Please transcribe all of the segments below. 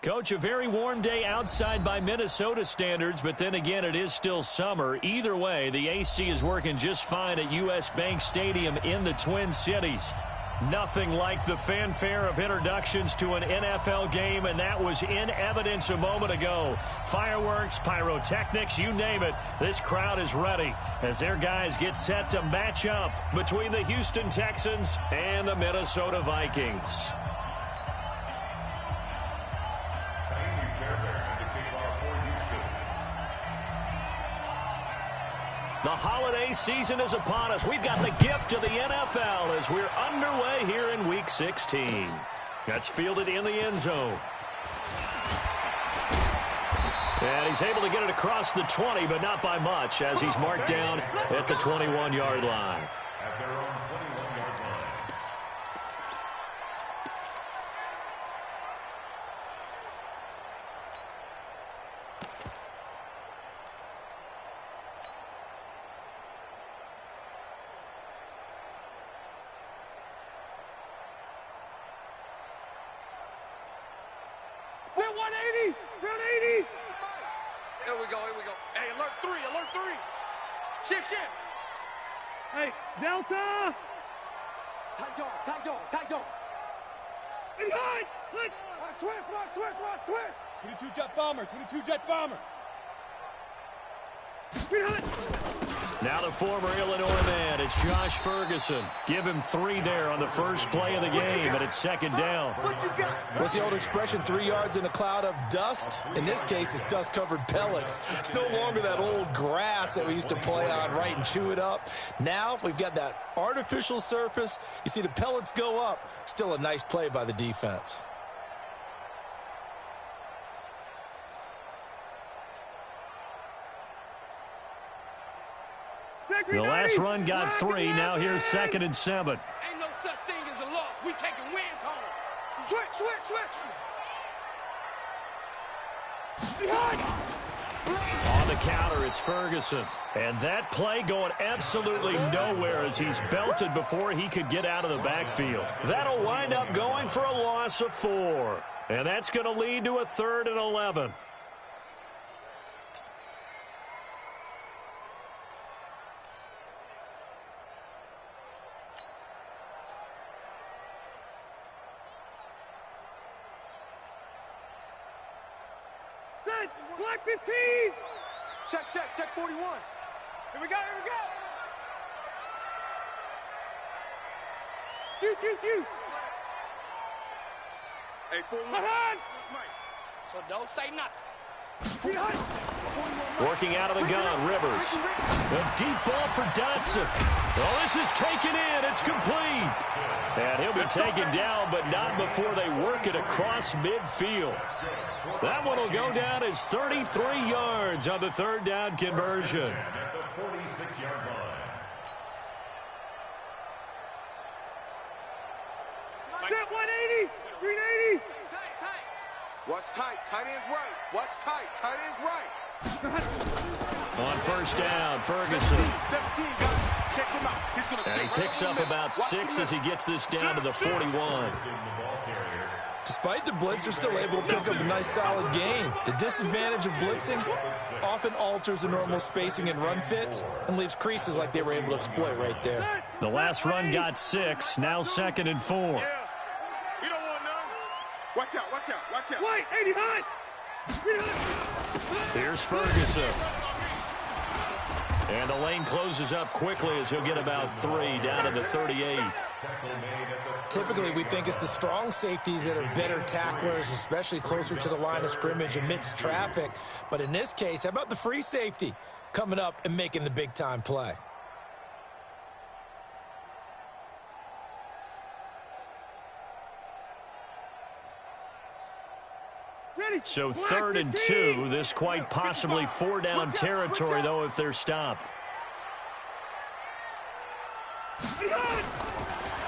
Coach, a very warm day outside by Minnesota standards, but then again, it is still summer. Either way, the AC is working just fine at U.S. Bank Stadium in the Twin Cities. Nothing like the fanfare of introductions to an NFL game, and that was in evidence a moment ago. Fireworks, pyrotechnics, you name it. This crowd is ready as their guys get set to match up between the Houston Texans and the Minnesota Vikings. The holiday season is upon us. We've got the gift of the NFL as we're underway here in Week 16. That's fielded in the end zone. And he's able to get it across the 20, but not by much, as he's marked down at the 21-yard line. At their own 21-yard line. Set 180! Round 80! Here we go, here we go. Hey, alert 3, alert 3. Shift, shift. Hey, Delta! Tight dog, tight dog, tight dog. And hut! Hut! Switch. 22 jet bomber, 22 jet bomber. Now the former Illinois man, it's Josh Ferguson. Give him 3 there on the first play of the game, and it's second down. What you got? What's the old expression, 3 yards in a cloud of dust? In this case, it's dust-covered pellets. It's no longer that old grass that we used to play on, right, and chew it up. Now we've got that artificial surface. You see the pellets go up. Still a nice play by the defense. The last run got 3. Now here's 2nd and 7. Ain't no such thing as a loss. We taking wins home. Switch. On the counter, it's Ferguson. And that play going absolutely nowhere as he's belted before he could get out of the backfield. That'll wind up going for a loss of 4. And that's going to lead to a 3rd and 11. Black 15! Check 41. Here we go. Q. Hey, 41. Ahead! So don't say nothing. Working out of the gun, Rivers. A deep ball for Dotson. Oh, this is taken in. It's complete. And he'll be taken down, but not before they work it across midfield. That one will go down as 33 yards on the 3rd down conversion. At the 46-yard line. Set 180! 380! Tight. What's tight? Tight ends right. What's tight? Tight ends right. On first down, Ferguson. 17, guys. Check him out. He's going to And he picks up about 6 as he gets this down to the 41. Despite the blitz, they're still able to pick up a nice solid gain. The disadvantage of blitzing often alters the normal spacing and run fits and leaves creases like they were able to exploit right there. The last run got 6, now 2nd and 4. Yeah. You don't want none. Watch out. White, 80 hot! Here's Ferguson. And the lane closes up quickly as he'll get about 3 down to the 38. Typically, we think it's the strong safeties that are better tacklers, especially closer to the line of scrimmage amidst traffic. But in this case, how about the free safety coming up and making the big-time play? So 3rd and 2, this quite possibly 4-down territory, though, if they're stopped.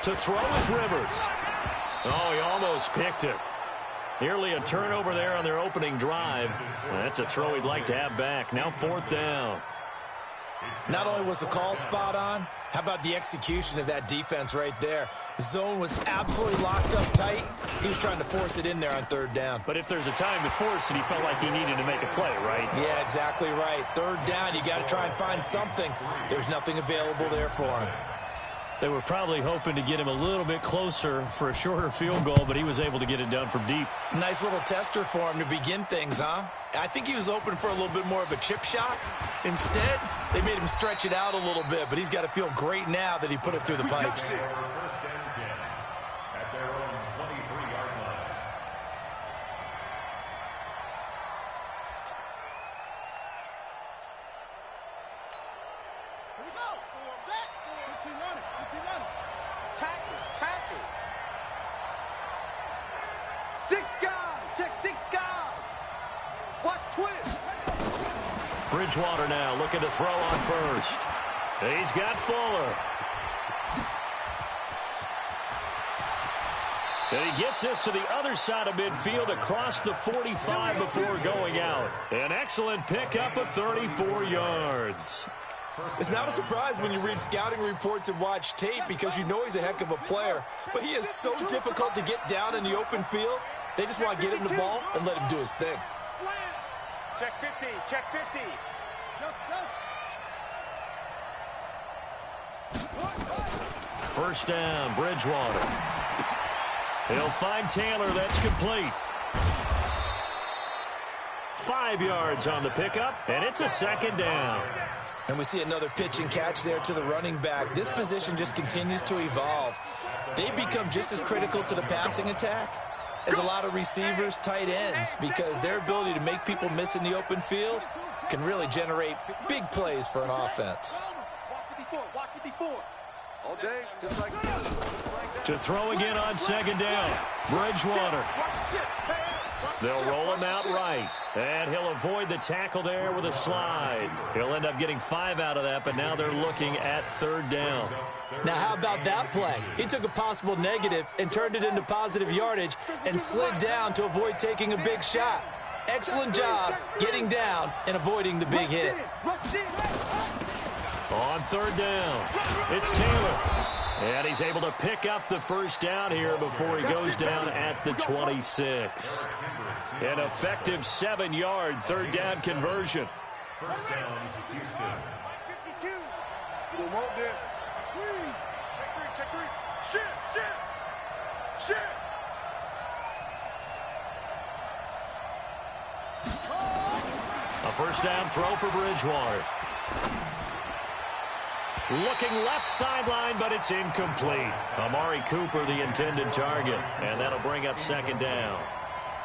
To throw is Rivers. Oh, he almost picked it. Nearly a turnover there on their opening drive. That's a throw he'd like to have back. Now 4th down. Not only was the call spot on, how about the execution of that defense right there? The zone was absolutely locked up tight. He was trying to force it in there on third down. But if there's a time to force it, he felt like he needed to make a play, right? Yeah, exactly right. Third down, you got to try and find something. There's nothing available there for him. They were probably hoping to get him a little bit closer for a shorter field goal, but he was able to get it done from deep. Nice little tester for him to begin things, huh? I think he was open for a little bit more of a chip shot. Instead, they made him stretch it out a little bit, but he's got to feel great now that he put it through the pipes. First and 10 at their own 23-yard line. Here we go. Set. 15 running. Tackle. 6 guys. Check 6 guys. Watch twist. Bridgewater now looking to throw on first. He's got Fuller. And he gets this to the other side of midfield across the 45 before going out. An excellent pickup of 34 yards. It's not a surprise when you read scouting reports and watch tape because you know he's a heck of a player. But he is so difficult to get down in the open field. They just want to get him the ball and let him do his thing. Check 50. Check 50. First down, Bridgewater. He'll find Taylor. That's complete. 5 yards on the pickup, and it's a second down. And we see another pitch and catch there to the running back. This position just continues to evolve. They become just as critical to the passing attack as a lot of receivers, tight ends, because their ability to make people miss in the open field can really generate big plays for an offense. Watch 54. All day, just like To throw again on second down, Bridgewater. They'll roll him out right, and he'll avoid the tackle there with a slide. He'll end up getting 5 out of that, but now they're looking at third down. Now, how about that play? He took a possible negative and turned it into positive yardage and slid down to avoid taking a big shot. Excellent job getting down and avoiding the big hit. On third down, it's Taylor. And he's able to pick up the first down here before he goes down at the 26. An effective 7-yard third down conversion. First down, Houston. 52. you don't want this. Check 3. Shit. A first down throw for Bridgewater. Looking left sideline, but it's incomplete. Amari Cooper, the intended target, and that'll bring up second down.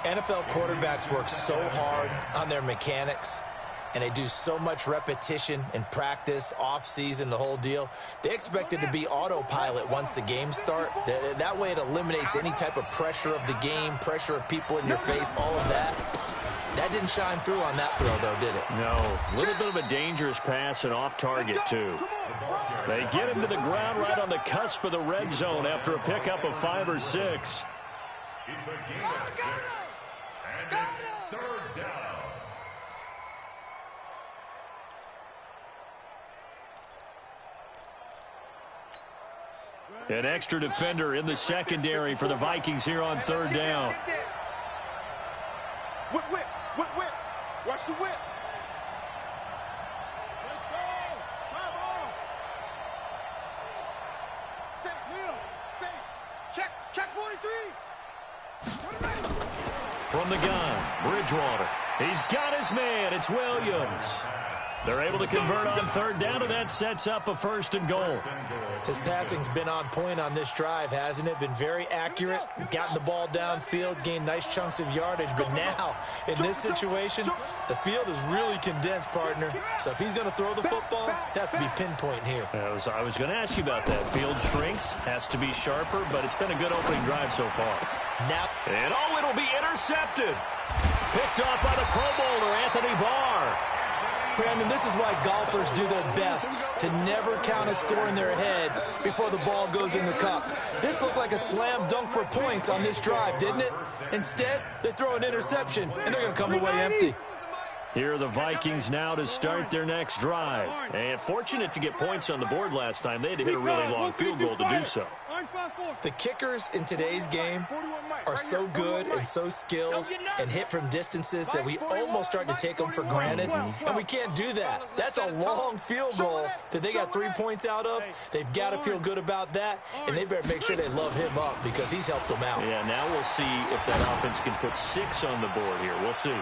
NFL quarterbacks work so hard on their mechanics, and they do so much repetition in practice, off-season, the whole deal. They expect it to be autopilot once the games start. That way it eliminates any type of pressure of the game, pressure of people in your face, all of that. That didn't shine through on that throw, though, did it? No. A little bit of a dangerous pass and off target, too. They get him to the ground right on the cusp of the red zone after a pickup of 5 or 6. It's a gain of 6. And it's third down. An extra defender in the secondary for the Vikings here on third down. Whip. Watch the whip. Let's go. Drive on. Safe. Check 43. From the gun, Bridgewater. He's got his man. It's Williams. They're able to convert on third down, and that sets up a first and goal. His passing's been on point on this drive, hasn't it? Been very accurate, gotten the ball downfield, gained nice chunks of yardage. But now, in this situation, the field is really condensed, partner. So if he's going to throw the football, they have to be pinpoint here. I was going to ask you about that. Field shrinks, has to be sharper, but it's been a good opening drive so far. Now, and it'll be intercepted. Picked off by the Pro Bowler, Anthony Barr. Brandon, this is why golfers do their best to never count a score in their head before the ball goes in the cup. This looked like a slam dunk for points on this drive, didn't it? Instead, they throw an interception, and they're going to come away empty. Here are the Vikings now to start their next drive. And fortunate to get points on the board last time. They had to hit a really long field goal to do so. The kickers in today's game are so good and so skilled and hit from distances that we almost start to take them for granted, and we can't do that. That's a long field goal that they got 3 points out of. They've got to feel good about that, and they better make sure they love him up because he's helped them out. Yeah, now we'll see if that offense can put 6 on the board here. We'll see.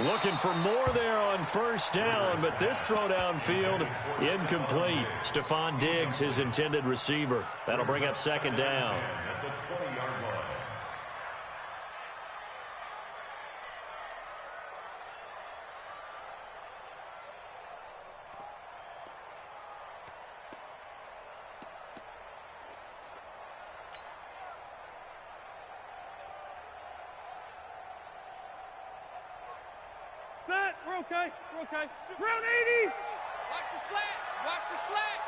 Looking for more there on first down, but this throw downfield incomplete. Stephon Diggs, his intended receiver. That'll bring up second down. At the 20-yard line. Set. We're okay. We're okay. Round 80. Watch the slats. Watch the slats.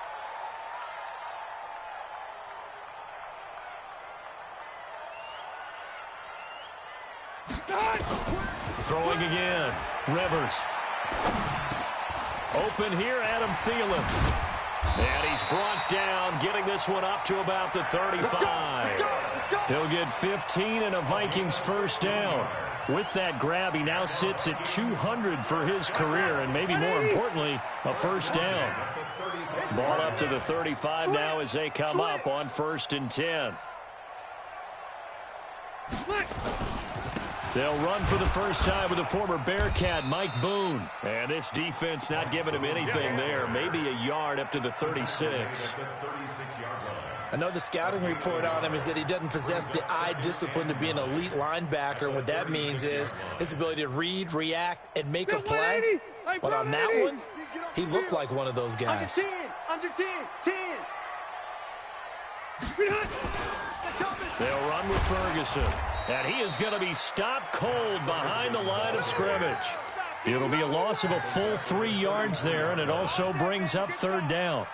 Throwing again. Rivers. Open here, Adam Thielen. And he's brought down, getting this one up to about the 35. He'll get 15 and a Vikings first down. With that grab, he now sits at 200 for his career, and maybe more importantly, a first down. Ball up to the 35 now as they come up on 1st and 10. They'll run for the first time with the former Bearcat, Mike Boone. And this defense not giving him anything there. Maybe a yard up to the 36. I know the scouting report on him is that he doesn't possess the eye discipline to be an elite linebacker. And what that means is his ability to read, react, and make a play. But on that one, he looked like one of those guys. Under 10. 10. They'll run with Ferguson. And he is going to be stopped cold behind the line of scrimmage. It'll be a loss of a full 3 yards there, and it also brings up 3rd down.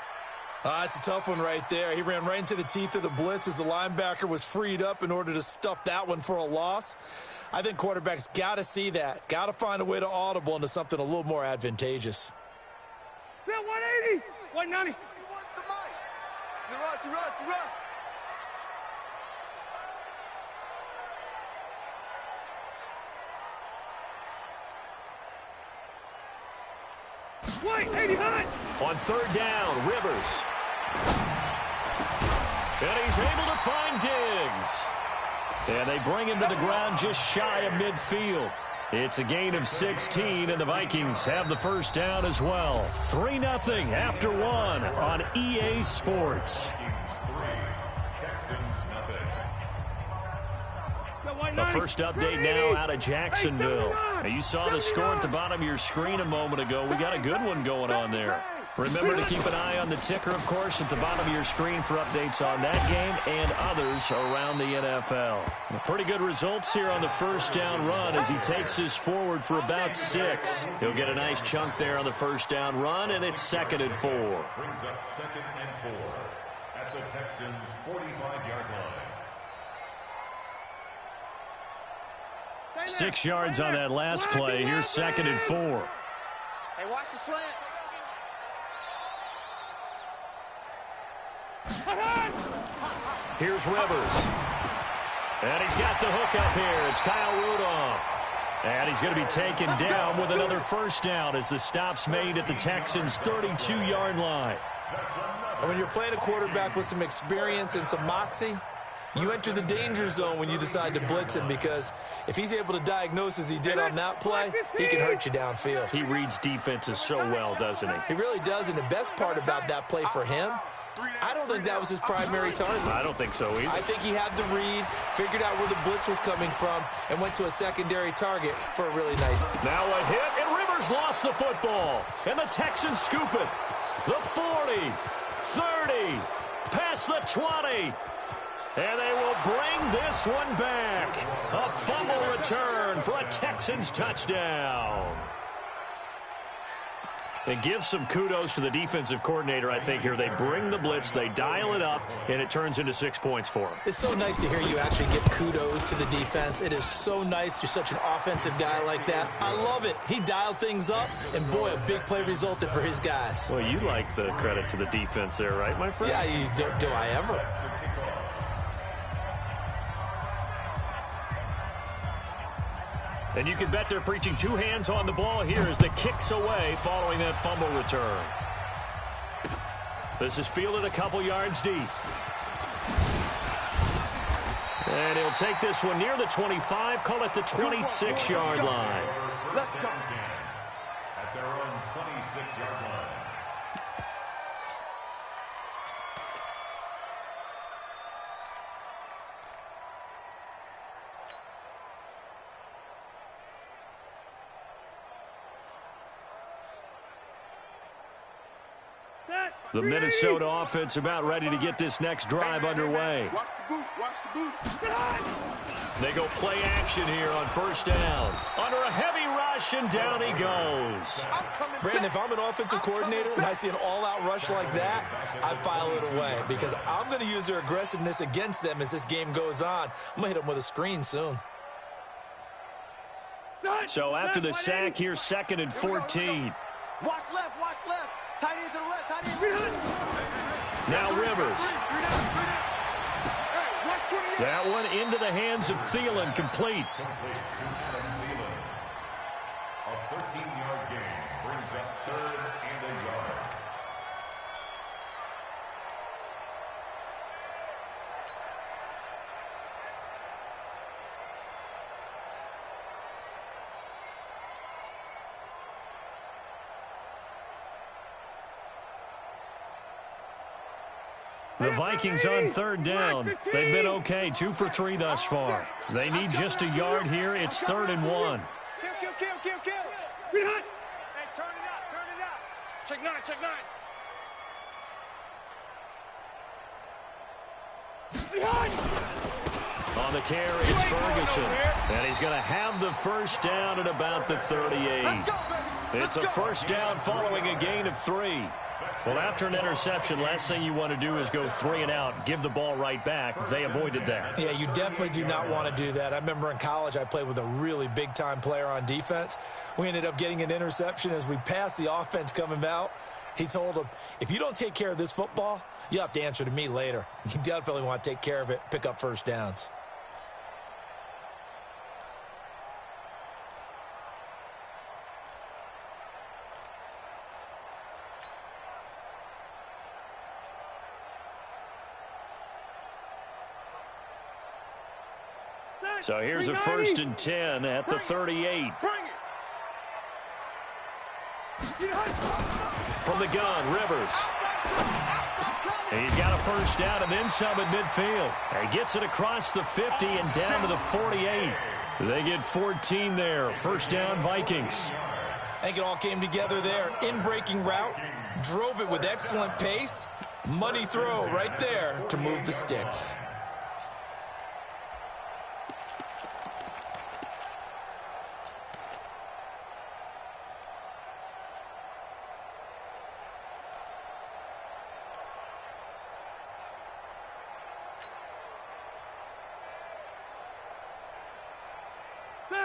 It's a tough one right there. He ran right into the teeth of the blitz as the linebacker was freed up in order to stuff that one for a loss. I think quarterbacks got to see that. Got to find a way to audible into something a little more advantageous. 180. 190. You rush. Wait, 89. On 3rd down, Rivers. And he's able to find Diggs. And they bring him to the ground just shy of midfield. It's a gain of 16, and the Vikings have the first down as well. 3-0 after 1 on EA Sports. The first update now out of Jacksonville. Now, you saw the score at the bottom of your screen a moment ago. We got a good one going on there. Remember to keep an eye on the ticker, of course, at the bottom of your screen for updates on that game and others around the NFL. Pretty good results here on the first down run as he takes this forward for about 6. He'll get a nice chunk there on the first down run, and it's 2nd and 4. Brings up 2nd and 4 at the Texans' 45-yard line. 6 yards on that last play. Here's 2nd and 4. Hey, watch the slant. Here's Rivers. And he's got the hook up here. It's Kyle Rudolph. And he's going to be taken down with another first down as the stop's made at the Texans' 32-yard line. And when you're playing a quarterback with some experience and some moxie, you enter the danger zone when you decide to blitz him, because if he's able to diagnose as he did on that play, he can hurt you downfield. He reads defenses so well, doesn't he? He really does, and the best part about that play for him, I don't think that was his primary target. I don't think so either. I think he had the read, figured out where the blitz was coming from, and went to a secondary target for a really nice. Now a hit, and Rivers lost the football. And the Texans scoop it. The 40, 30, past the 20. And they will bring this one back. A fumble return for a Texans touchdown. And give some kudos to the defensive coordinator, I think, here. They bring the blitz, they dial it up, and it turns into 6 points for them. It's so nice to hear you actually give kudos to the defense. It is so nice. You're such an offensive guy like that. I love it. He dialed things up, and, boy, a big play resulted for his guys. Well, you like the credit to the defense there, right, my friend? Yeah, do I ever? And you can bet they're preaching two hands on the ball here as the kick's away following that fumble return. This is fielded a couple yards deep. And he'll take this one near the 25, call it the 26-yard line. Let's go. At their own 26-yard line. The Minnesota offense about ready to get this next drive underway. Watch the boot. Watch the boot. They go play action here on first down. Under a heavy rush, and down he goes. Brandon, if I'm an offensive coordinator and I see an all-out rush like that, I file it away because I'm going to use their aggressiveness against them as this game goes on. I'm going to hit them with a screen soon. So after the sack, here's 2nd and 14. Watch left. Tight end to the left. Tight end to the left. Now Rivers. That one into the hands of Thielen, complete. A 13-yard gain brings up 3rd and a yard. The Vikings on 3rd down. They've been okay, 2 for 3 thus far. They need just a yard here. It's 3rd and 1. Kill. Good hunt. Hey, turn it out. Check 9. On the carry, it's Ferguson. And he's going to have the first down at about the 38. It's a first down following a gain of 3. Well, after an interception, last thing you want to do is go 3 and out, give the ball right back. They avoided that. Yeah, you definitely do not want to do that. I remember in college I played with a really big-time player on defense. We ended up getting an interception as we passed the offense coming out. He told him, if you don't take care of this football, you'll have to answer to me later. You definitely want to take care of it, pick up first downs. So here's a 1st and 10 at the 38. From the gun, Rivers. He's got a first down and then some at midfield. He gets it across the 50 and down to the 48. They get 14 there. First down, Vikings. I think it all came together there. In-breaking route, drove it with excellent pace. Money throw right there to move the sticks.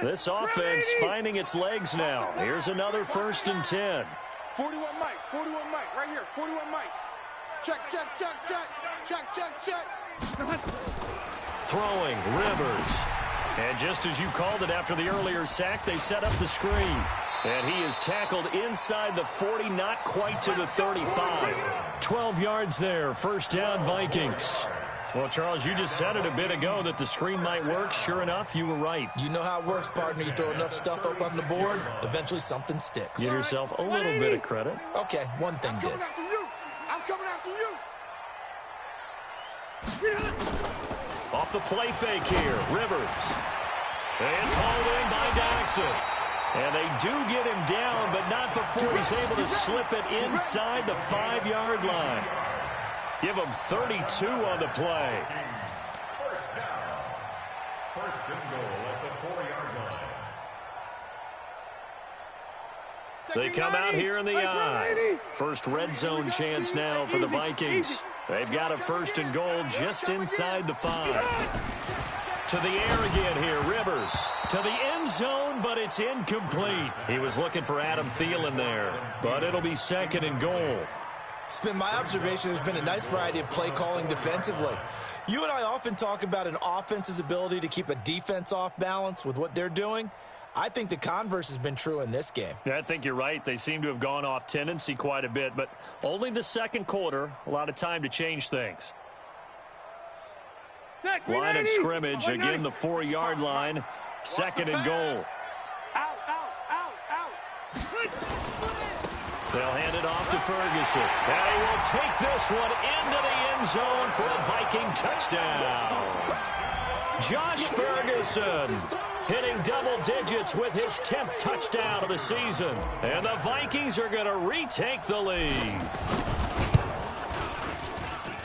This offense finding its legs now. Here's another 1st and 10. 41 Mike, right here, 41 Mike. Check. Throwing, Rivers. And just as you called it after the earlier sack, they set up the screen. And he is tackled inside the 40, not quite to the 35. 12 yards there, first down, Vikings. Well, Charles, you just said it a bit ago that the screen might work. Sure enough, you were right. You know how it works, partner. You throw enough stuff up on the board, eventually something sticks. Give yourself a little bit of credit. Okay, one thing did. I'm coming after you. Off the play fake here, Rivers. It's hauled in by Daxon. And they do get him down, but not before he's able to slip it inside the 5-yard line. Give him 32 on the play. First down. First and goal at the 4-yard line. They come out here in the I. First red zone chance now for the Vikings. They've got a 1st and goal just inside the 5. To the air again here, Rivers. To the end zone, but it's incomplete. He was looking for Adam Thielen there, but it'll be 2nd and goal. It's been my observation there's been a nice variety of play calling defensively. You and I often talk about an offense's ability to keep a defense off balance with what they're doing. I think the converse has been true in this game. Yeah, I think you're right. They seem to have gone off tendency quite a bit, but only the 2nd quarter, a lot of time to change things. Line of scrimmage, again the 4-yard line, 2nd and goal. Out, out, out, out. They'll hand it off to Ferguson. And he will take this one into the end zone for a Viking touchdown. Josh Ferguson hitting double digits with his 10th touchdown of the season. And the Vikings are going to retake the lead.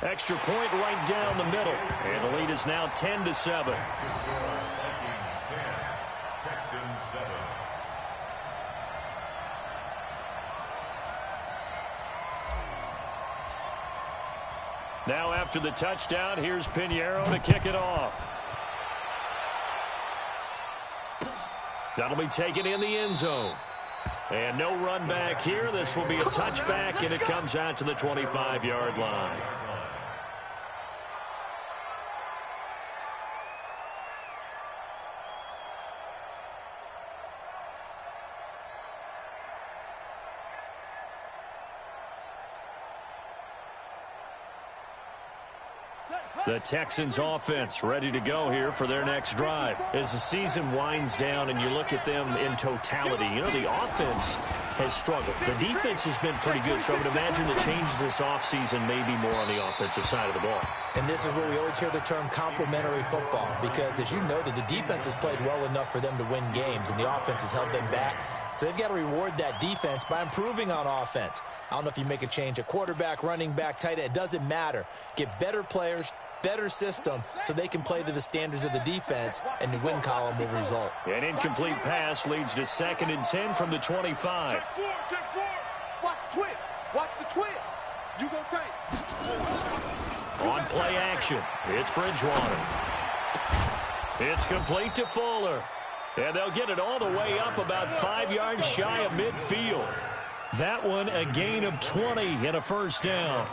Extra point right down the middle. And the lead is now 10-7. Vikings 10, Texans 7. Now after the touchdown, here's Pinheiro to kick it off. That'll be taken in the end zone. And no run back here. This will be a touchback, and it comes out to the 25-yard line. The Texans offense ready to go here for their next drive. As the season winds down and you look at them in totality, you know, the offense has struggled. The defense has been pretty good, so I would imagine the changes this offseason may be more on the offensive side of the ball. And this is where we always hear the term complementary football, because as you noted, the defense has played well enough for them to win games, and the offense has held them back. So they've got to reward that defense by improving on offense. I don't know if you make a change at quarterback, running back, tight end. It doesn't matter. Get better players, better system, so they can play to the standards of the defense, and the win column will result. An incomplete pass leads to 2nd and 10 from the 25. Check four. Watch the twist. Watch the twist. You go tank. On play action, it's Bridgewater. It's complete to Fuller. And they'll get it all the way up about 5 yards shy of midfield. That one a gain of 20 and a 1st down.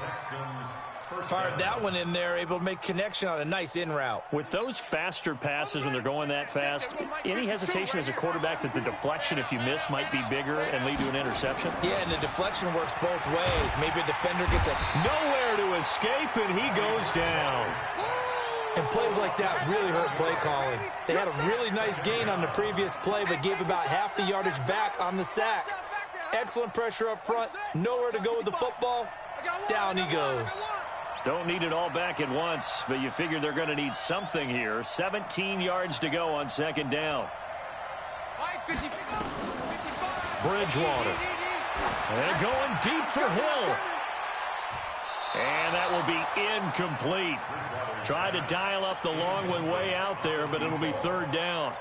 Fired that one in there, able to make connection on a nice in route. With those faster passes when they're going that fast, any hesitation as a quarterback that the deflection, if you miss, might be bigger and lead to an interception? Yeah, and the deflection works both ways. Maybe a defender gets it. Nowhere to escape, and he goes down. And plays like that really hurt play calling. They had a really nice gain on the previous play, but gave about half the yardage back on the sack. Excellent pressure up front. Nowhere to go with the football. Down he goes. Don't need it all back at once, but you figure they're going to need something here. 17 yards to go on 2nd down. Bridgewater. And going deep for Hill. And that will be incomplete. Tried to dial up the long one way out there, but it'll be 3rd down.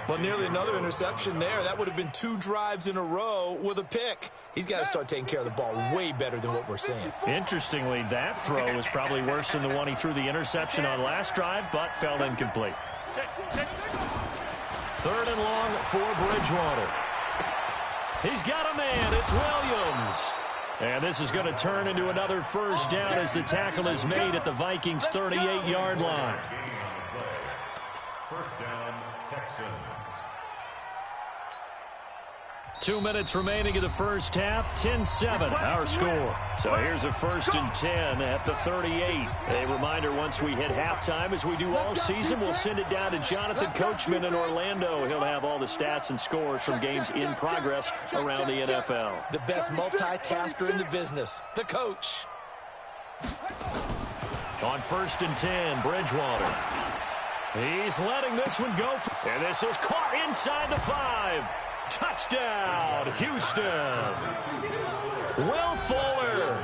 Well, nearly another interception there. That would have been 2 drives in a row with a pick. He's got to start taking care of the ball way better than what we're seeing. Interestingly, that throw is probably worse than the one he threw the interception on last drive, but fell incomplete. 3rd and long for Bridgewater. He's got a man. It's Williams. And this is going to turn into another 1st down as the tackle is made at the Vikings' 38-yard line. 1st down, Texans. 2 minutes remaining in the 1st half, 10-7 our score. So here's a 1st and 10 at the 38. A reminder, once we hit halftime, as we do all season, we'll send it down to Jonathan Coachman in Orlando. He'll have all the stats and scores from games in progress around the NFL. The best multitasker in the business, the coach. On 1st and 10, Bridgewater. He's letting this one go. And this is caught inside the 5. Touchdown, Houston. Will Fuller,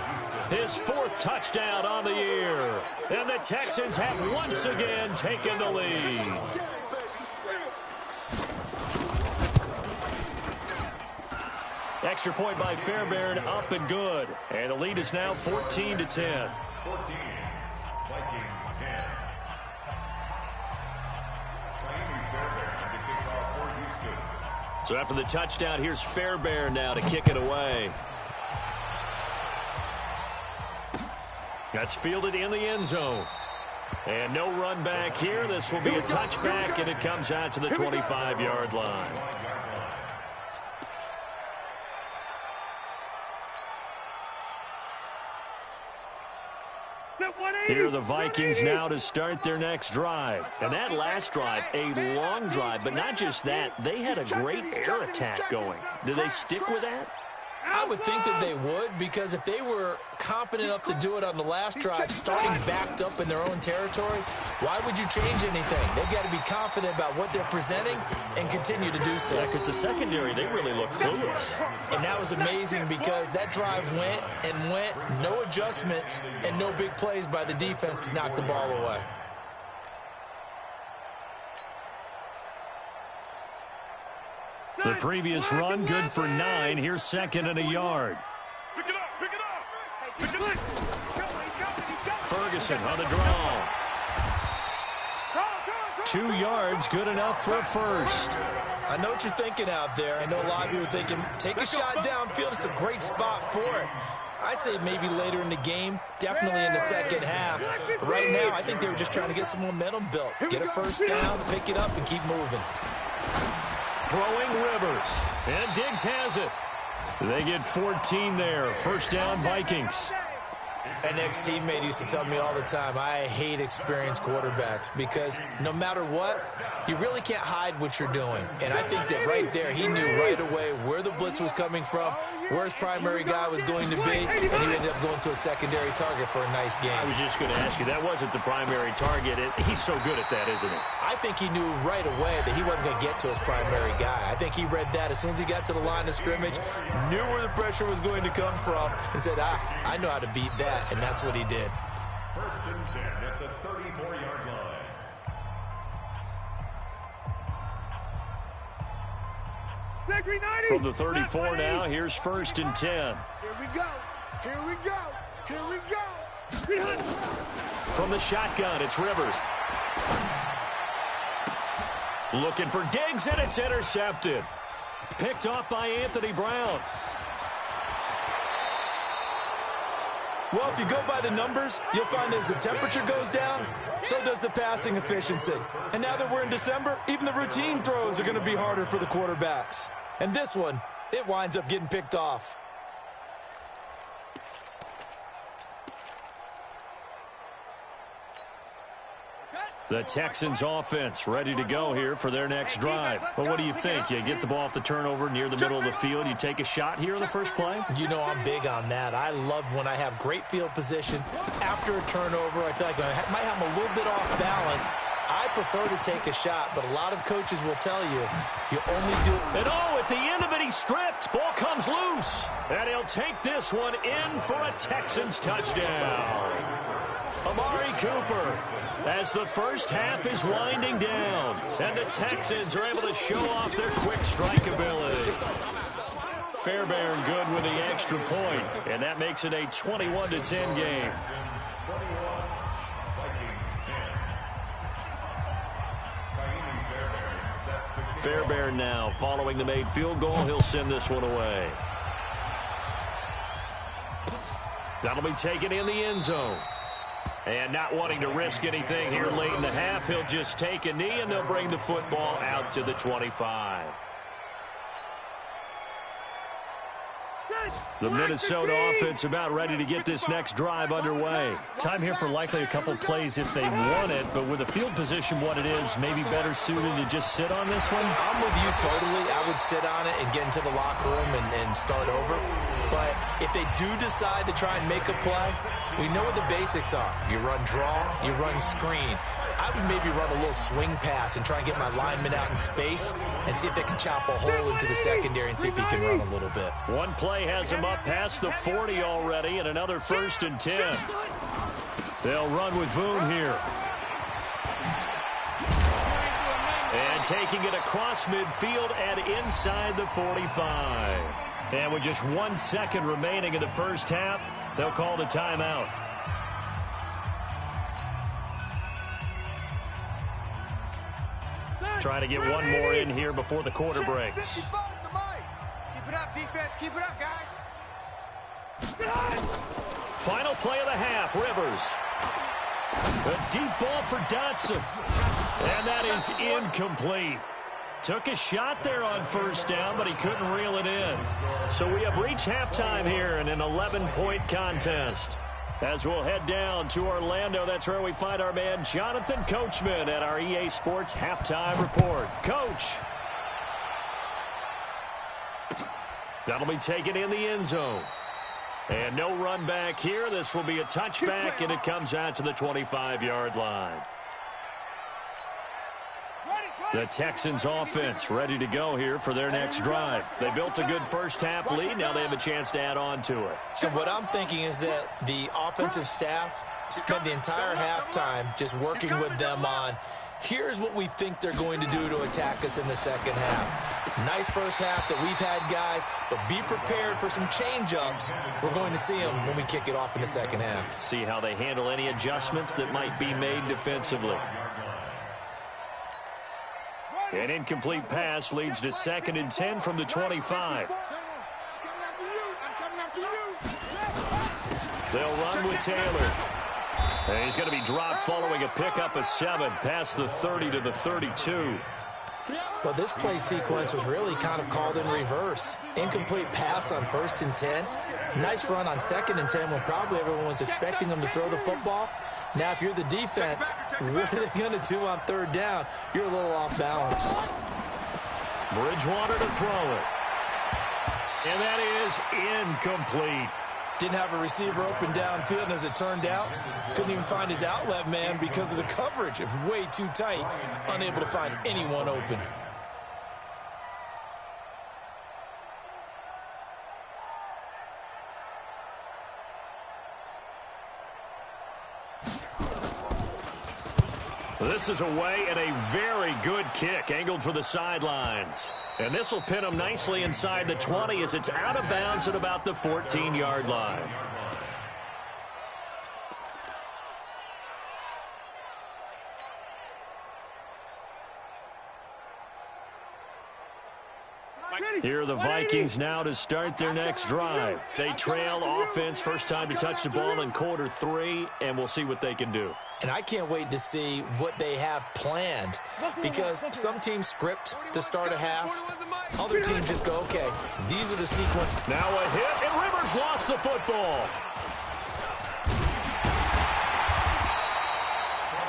his 4th touchdown on the year. And the Texans have once again taken the lead. Extra point by Fairbairn, up and good. And the lead is now 14-10. 14, Vikings 10. So after the touchdown, here's Fairbairn now to kick it away. That's fielded in the end zone. And no run back here. This will be a touchback, and it comes out to the 25-yard line. Here are the Vikings now to start their next drive. And that last drive, a long drive, but not just that. They had a great air attack going. Do they stick with that? I would think that they would, because if they were confident enough to do it on the last drive, starting backed up in their own territory, why would you change anything? They've got to be confident about what they're presenting and continue to do so. Yeah, because the secondary, they really look clueless. And that was amazing because that drive went and went, no adjustments and no big plays by the defense to knock the ball away. The previous run, good for 9. Here's 2nd and a yard. Pick it up, pick it up. Ferguson on the draw. 2 yards, good enough for a first. I know what you're thinking out there. I know a lot of you are thinking, take a shot downfield. It's a great spot for it. I'd say maybe later in the game, definitely in the second half. But right now, I think they were just trying to get some momentum built. Get a first down, pick it up, and keep moving. Throwing Rivers. And Diggs has it. They get 14 there. First down, Vikings. An ex-teammate used to tell me all the time, I hate experienced quarterbacks because no matter what, you really can't hide what you're doing. And I think that right there, he knew right away where the blitz was coming from, where his primary guy was going to be, and he ended up going to a secondary target for a nice game. I was just going to ask you, that wasn't the primary target. He's so good at that, isn't he? I think he knew right away that he wasn't going to get to his primary guy. I think he read that as soon as he got to the line of scrimmage, knew where the pressure was going to come from, and said, I know how to beat that. And that's what he did. First and 10 at the 34-yard line. From the 34 now, here's 1st and 10. Here we go. Here we go. Here we go. From the shotgun, it's Rivers. Looking for Diggs, and it's intercepted. Picked off by Anthony Brown. Well, if you go by the numbers, you'll find as the temperature goes down, so does the passing efficiency. And now that we're in December, even the routine throws are going to be harder for the quarterbacks. And this one, it winds up getting picked off. The Texans offense ready to go here for their next drive. But what do you think? You get the ball off the turnover near the middle of the field. You take a shot here in the first play? You know I'm big on that. I love when I have great field position. After a turnover, I feel like I might have a little bit off balance. I prefer to take a shot, but a lot of coaches will tell you, you only do it. And at the end of it, he's stripped. Ball comes loose. And he'll take this one in for a Texans touchdown. Amari Cooper, as the first half is winding down, and the Texans are able to show off their quick strike ability. Fairbairn good with the extra point, and that makes it a 21-10 game. Fairbairn now following the made field goal. He'll send this one away. That'll be taken in the end zone. And not wanting to risk anything here late in the half, he'll just take a knee, and they'll bring the football out to the 25. The Minnesota offense about ready to get this next drive underway. Time here for likely a couple plays if they want it, but with the field position what it is, maybe better suited to just sit on this one? I'm with you totally. I would sit on it and get into the locker room and start over. But if they do decide to try and make a play, we know what the basics are. You run draw, you run screen. I would maybe run a little swing pass and try and get my lineman out in space and see if they can chop a hole into the secondary and see if he can run a little bit. One play has him up past the 40 already, and another 1st and 10. They'll run with Boone here. And taking it across midfield and inside the 45. And with just 1 second remaining in the first half, they'll call the timeout. Trying to get one more in here before the quarter breaks. Keep it up, defense. Keep it up, guys. Final play of the half, Rivers. A deep ball for Dotson. And that is incomplete. Took a shot there on first down, but he couldn't reel it in. So we have reached halftime here in an 11-point contest. As we'll head down to Orlando, that's where we find our man Jonathan Coachman at our EA Sports Halftime Report. Coach. That'll be taken in the end zone. And no run back here. This will be a touchback, and it comes out to the 25-yard line. The Texans offense ready to go here for their next drive. They built a good first-half lead. Now they have a chance to add on to it. And what I'm thinking is that the offensive staff spent the entire halftime just working with them on, here's what we think they're going to do to attack us in the second half. Nice first half that we've had, guys, but be prepared for some change-ups. We're going to see them when we kick it off in the second half. See how they handle any adjustments that might be made defensively. An incomplete pass leads to 2nd and 10 from the 25. They'll run with Taylor. And he's going to be dropped following a pickup of 7 past the 30 to the 32. Well, this play sequence was really kind of called in reverse. Incomplete pass on 1st and 10. Nice run on 2nd and 10 when probably everyone was expecting them to throw the football. Now, if you're the defense, what are they going to do on 3rd down? You're a little off balance. Bridgewater to throw it. And that is incomplete. Didn't have a receiver open downfield, and as it turned out, couldn't even find his outlet man because of the coverage. It was way too tight, unable to find anyone open. This is away and a very good kick angled for the sidelines. And this will pin him nicely inside the 20 as it's out of bounds at about the 14-yard line. Here are the Vikings now to start their next drive. They trail offense, first time to touch the ball in quarter 3, and we'll see what they can do. And I can't wait to see what they have planned, because some teams script to start a half. Other teams just go, okay, these are the sequence. Now a hit, and Rivers lost the football.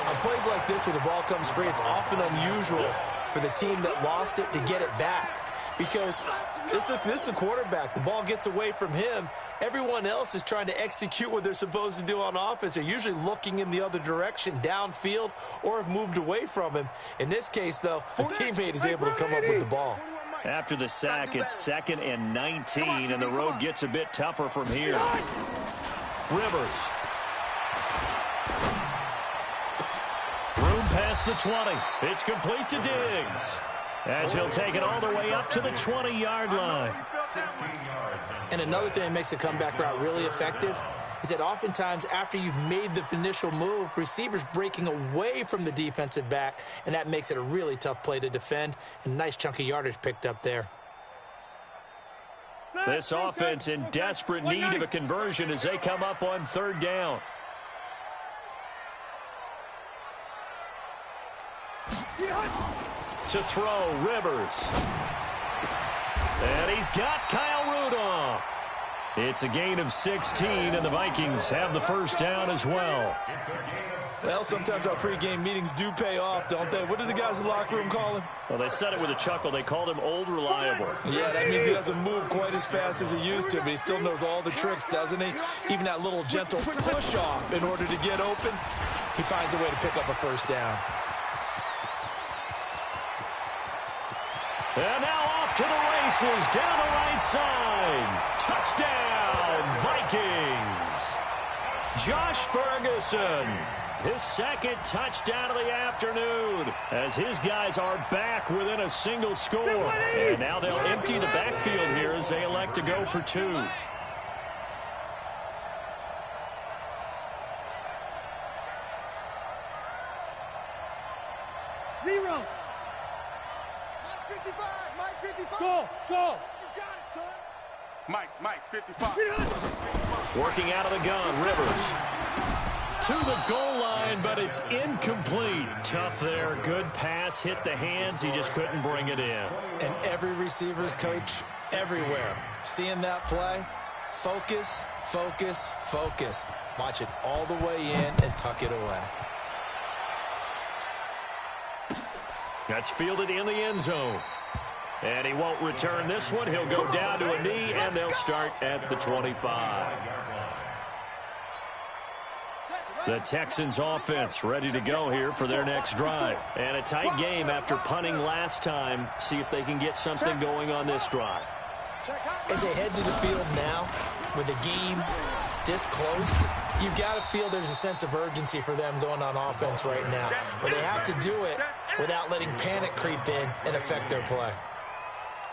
On plays like this where the ball comes free, it's often unusual for the team that lost it to get it back. Because this is the quarterback. The ball gets away from him. Everyone else is trying to execute what they're supposed to do on offense. They're usually looking in the other direction, downfield, or have moved away from him. In this case, though, a teammate is able to come up with the ball. After the sack, it's 2nd and 19, and the road gets a bit tougher from here. Rivers. Room past the 20. It's complete to Diggs, as he'll take it all the way up to the 20-yard line. And another thing that makes the comeback route really effective is that oftentimes after you've made the initial move, receivers breaking away from the defensive back, and that makes it a really tough play to defend. And a nice chunk of yardage picked up there. This offense in desperate need of a conversion as they come up on 3rd down. To throw, Rivers. And he's got Kyle Rudolph. It's a gain of 16, and the Vikings have the first down as well. Well, sometimes our pregame meetings do pay off, don't they? What do the guys in the locker room call him? Well, they said it with a chuckle. They called him Old Reliable. Yeah, that means he doesn't move quite as fast as he used to, but he still knows all the tricks, doesn't he? Even that little gentle push-off in order to get open, he finds a way to pick up a first down. And now off to the races, down the right side. Touchdown, Vikings. Josh Ferguson His second touchdown of the afternoon as his guys are back within a single score. And now they'll empty the backfield here as they elect to go for 2. Zero. Mike 55. Mike 55. Go. You got it, son. Mike, 55. Working out of the gun, Rivers. To the goal line, but it's incomplete. Tough there. Good pass. Hit the hands. He just couldn't bring it in. And every receiver's coach everywhere. Seeing that play, focus, focus, focus. Watch it all the way in and tuck it away. That's fielded in the end zone. And he won't return this one. He'll go down to a knee, and they'll start at the 25. The Texans offense ready to go here for their next drive. And a tight game after punting last time. See if they can get something going on this drive. As they head to the field now, with the game this close, you've got to feel there's a sense of urgency for them going on offense right now. But they have to do it without letting panic creep in and affect their play.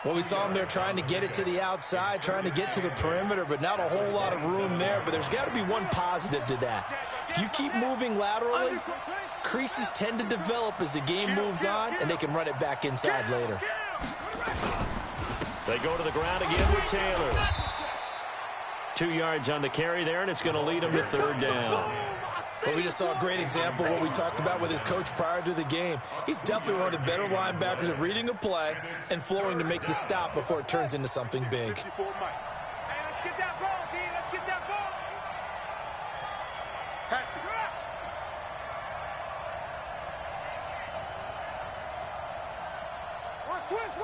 Well, we saw them there trying to get it to the outside, trying to get to the perimeter, but not a whole lot of room there. But there's got to be one positive to that. If you keep moving laterally, creases tend to develop as the game moves on, and they can run it back inside later. They go to the ground again with Taylor. 2 yards on the carry there, and it's going to lead them to 3rd down. But we just saw a great example of what we talked about with his coach prior to the game. He's definitely one of the better linebackers at reading a play and flowing to make the stop before it turns into something big. Hey, let's get that ball, D. Let's get that ball. Watch twist.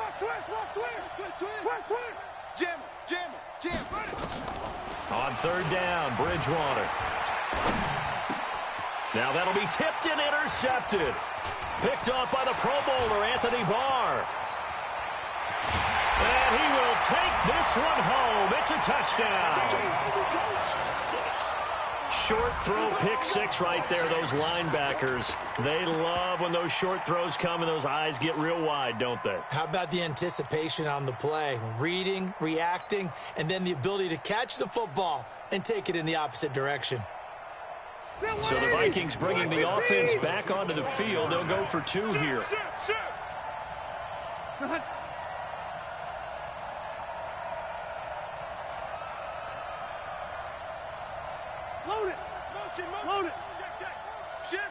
Jam. On 3rd down, Bridgewater. Now that'll be tipped and intercepted. Picked off by the Pro Bowler, Anthony Barr. And he will take this one home. It's a touchdown. Short throw, pick 6 right there. Those linebackers, they love when those short throws come and those eyes get real wide, don't they? How about the anticipation on the play? Reading, reacting, and then the ability to catch the football and take it in the opposite direction. So the Vikings bringing the offense back onto the field. They'll go for 2 here. Load it. Shift.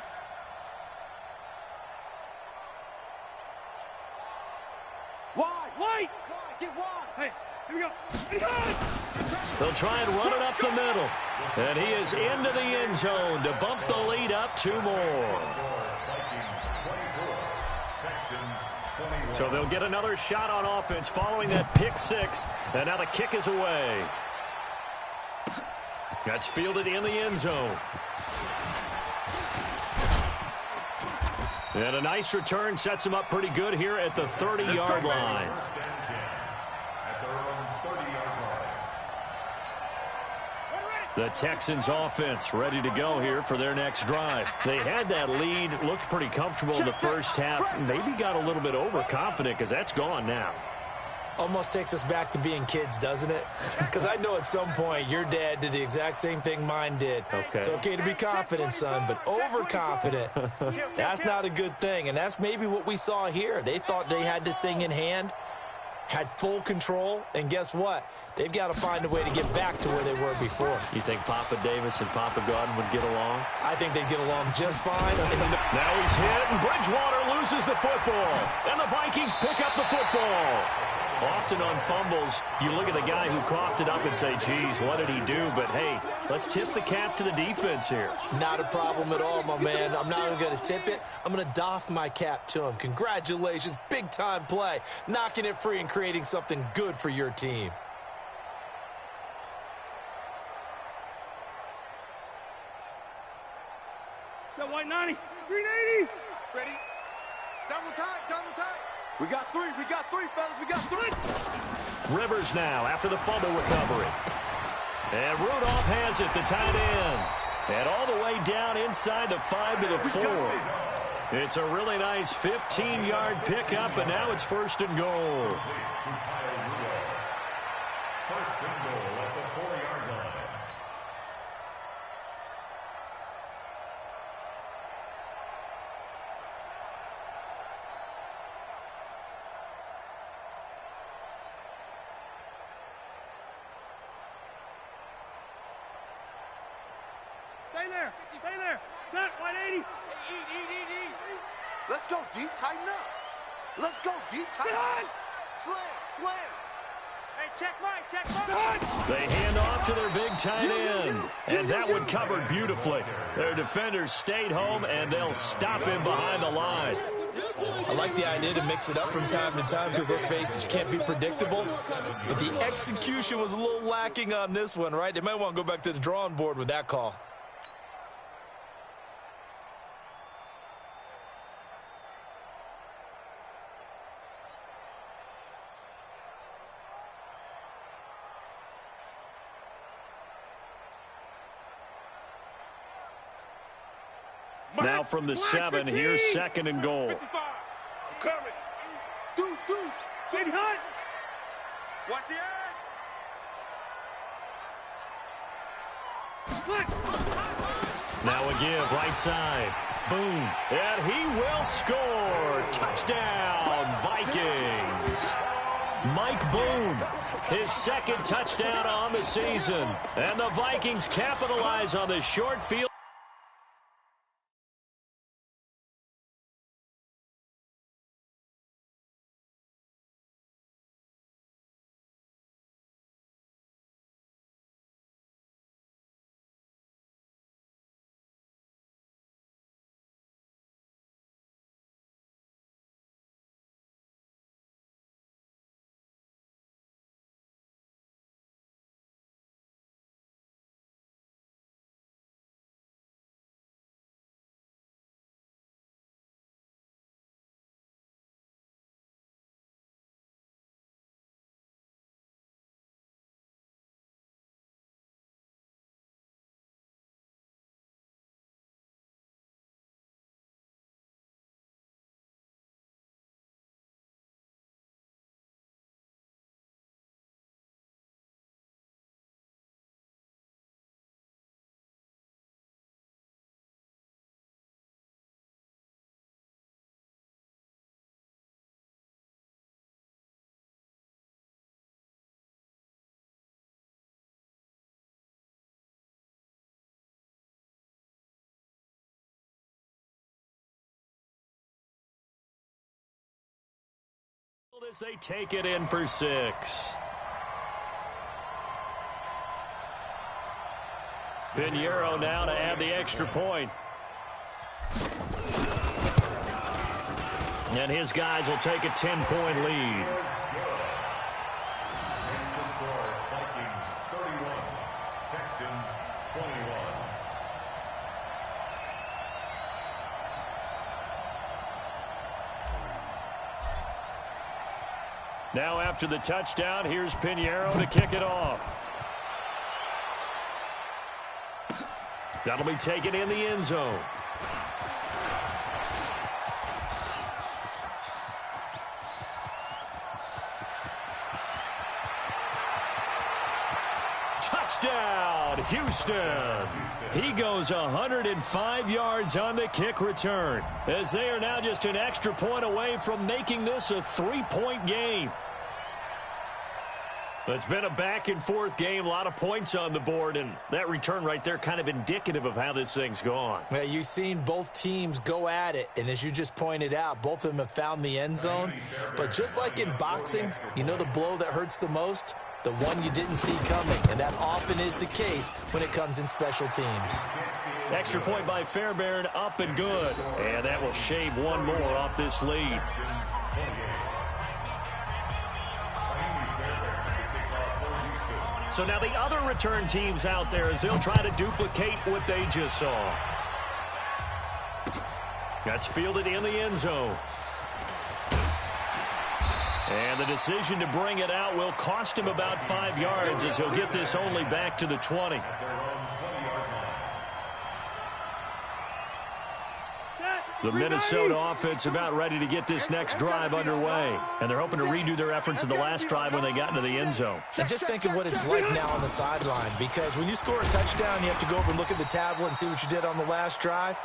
Wide. Get wide. Hey, here we go. They'll try and run it up the middle. And he is into the end zone to bump the lead up 2 more. So they'll get another shot on offense following that pick 6. And now the kick is away. That's fielded in the end zone. And a nice return sets him up pretty good here at the 30-yard line. The Texans offense ready to go here for their next drive. They had that lead, looked pretty comfortable in the first half, maybe got a little bit overconfident because that's gone now. Almost takes us back to being kids, doesn't it? Because I know at some point your dad did the exact same thing mine did. Okay. It's okay to be confident, son, but overconfident, that's not a good thing. And that's maybe what we saw here. They thought they had this thing in hand, had full control, and guess what? They've got to find a way to get back to where they were before. You think Papa Davis and Papa Godwin would get along? I think they'd get along just fine. Now he's hit, and Bridgewater loses the football. And the Vikings pick up the football. Often on fumbles, you look at the guy who coughed it up and say, geez, what did he do? But, hey, let's tip the cap to the defense here. Not a problem at all, my man. I'm not even going to tip it. I'm going to doff my cap to him. Congratulations. Big-time play. Knocking it free and creating something good for your team. That white 90. 380. Ready? Double tight. We got 3, fellas, we got 3. Rivers now after the fumble recovery. And Rudolph has it, the tight end. And all the way down inside the 5 to the 4. It's a really nice 15-yard pickup, and now it's 1st and goal. 1st and goal at the 4-yard line. Stay there. Stay there. Set 180. Eat. Let's go, D. Tighten up. Let's go, D. Tighten up. Slam. Hey, check Mike. They hand off to their big tight end. And that one covered beautifully. Their defenders stayed home, and they'll stop him behind the line. I like the idea to mix it up from time to time because, let's face it, you can't be predictable. But the execution was a little lacking on this one, right? They might want to go back to the drawing board with that call. Now from the 7, here's 2nd and goal. 55. I'm coming. Deuce. Baby Hunt. Watch the edge. Now a give, right side. Boom. And he will score. Touchdown, Vikings. Mike Boone, his 2nd touchdown on the season. And the Vikings capitalize on the short field. As they take it in for 6. Pinheiro now to add the extra point. And his guys will take a 10-point lead. Next to score, Vikings 31, Texans 21. Now after the touchdown, here's Pinheiro to kick it off. That'll be taken in the end zone. Touchdown, Houston. He goes 105 yards on the kick return, as they are now just an extra point away from making this a 3-point game. It's been a back-and-forth game, a lot of points on the board, and that return right there kind of indicative of how this thing's gone. Well, you've seen both teams go at it, and as you just pointed out, both of them have found the end zone. But just like in boxing, you know the blow that hurts the most? The one you didn't see coming, and that often is the case when it comes in special teams. Extra point by Fairbairn, up and good. And that will shave one more off this lead. So now the other return teams out there as they'll try to duplicate what they just saw. That's fielded in the end zone. And the decision to bring it out will cost him about 5 yards as he'll get this only back to the 20. The Minnesota offense about ready to get this next drive underway. And they're hoping to redo their efforts in the last drive when they got into the end zone. And just think of what it's like now on the sideline, because when you score a touchdown, you have to go over and look at the tablet and see what you did on the last drive.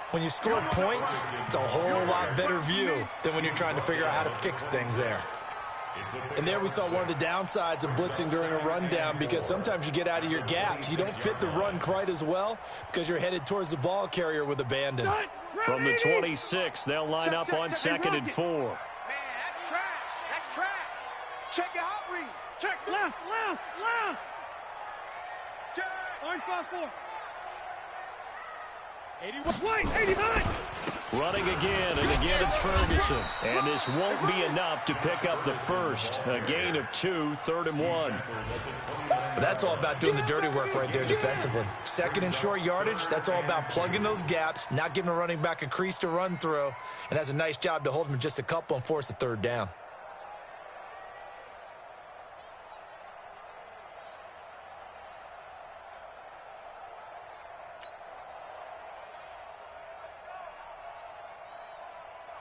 When you score points, it's a whole lot better view than when you're trying to figure out how to fix things there. And there we saw one of the downsides of blitzing during a rundown, because sometimes you get out of your gaps. You don't fit the run quite as well because you're headed towards the ball carrier with abandon. From the 26, they'll line up on 2nd and 4. Man, that's trash. That's trash. Check it out, read. Check. Left. Check. Orange 5-4. 81. White, 89. Running again, and again it's Ferguson. And this won't be enough to pick up the first. A gain of 2, 3rd and 1. But that's all about doing the dirty work right there defensively. 2nd and short yardage, that's all about plugging those gaps, not giving a running back a crease to run through, and has a nice job to hold him just a couple and force a 3rd down.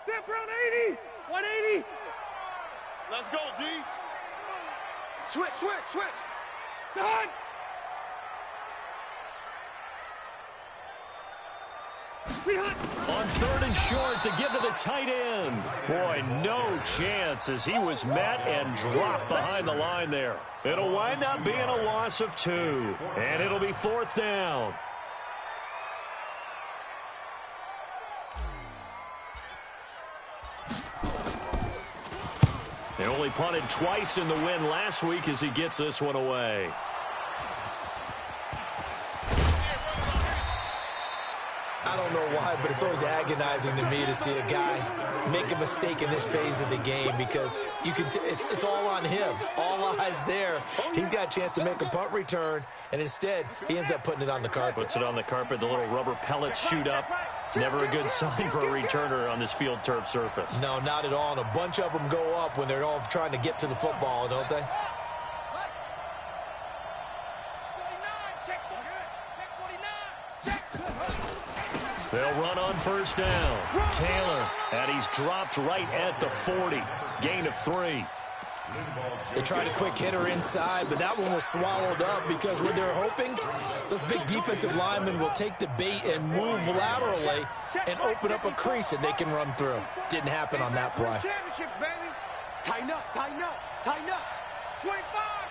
Step Brown 80. 180. Let's go, D. Switch. Done. On 3rd and short to give to the tight end. Boy, no chance as he was met and dropped behind the line there. It'll wind up being a loss of 2, and it'll be 4th down. They only punted twice in the win last week as he gets this one away. I don't know why, but it's always agonizing to me to see a guy make a mistake in this phase of the game, because you can it's all on him. All eyes there. He's got a chance to make a punt return, and instead he ends up putting it on the carpet. Puts it on the carpet. The little rubber pellets shoot up. Never a good sign for a returner on this field turf surface. No, not at all. And a bunch of them go up when they're all trying to get to the football, don't they? They'll run on 1st down. Taylor, and he's dropped right at the 40. Gain of 3. They tried a quick hitter inside, but that one was swallowed up, because what they're hoping, those big defensive linemen will take the bait and move laterally and open up a crease that they can run through. Didn't happen on that play. Championships, baby. Tighten up. 25.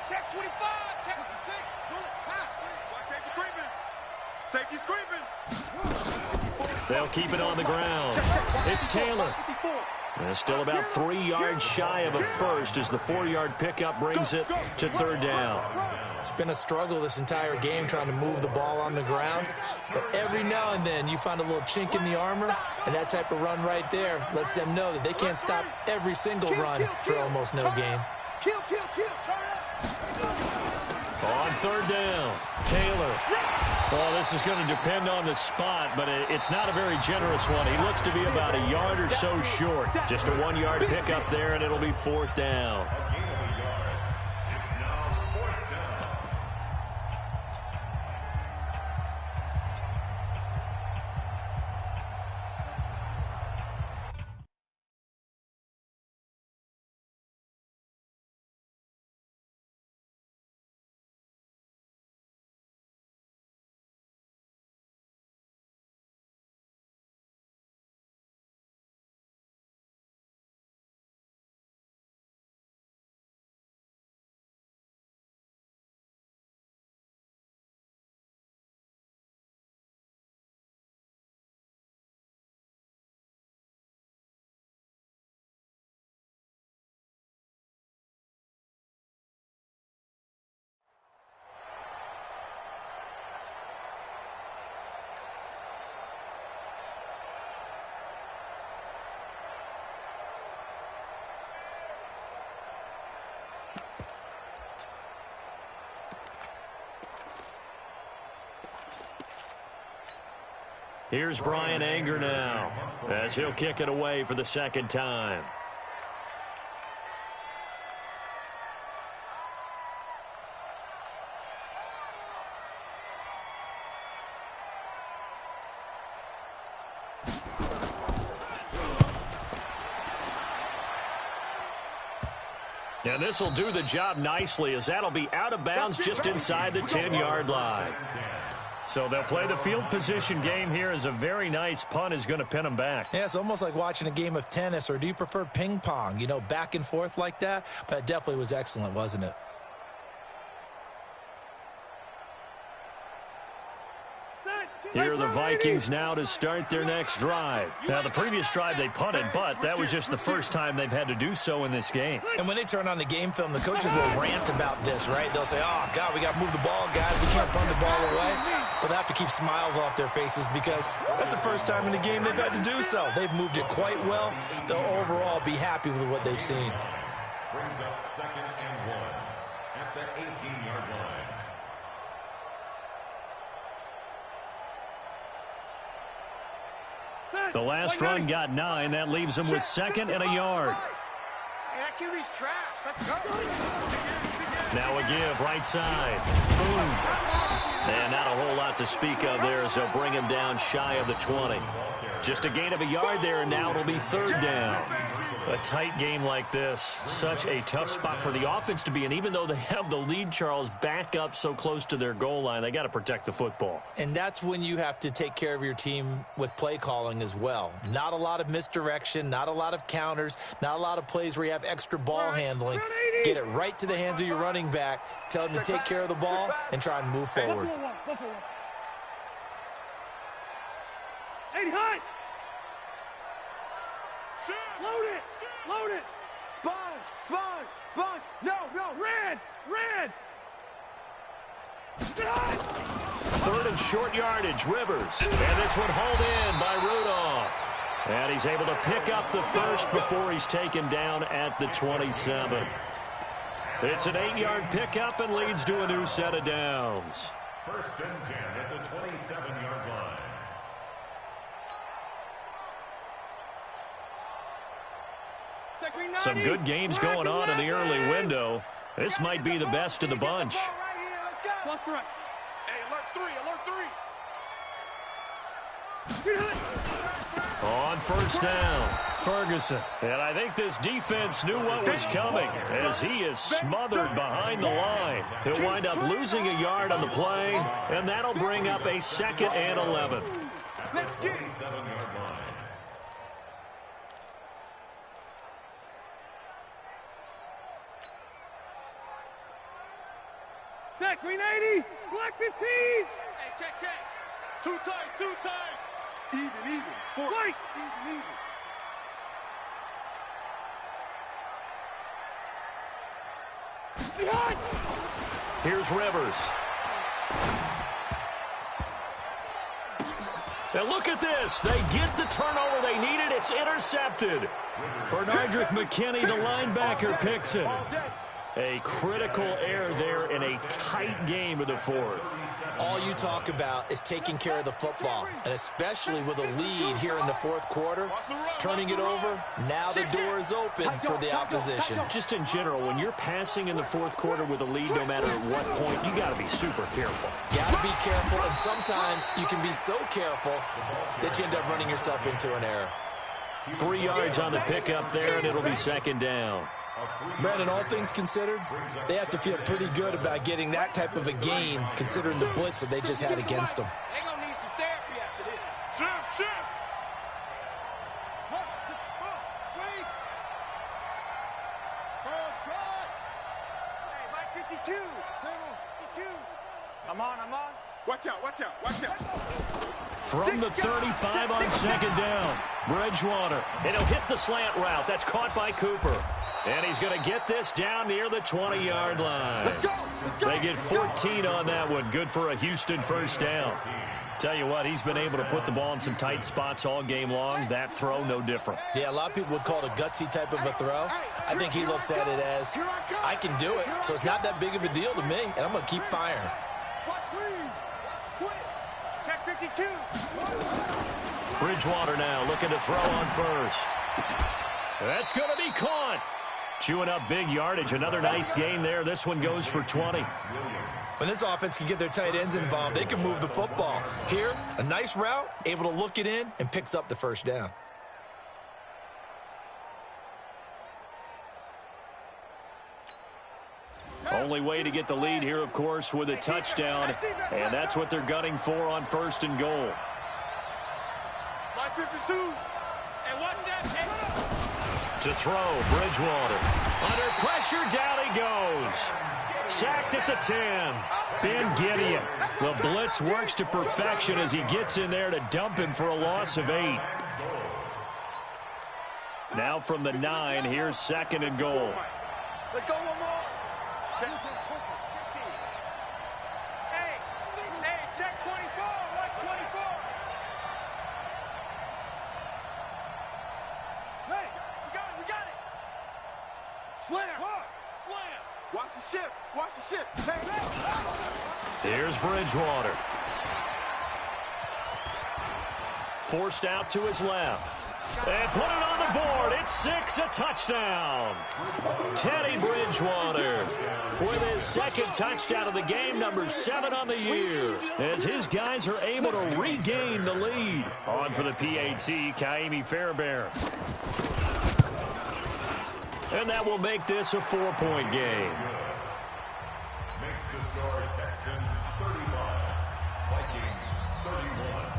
Check 25. Check 56. Watch safety creeping. They'll keep it on the ground. It's Taylor. And still about 3 yards shy of a first as the 4-yard pickup brings it to 3rd down. It's been a struggle this entire game trying to move the ball on the ground. But every now and then you find a little chink in the armor, and that type of run right there lets them know that they can't stop every single run for almost no gain. Kill. Turn up. On 3rd down, Taylor. Well, this is going to depend on the spot, but it's not a very generous one. He looks to be about a yard or so short. Just a 1-yard pickup there, and it'll be 4th down. It's now 4th down. Here's Brian Anger now as he'll kick it away for the 2nd time. And this will do the job nicely, as that'll be out of bounds just inside the 10-yard line. So they'll play the field position game here, as a very nice punt is going to pin them back. Yeah, it's almost like watching a game of tennis, or do you prefer ping pong? You know, back and forth like that? But it definitely was excellent, wasn't it? Here are the Vikings now to start their next drive. Now, the previous drive they punted, but that was just the first time they've had to do so in this game. And when they turn on the game film, the coaches will rant about this, right? They'll say, oh, God, we got to move the ball, guys. We can't punt the ball away. But they have to keep smiles off their faces, because that's the first time in the game they've had to do so. They've moved it quite well. They'll overall be happy with what they've seen. Brings up 2nd and 1 at the 18-yard line. The last run got 9. That leaves him with 2nd and a yard. That QB's trash. Let's go. Now a give, right side. Boom. And not a whole lot to speak of there, as they'll bring him down shy of the 20. Just a gain of a yard there, and now it'll be 3rd down. A tight game like this, such a tough spot for the offense to be in. Even though they have the lead, Charles, back up so close to their goal line, they got to protect the football. And that's when you have to take care of your team with play calling as well. Not a lot of misdirection, not a lot of counters, not a lot of plays where you have extra ball handling. Get it right to the hands of your running back, tell him to take care of the ball, and try and move forward. 80 high. Load it. Load it. Sponge. Sponge. Sponge. No. Red. 3rd and short yardage, Rivers. And this one hauled in by Rudolph. And he's able to pick up the first before he's taken down at the 27. It's an 8-yard pickup and leads to a new set of downs. 1st and 10 at the 27-yard line. Some good games going on in the early window. This might be the best of the bunch. Hey, alert 3. On 1st down, Ferguson. And I think this defense knew what was coming, as he is smothered behind the line. He'll wind up losing a yard on the play, and that'll bring up a 2nd and 11. Let's get 27-yard line. Check, green 80, black 15. Hey, check. 2 tights. Even. 4. Right. Even. Behind. Here's Rivers. And look at this. They get the turnover they needed. It's intercepted. Bernardrick McKinney, the linebacker, picks it. A critical error there in a tight game of the 4th. All you talk about is taking care of the football, and especially with a lead here in the 4th quarter, turning it over, now the door is open for the opposition. Just in general, when you're passing in the 4th quarter with a lead, no matter at what point, you got to be super careful. Got to be careful, and sometimes you can be so careful that you end up running yourself into an error. 3 yards on the pickup there, and it'll be 2nd down. Brandon, all things considered, they have to feel pretty good about getting that type of a gain, considering the blitz that they just had against them. They're going to need some therapy after this. Shift. Hey, Mike 52. 52. I'm on. Watch out. From the 35 on 2nd down, Bridgewater. And he'll hit the slant route. That's caught by Cooper. And he's going to get this down near the 20-yard line. Let's go. They get 14 on that one. Good for a Houston 1st down. Tell you what, he's been able to put the ball in some tight spots all game long. That throw, no different. Yeah, a lot of people would call it a gutsy type of a throw. I think he looks at it as, I can do it, so it's not that big of a deal to me, and I'm going to keep firing. Watch green. Watch twitch. Check 52. Bridgewater now looking to throw on 1st. That's going to be caught. Chewing up big yardage. Another nice gain there. This one goes for 20. When this offense can get their tight ends involved, they can move the football. Here, a nice route, able to look it in, and picks up the 1st down. Only way to get the lead here, of course, with a touchdown, and that's what they're gunning for on 1st and goal. 52. And watch that. To throw, Bridgewater. Under pressure, down he goes. Sacked at the 10. Ben Gideon. The blitz works to perfection as he gets in there to dump him for a loss of 8. Now from the 9, here's 2nd and goal. Let's go one more. Check. Hey, check 24. Watch 24. Hey, we got it. Slam. Watch the shift. Hey. Here's Bridgewater. Forced out to his left. And put it on the board. It's 6, a touchdown. Teddy Bridgewater with his 2nd touchdown of the game, number 7 on the year, as his guys are able to regain the lead. On for the PAT, Kaimi Fairbairn. And that will make this a 4-point game. Makes the score Texans 35, Vikings 31.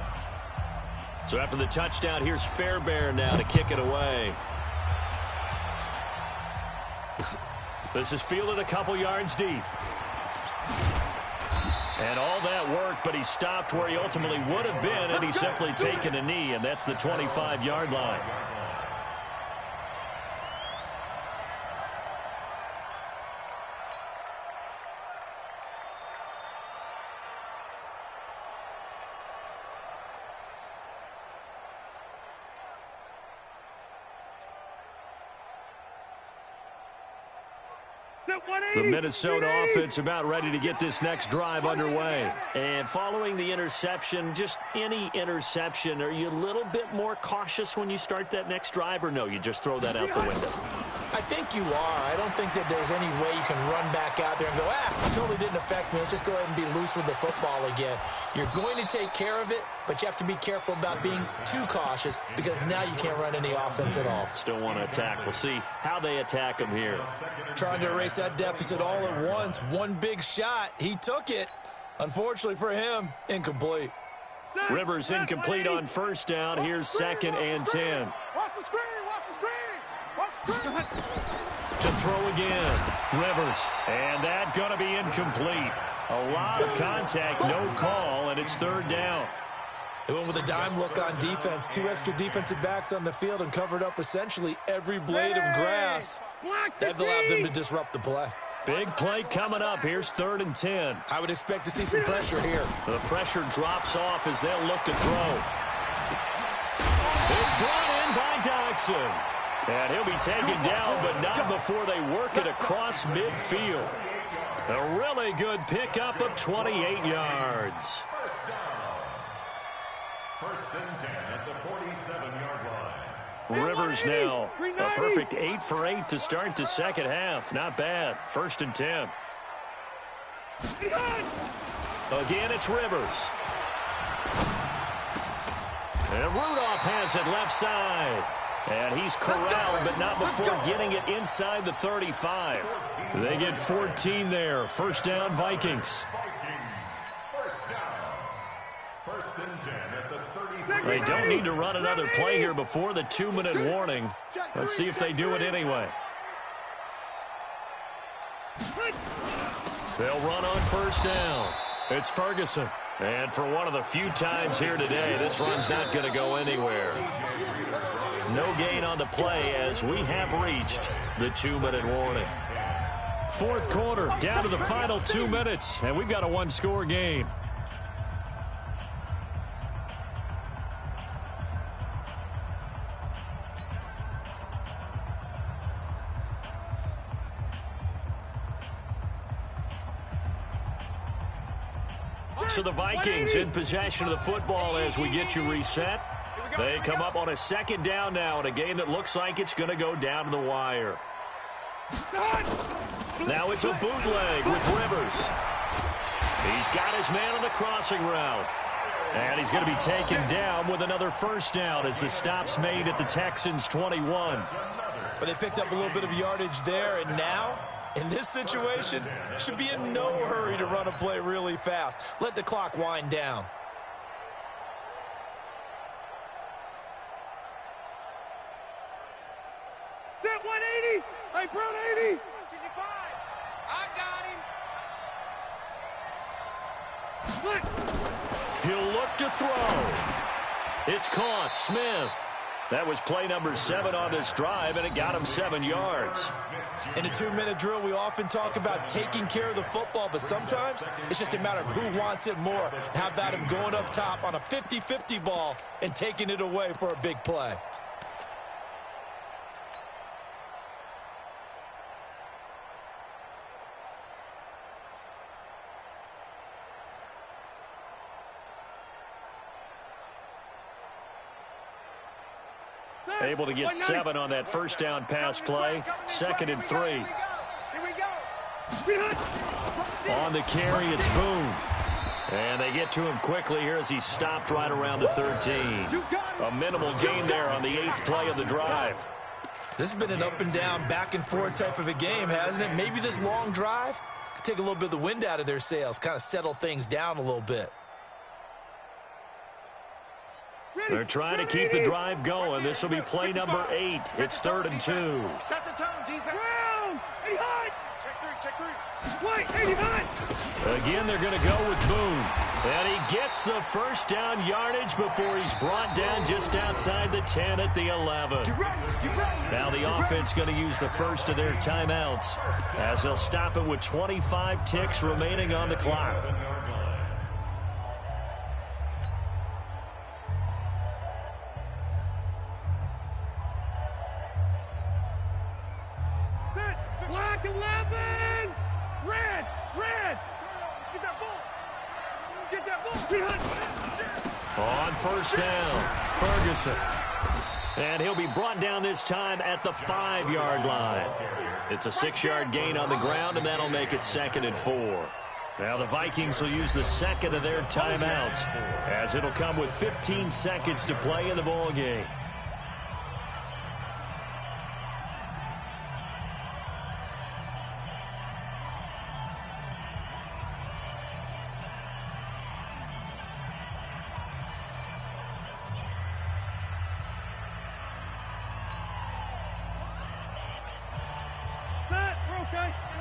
So after the touchdown, here's Fairbairn now to kick it away. This is fielded a couple yards deep. And all that work, but he stopped where he ultimately would have been had he simply taken a knee, and that's the 25-yard line. The Minnesota offense about ready to get this next drive underway. And following the interception, just any interception, are you a little bit more cautious when you start that next drive, or no, you just throw that out the window? I think you are. I don't think that there's any way you can run back out there and go, it totally didn't affect me. Let's just go ahead and be loose with the football again. You're going to take care of it, but you have to be careful about being too cautious because now you can't run any offense at all. Still want to attack. We'll see how they attack him here. Trying to erase that deficit all at once. One big shot. He took it. Unfortunately for him, incomplete. Rivers incomplete on 1st down. Here's 2nd and 10. Watch the screen. To throw again. Rivers. And that going to be incomplete. A lot of contact, no call, and it's 3rd down. They went with a dime look on defense. 2 extra defensive backs on the field and covered up essentially every blade of grass. That allowed them to disrupt the play. Big play coming up. Here's 3rd and 10. I would expect to see some pressure here. The pressure drops off as they'll look to throw. It's brought in by Dodson. And he'll be taken down, but not before they work it across midfield. A really good pickup of 28 yards. First and 10 at the 47-yard line. Rivers now a perfect 8 for 8 to start the 2nd half. Not bad. 1st and 10. Again, it's Rivers. And Rudolph has it left side. And he's corralled, but not before getting it inside the 35. They get 14 there. 1st down, Vikings. First down. 1st and 10 at the 35. They don't need to run another play here before the 2-minute warning. Let's see if they do it anyway. They'll run on 1st down. It's Ferguson. And for one of the few times here today, this run's not going to go anywhere. No gain on the play as we have reached the 2-minute warning. 4th quarter, down to the final 2 minutes, and we've got a 1-score game. So the Vikings in possession of the football as we get you reset. They come up on a 2nd down now in a game that looks like it's going to go down to the wire. Now it's a bootleg with Rivers. He's got his man on the crossing route. And he's going to be taken down with another 1st down as the stop's made at the Texans' 21. But they picked up a little bit of yardage there, and now In this situation, should be in no hurry to run a play really fast. Let the clock wind down. Set 180. Hey, Brown 80. 65. I got him. He'll look to throw. It's caught. Smith. That was play number 7 on this drive, and it got him 7 yards. In a 2-minute drill, we often talk about taking care of the football, but sometimes it's just a matter of who wants it more. How about him going up top on a 50-50 ball and taking it away for a big play? Able to get 7 on that first down pass play. 2nd and 3. Here we go. On the carry, it's Boone. And they get to him quickly here as he stopped right around the 13. A minimal gain there on the 8th play of the drive. This has been an up and down, back and forth type of a game, hasn't it? Maybe this long drive could take a little bit of the wind out of their sails, kind of settle things down a little bit. They're trying to keep the drive going. This will be play number 8. It's 3rd and 2. Set the tone, defense. Brown, 85. Check 3. White, 85. Again, they're going to go with Boone. And he gets the first down yardage before he's brought down just outside the 10 at the 11. Now the offense going to use the first of their timeouts as they'll stop it with 25 ticks remaining on the clock. Black 11! Red! Get that ball! Get that ball! On first down, Ferguson. And he'll be brought down this time at the 5-yard line. It's a 6-yard gain on the ground, and that'll make it 2nd and 4. Now the Vikings will use the second of their timeouts as it'll come with 15 seconds to play in the ball game.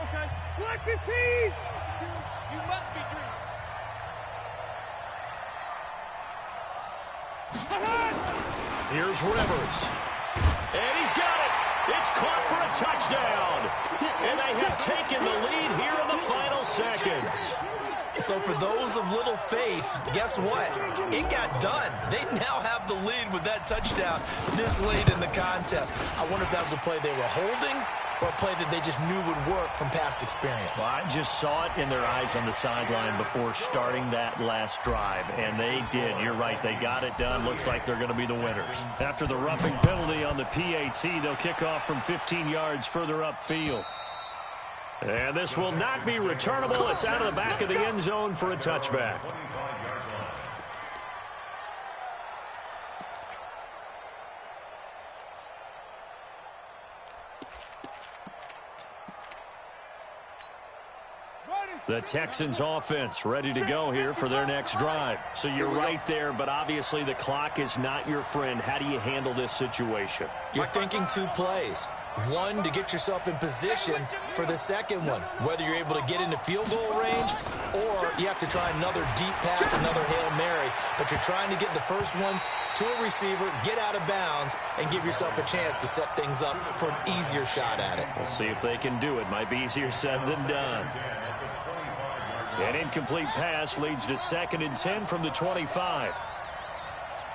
Okay. Black 15! You must be dreaming. Here's Rivers. And he's got it. It's caught for a touchdown. And they have taken the lead here in the final seconds. So for those of little faith, guess what? It got done. They now have the lead with that touchdown this late in the contest. I wonder if that was a play they were holding or a play that they just knew would work from past experience. Well, I just saw it in their eyes on the sideline before starting that last drive, and they did. You're right. They got it done. Looks like they're going to be the winners. After the roughing penalty on the PAT, they'll kick off from 15 yards further upfield. And this will not be returnable. It's out of the back of the end zone for a touchback. The Texans offense ready to go here for their next drive. So you're right there, but obviously the clock is not your friend. How do you handle this situation? You're thinking 2 plays. One, to get yourself in position for the second one, whether you're able to get into field goal range or you have to try another deep pass, another Hail Mary. But you're trying to get the first one to a receiver, get out of bounds, and give yourself a chance to set things up for an easier shot at it. We'll see if they can do it. Might be easier said than done. An incomplete pass leads to 2nd and 10 from the 25.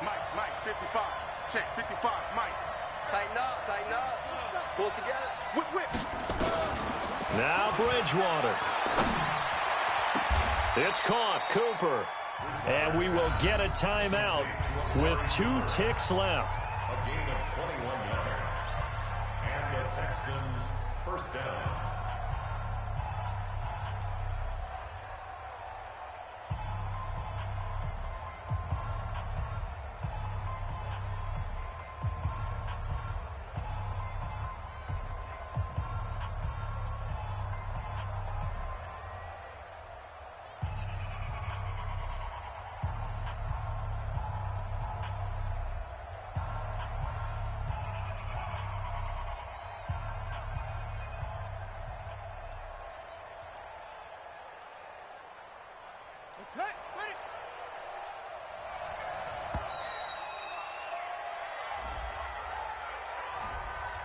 Mike, 55. Check, 55, Mike. Tighten up. Pull it together. Whip. Now Bridgewater. It's caught, Cooper. And we will get a timeout with 2 ticks left. A gain of 21 yards. And the Texans first down. Okay, ready.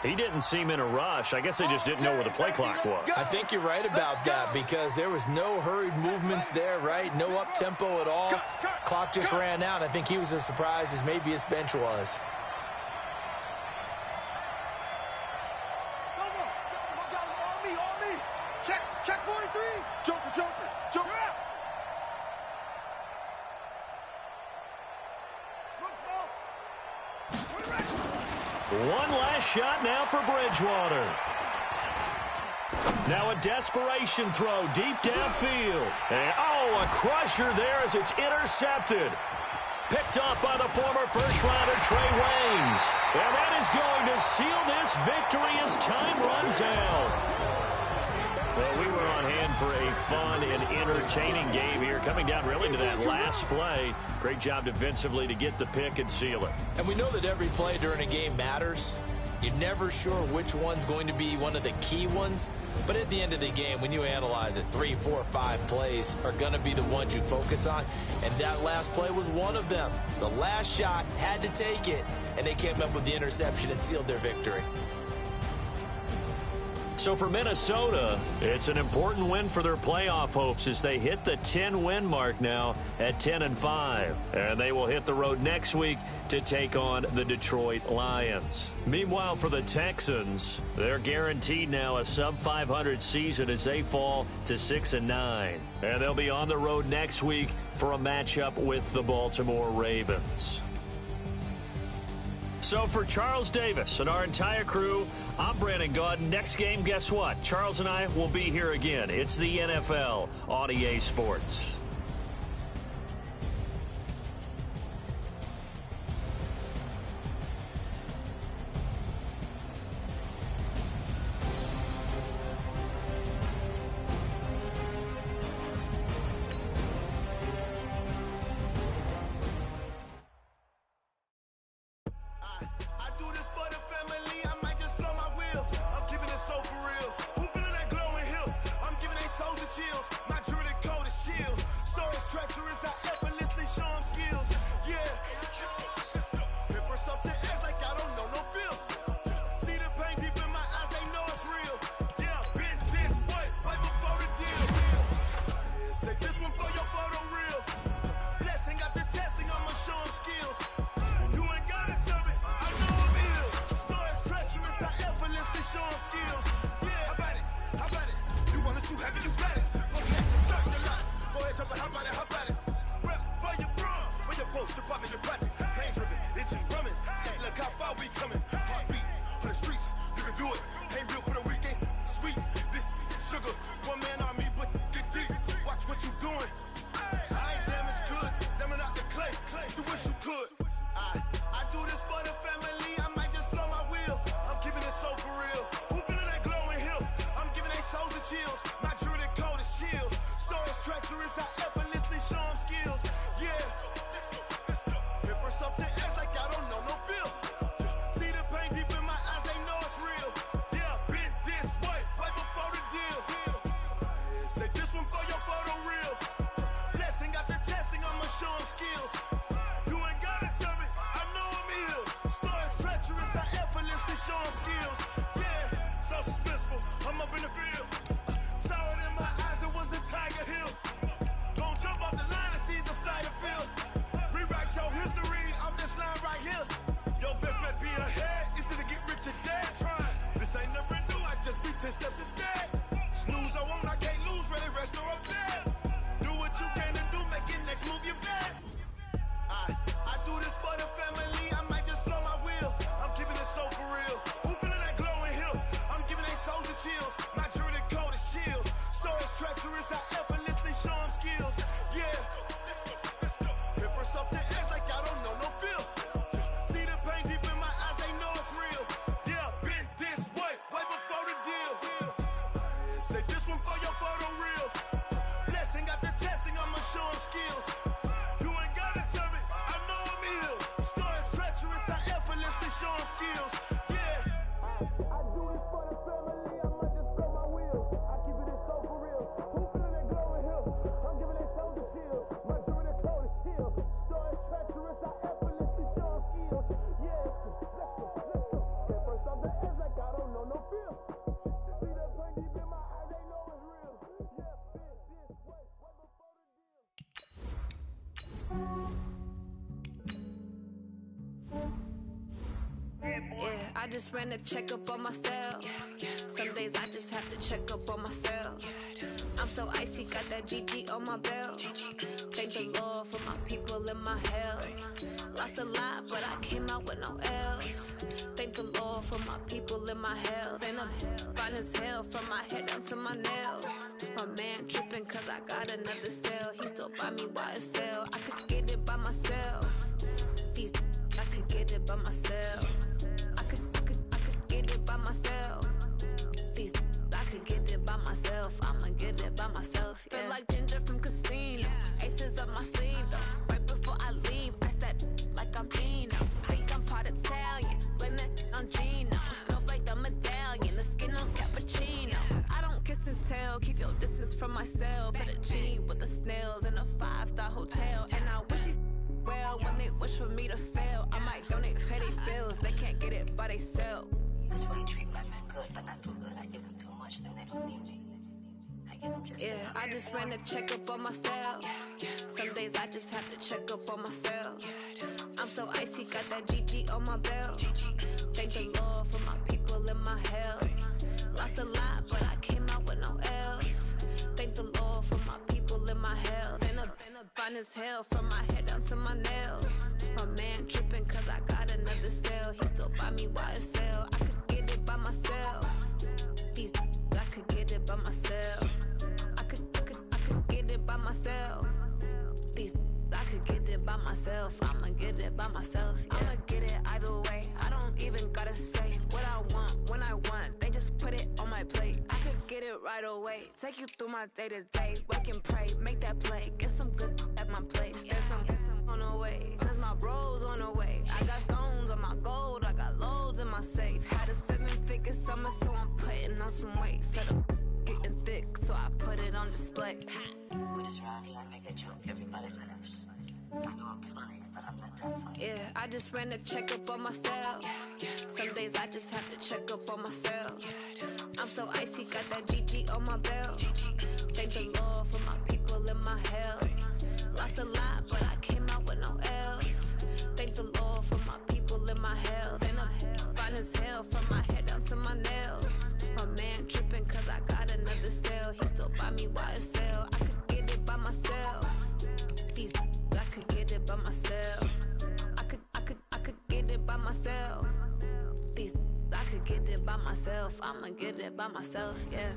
He didn't seem in a rush. I guess they just didn't know where the play clock was. I think you're right about that because there was no hurried movements there, right? No up-tempo at all. Clock just ran out. I think he was as surprised as maybe his bench was. On me. Check 43. Jumper. One last shot now for Bridgewater. Now a desperation throw deep downfield. And, a crusher there as it's intercepted. Picked off by the former first-rounder Trey Waynes. And that is going to seal this victory as time runs out. Well, we were on hand for a fun and entertaining game here, coming down really to that last play. Great job defensively to get the pick and seal it. And we know that every play during a game matters. You're never sure which one's going to be one of the key ones. But at the end of the game, when you analyze it, 3, 4, 5 plays are going to be the ones you focus on. And that last play was one of them. The last shot had to take it, and they came up with the interception and sealed their victory. So for Minnesota, it's an important win for their playoff hopes as they hit the 10-win mark now at 10-5. And they will hit the road next week to take on the Detroit Lions. Meanwhile, for the Texans, they're guaranteed now a sub-500 season as they fall to 6-9. And they'll be on the road next week for a matchup with the Baltimore Ravens. So for Charles Davis and our entire crew, I'm Brandon Gaudin. Next game, guess what? Charles and I will be here again. It's the NFL on EA Sports. pills. My jewelry cold as steel. Story treacherous, I effortlessly show skills. Yeah, let's go. Get first off the edge like I don't know no feel. See the pain deep in my eyes, they know it's real. Yeah, bitch, this way before the deal. Yeah, I just ran a checkup on myself. Some days I just have to check up on myself. I'm so icy, got that GG on my belt. Thank the Lord for my people in my health. Lost a lot, but I came out with no else. Thank the Lord for my people in my health. And I'm fine as hell from my head down to my nails. My man tripping cause I got another cell. He still buy me YSL. I could get it by myself. These I could get it by myself. I could get it by myself. These I could get it by myself. I'ma get it by myself. Yeah. Feel like Ginger from Casino. Aces up my sleeve though. Right before I leave, I said like I'm Dino. Think I'm part Italian. Blame that on Gino. Snowflake the medallion. The skin on cappuccino. I don't kiss and tell. Keep your distance from myself. Fettuccine with the snails in a 5-star hotel. And I wish he's well when they wish for me to fail. I might donate petty bills. They can't get it by themselves. That's why you treat my men good, but not too good. I give them too much, then they don't need me. I give them just yeah, I just ran a checkup on myself. Some days I just have to check up on myself. I'm so icy, got that GG on my belt. Thank the Lord for my people in my health. Lost a lot, but I came out with no else. Thank the Lord for my people in my health. And I'm fine as hell from my head down to my nails. My man tripping cause I got another cell. He still buy me YSL. I could get it by myself. These I could get it by myself. I could get it by myself. These I could get it by myself. I'ma get it by myself. Yeah. I'ma get it either way. I don't even gotta say what I want when I want. They just put it on my plate. I could get it right away. Take you through my day to day. Wake and pray, make that play. Get some good at my place. There's some on the way. Cause my bro's on the way. I got stones on my gold. I got loads in my safe. Had a 7-figure summer, so I'm putting on some weight. Set up getting thick, so I put it on display. With this round here, I make a joke. Everybody laughs. I know I'm funny, but I'm not that funny. Yeah, I just ran a checkup on myself. Some days I just have to check up on myself. I'm so icy, got that GG on my belt. Thank the Lord for my people in my health. Lost a lot, but I came out with no else. Thank the Lord for my people in my health. And I'm fine as hell from my head down to my nails. My man tripping cause I got another cell. He still buy me YSL. I could get it by myself. These I could get it by myself. I could get it by myself. These I could get it by myself. I'ma get it by myself, yeah.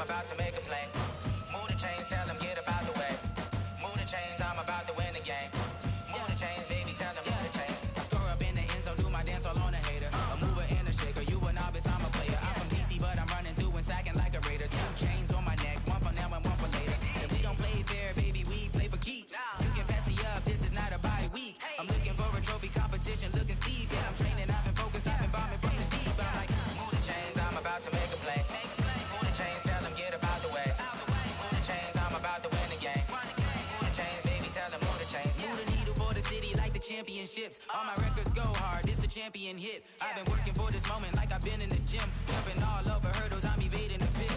I'm about to make a play. Move the chains, tell them get up out the way. Move the chains, I'm about to win the game. Move the chains, baby, tell them move the chains. I score up in the end zone, do my dance all on a hater. A mover and a shaker, you a novice, I'm a player. I'm from DC, but I'm running through and sacking like a raider. 2 chains on my neck, one for now and one for later. If we don't play fair, baby, we play for keeps. You can pass me up, this is not a bye week. I'm looking for a trophy competition, looking steep. Yeah, I'm training, I've been focused, I've been bombing from the deep. But I'm like, move the chains, I'm about to make a play. Move the chains, tell them get up out the way. Move the chains, I'm about to win the game. Move the chains, baby, tell them move the chains. Move the needle for the city like the championships. All my records go hard, this a champion hit. I've been working for this moment like I've been in the gym. Jumping all over hurdles, I'm evading the pit.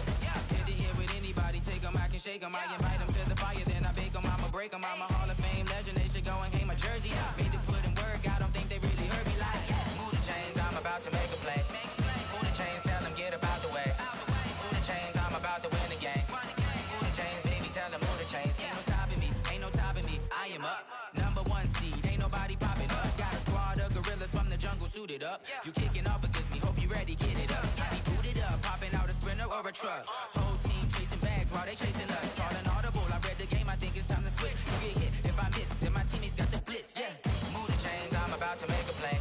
Hit to hit with anybody, take them, I can shake them. I invite them to the fire, then I bake them, I'ma break them. I'm a Hall of Fame legend, they should go and hang my jersey. Made to put in work, I don't think they really heard me like. Move the chains, I'm about to make a play. Move the chains, tell them get up out the way. Move the chains, I'm about to win the game. Move the chains, baby, tell them move the chains. Ain't no stopping me, ain't no topping me, I am up. #1 seed, ain't nobody popping up. Got a squad of gorillas from the jungle suited up. You kicking off against me, hope you ready, get it up. I be booted up, popping out a sprinter or a truck. Whole team chasing bags while they chasing us. Calling audible, I read the game, I think it's time to switch. You get hit if I miss, then my teammates got the blitz, yeah. Move the chains, I'm about to make a play.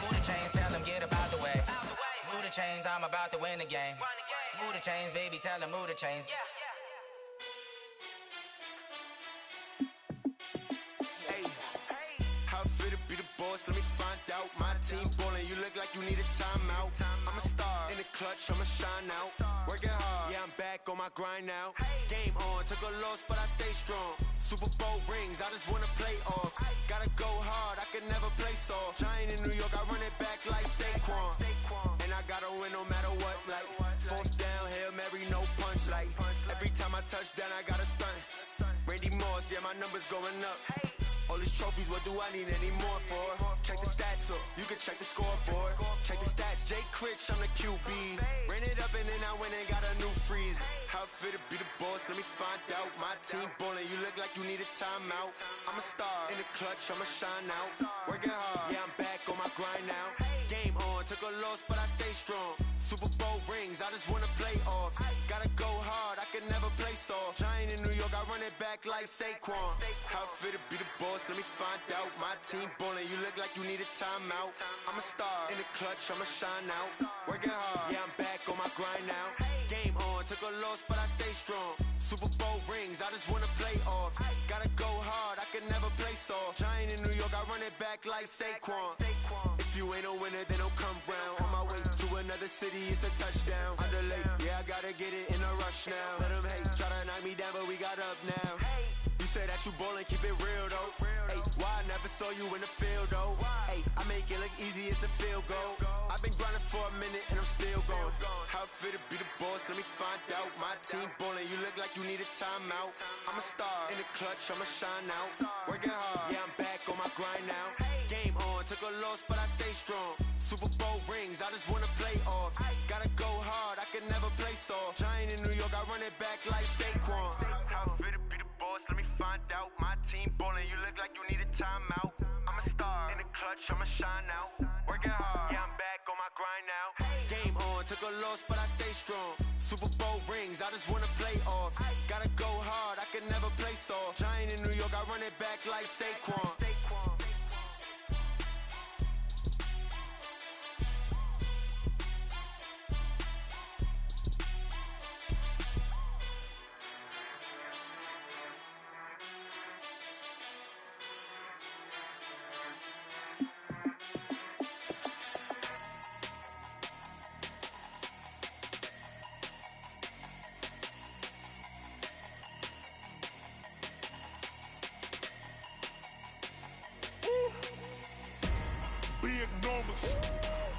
Move the chains, tell them get up out the way. Move the chains, I'm about to win the game. Move the chains, baby, tell them move the chains. How fit to be the boss? Let me find out. My team ballin', you look like you need a timeout. I'm a star in the clutch, I'ma shine out. Working hard, yeah, I'm back on my grind now. Game on, took a loss, but I stay strong. Super Bowl rings, I just wanna play off. Gotta go hard, I can never play soft. Giant in New York, I run it back like Saquon. And I gotta win no matter what, like 4th down, Hail Mary, no punch. Like every time I touch down, I gotta stunt. Randy Moss, yeah, my numbers going up. All these trophies, what do I need any more for? Check the stats up, you can check the scoreboard. Check the stats, Jake Critch, I'm the QB. Ran it up and then I went and got a new freeze. How fit to be the boss, let me find out. My team ballin', you look like you need a timeout. I'm a star in the clutch, I'ma shine out. Working hard, yeah, I'm back on my grind now. Game on, took a loss, but I stay strong. Super Bowl rings, I just wanna play off. Gotta go hard, I can never play soft. Giant in New York, I run it back like Saquon. How fit to be the boss, let me find out. My team ballin', you look like you need a timeout. I'm a star in the clutch, I'ma shine out. Working hard, yeah, I'm back on my grind now. Game on, took a loss, but I stay strong. Super Bowl rings, I just wanna play off. Gotta go hard, I can never play soft. Giant in New York, I run it back like Saquon. If you ain't a winner, then don't come round. On my way to another city, it's a touchdown. Underlay, yeah, I gotta get it in a rush now. Let them hate, try to knock me down, but we got up now. You say that you ballin', keep it real though. Hey, why I never saw you in the field though? Hey, I make it look easy, it's a field goal. I've been grinding for a minute and I'm still going. How fit to be the boss, let me find out. My team ballin', you look like you need a timeout. I'm a star in the clutch, I'ma shine out. Working hard, yeah, I'm back on my grind now. Game on, took a loss, but I stay strong. Super Bowl rings, I just wanna play off. Gotta go hard, I can never play soft. Giant in New York, I run it back like Saquon. How fit to be the boss, let me find out. My team ballin', you look like you need a timeout. I'm a star in the clutch, I'ma shine out. Working hard, yeah, I'm back on my grind now. Game on, took a loss, but I stay strong. Super Bowl rings, I just wanna play off. Gotta go hard, I can never play soft. Giant in New York, I run it back like Saquon.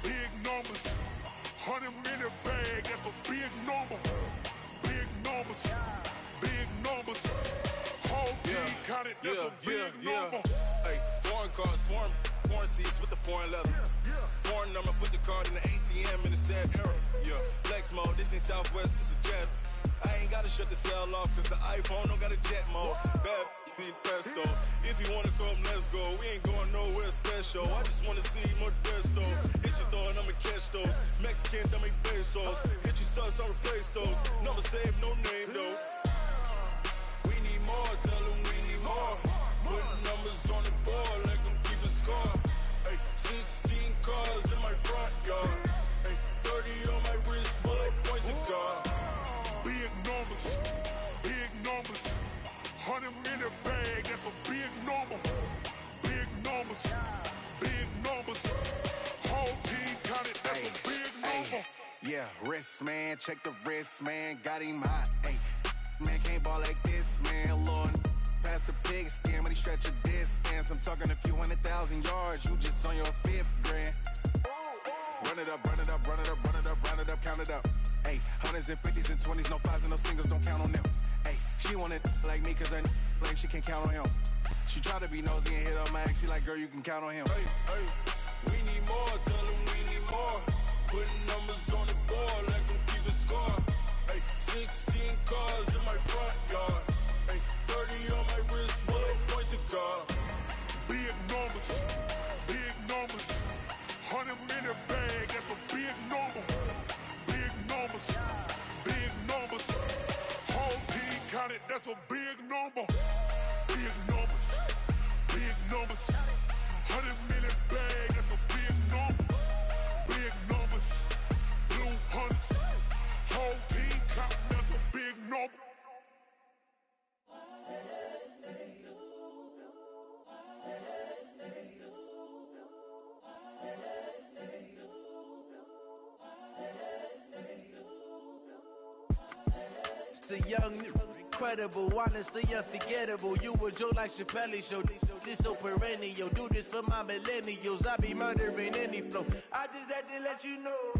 Big numbers, 100 in the bag, that's a big number. Big numbers, big numbers. Whole team counted, that's a big number. Hey, foreign cars, foreign seats with the foreign leather. Foreign number, put the card in the ATM in the sad era. Yeah, flex mode, this ain't Southwest, this a jet. I ain't gotta shut the cell off, cause the iPhone don't got a jet mode. Bad in pesto. If you wanna come, let's go. We ain't going nowhere special. I just wanna see Modesto. Hit your store and I'ma catch those. Mexican, dumb make pesos. Hit you sus, I'll replace those. Number save, no name though. We need more, tell them we need more. Putting numbers on the board like I'm keeping score. Ay, 16 cars in my front yard. Ay, 30 on my wrist, bullet point to God. Big numbers, big numbers. 100 in a bag, that's a big number. Big numbers, big numbers. Whole team counted, that's a big number. Yeah, wrist, man, check the wrist, man. Got him hot, ayy. Man, can't ball like this, man. Lord, past the pig skin, but he stretch a distance. I'm talking a few 100,000 yards. You just on your 5th grand. Run it up, run it up, run it up, run it up, run it up, count it up. Ayy, 100s and 50s and 20s, no 5s and no singles, don't count on them. Ayy, she want it like me, cause her like she can't count on him. She try to be nosy and hit up my ex. She like, girl, you can count on him. Hey, hey, we need more, tell them we need more. Putting numbers on the board like I'm keeping score. Hey, 16 cars in my front yard. Hey, 30 on my wrist, bullet point to God. Big numbers, big numbers. 100 in a bag, that's a big number. Big numbers, big numbers. Whole team counted, that's a big number. Big numbers, big numbers. 100 in a bag, that's a big number. Big numbers, blue hunts. Whole team counting, that's a big number. It's the young, incredible, honestly unforgettable. You a joke like Chappelle show. This so perennial. Do this for my millennials. I be murdering any flow. I just had to let you know.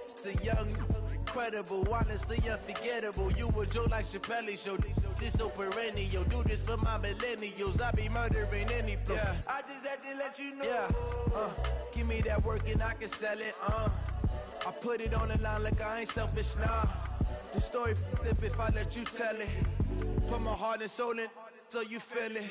It's the young, incredible, honestly unforgettable. You a joke like Chappelle show. This so perennial. Do this for my millennials. I be murdering any flow. Yeah. I just had to let you know. Yeah. Give me that work and I can sell it. I put it on the line like I ain't selfish, nah. The story flip if I let you tell it. Put my heart and soul in so you feel it.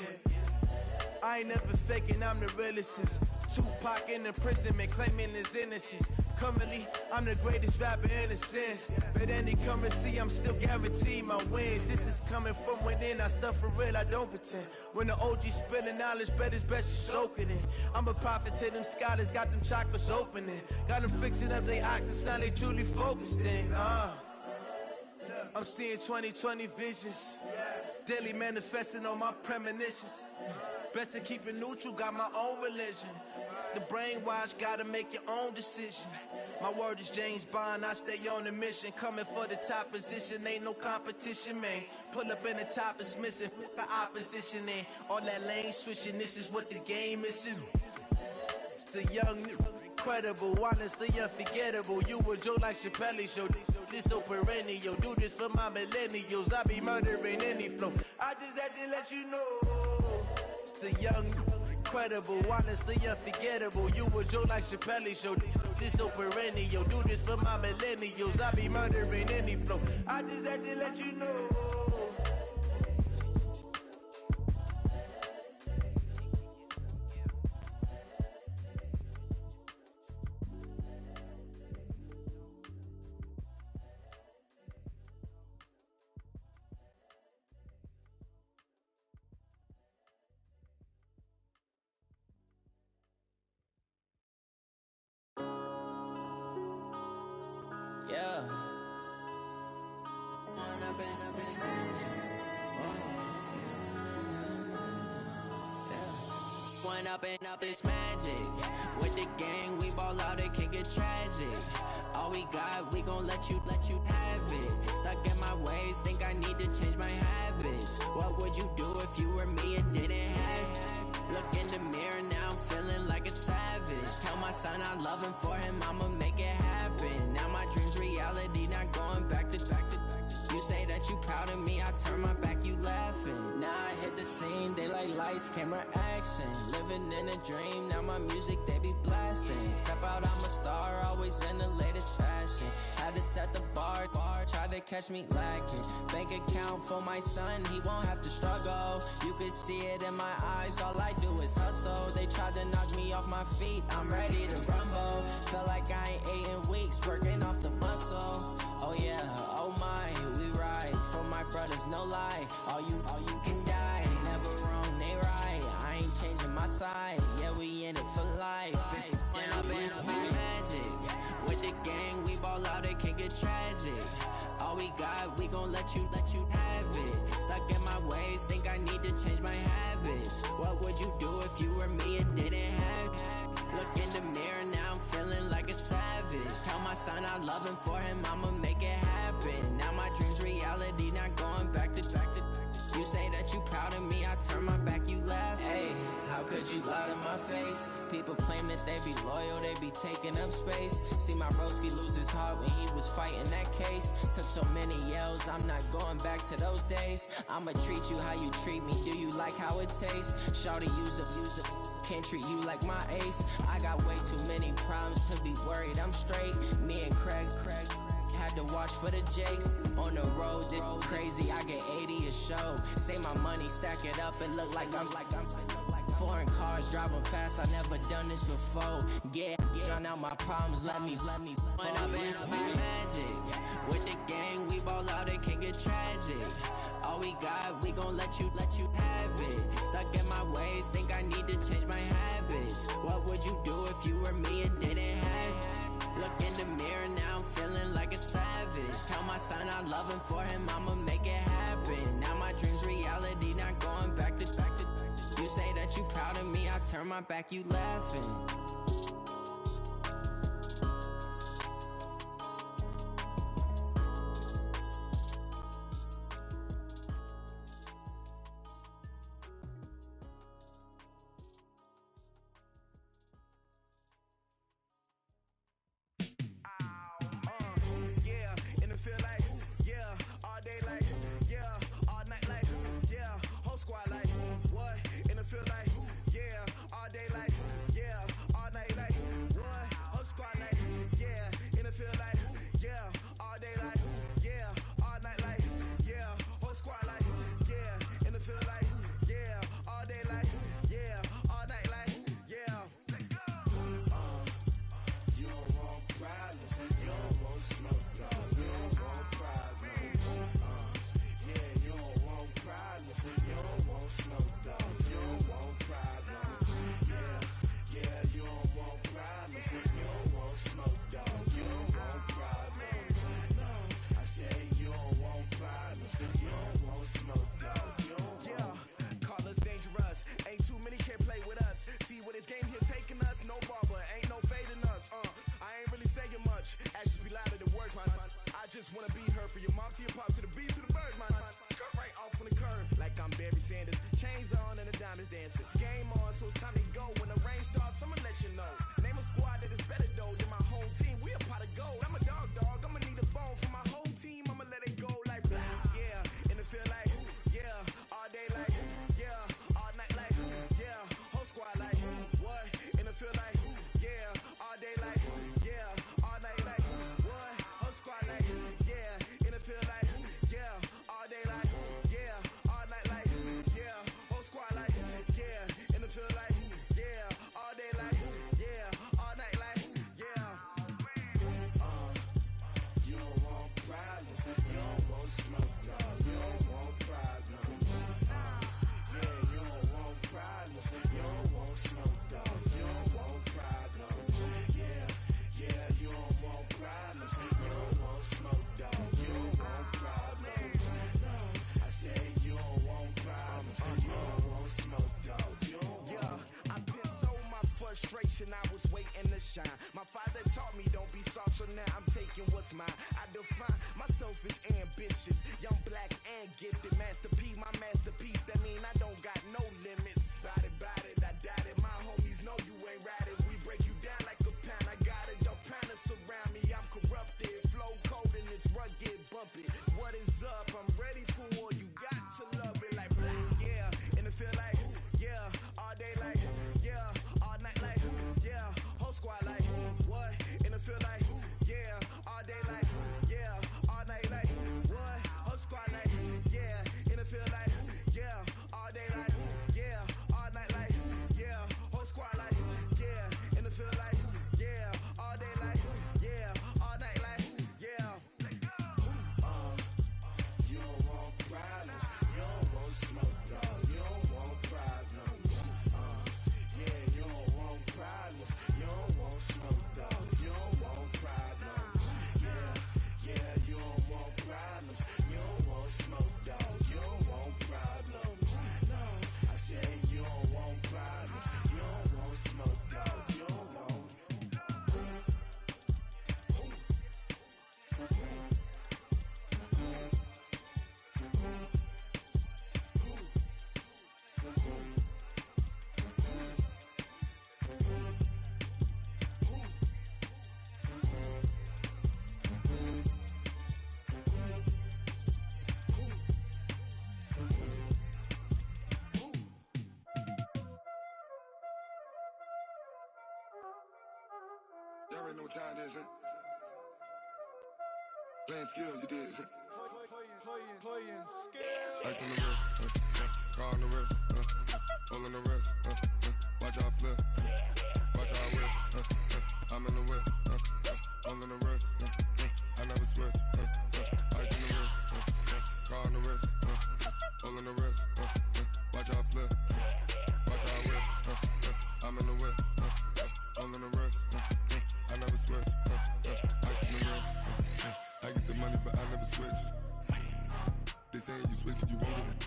I ain't never faking, I'm the realest since Tupac in imprisonment, claiming his innocence. Currently, I'm the greatest rapper in a sense. But any currency, I'm still guaranteed my wins. This is coming from within, I stuff for real, I don't pretend. When the OG spilling knowledge, bet it's best you soak it in. I'm a prophet to them scholars, got them chakras opening. Got them fixing up they octaves, now they truly focused in. I'm seeing 2020 visions. Daily manifesting on my premonitions. Best to keep it neutral, got my own religion. The brainwash, gotta make your own decision. My word is James Bond, I stay on a mission. Coming for the top position, ain't no competition, man. Pull up in the top is missing, the opposition in. All that lane switching, this is what the game is in. It's the young, incredible, honestly unforgettable. You a joke like Chappelle show. This so perennial. Do this for my millennials. I be murdering any flow. I just had to let you know. It's the young, incredible, honestly unforgettable. You a joke like Chappelle show. This so perennial. Do this for my millennials. I be murdering any flow. I just had to let you know. Yeah. One up and up is magic. With the gang, we ball out and kick it tragic. All we got, we gon' let you have it. Stuck in my ways, think I need to change my habits. What would you do if you were me and didn't have it? Look in the mirror, now I'm feeling like a savage. Tell my son I love him, for him I'ma make it happen. Now my dream's reality, not going back to. You say that you proud of me, I turn my back, you laughing. Now I hit the scene, they like lights, camera, action. Living in a dream, now my music, they be blasting. Step out, I'm a star, always in the latest fashion. Had to set the bar, try to catch me lacking. Bank account for my son, he won't have to struggle. You could see it in my eyes, all I do is hustle. They tried to knock me off my feet, I'm ready to rumble. Feel like I ain't ate in weeks, working off the muscle. Oh yeah, oh my, we ride. For my brothers, no lie. All you can die. Never wrong, they right. I ain't changing my side. Yeah, we in it for life. When I've been magic. With the gang, we ball out, it can get tragic. All we got, we gon' let you have it. Stuck in my ways, think I need to change my habits. What would you do if you were me and didn't have it? Look in the mirror, now I'm feeling like a savage. Tell my son I love him, for him I'ma make it happen. Now my dream's reality, not going back to. You say that you proud of me, I turn my back, you laugh. Hey, how could you lie to my face? People claim that they be loyal, they be taking up space. See my broski lose his heart when he was fighting that case. Took so many yells, I'm not going back to those days. I'ma treat you how you treat me, do you like how it tastes? Shawty, use up, can't treat you like my ace. I got way too many problems to be worried, I'm straight. Me and Craig had to watch for the Jakes. On the road, this crazy, I get 80 a show. Say my money, stack it up, it look like I'm foreign cars, driving fast, I never done this before. Get on out my problems, let me. When I've been magic. With the gang, we ball out, it can get tragic. All we got, we gon' let you have it. Stuck in my ways, think I need to change my habits. What would you do if you were me and didn't have it? Look in the mirror, now I'm feeling like a savage. Tell my son I love him, for him I'ma make it happen. Now my dream's reality, not going back to. You say that you proud of me, I turn my back, you laughing. just wanna be her. For your mom to your pop to the beat to the birds, man. Skirt right off on the curb like I'm Barry Sanders. Chains on and the diamonds dancing. Game on, so it's time to go. When the rain starts, I'ma let you know. Name a squad that is better though than my whole team. We a pot of gold. I'm a dog. I'ma need a bone for my whole team. I'ma let it go like yeah. And it feel like yeah. All day like yeah. All night like yeah. Whole squad like what? And it feel like yeah. All day like yeah. All night like what? Whole squad like yeah. And it feel like yeah. All day like yeah. All night like yeah. Whole squad like yeah. And it feel like yeah. All day like yeah. All night like yeah. You don't want problems. You don't want smoke, dog. You don't want problems. Yeah, you don't want problems. You don't want smoke, dog. You don't want problems. Yeah, you don't want problems. You don't want smoke, dog. You don't want problems. No, I said you don't want problems. You don't want smoke, dog. You don't want. Yeah, I've been so my frustration. I was waiting to shine. My father taught me don't be soft, so now I'm taking what's mine. I define myself as ambitious, young, black, and gifted. Master P, my masterpiece. That mean I don't got no limits. Bout it, I doubt it. My homies know you ain't ratted. We break you down like a pound. I got it, don't pound us around me. I'm corrupted, flow cold and it's rugged, bumpy. What is up? I'm ready for war. You got to love it like yeah. And it feel like yeah. All day like yeah. All night like yeah. Whole squad like what? And it feel like yeah. All day like yeah. All night like what? Whole squad like yeah. And it feel like yeah. All day like yeah. All night smoked off. You don't want problems. Yeah, you don't want problems. You don't want smoked off. You don't want problems. No, I said you don't want problems. You don't want smoked off. You don't want. Y'all already know what time it is, huh? Playing skills, you did. Playing skills. Ice on the wrist, car on the wrist, hole in the wrist, watch how I flip, watch how I whip, I'm in the whip, hole in the wrist, I never switch, ice in the wrist, car on the wrist, hole in the wrist, watch how I flip, watch how I whip, I'm in the whip, hole in the wrist, I never switch, ice in the wrist, I get the money but I never switch. They saying you switch it, you won't get it.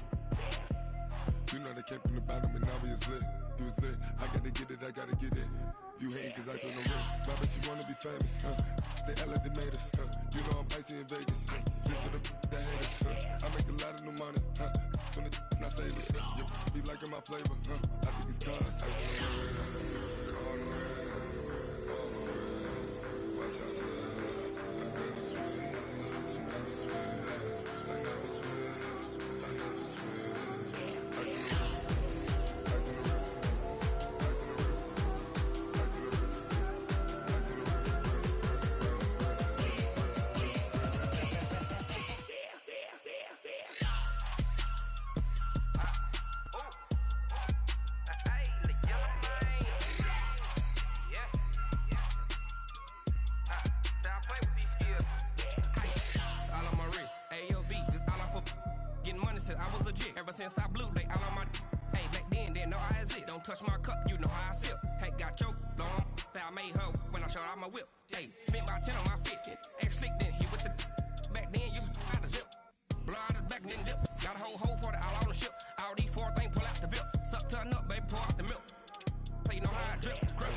You know they came from the bottom and now we is lit. You was lit, I gotta get it, I gotta get it. You hating cause ice on the wrist. Why bet you wanna be famous, They act like they made us, You know I'm icy in Vegas, This for the that hate us, I make a lot of new money, When it's not savers, You be liking my flavor, I think it's cause ice on the wrist, on the wrist, on the wrist. Watch out, cuz I never switch, you never switch. I never switch, I never switch. Ice in the wrist, ice in the wrist, ice in the wrist, ice in the wrist, ice in the wrist, I was legit ever since I blew they all on my hey back then didn't know I exist. Don't touch my cup, you know how I sip. Hey, got your long that I made her when I showed out my whip. Hey, spent about 10 on my fit. Ex slick then hit with the back then used to out the zip. Blow out his back and then dip. Got a whole party all on the ship. All these four things pull out the bip. Suck turn up, baby, pour out the milk. So you know how I drip. Crush.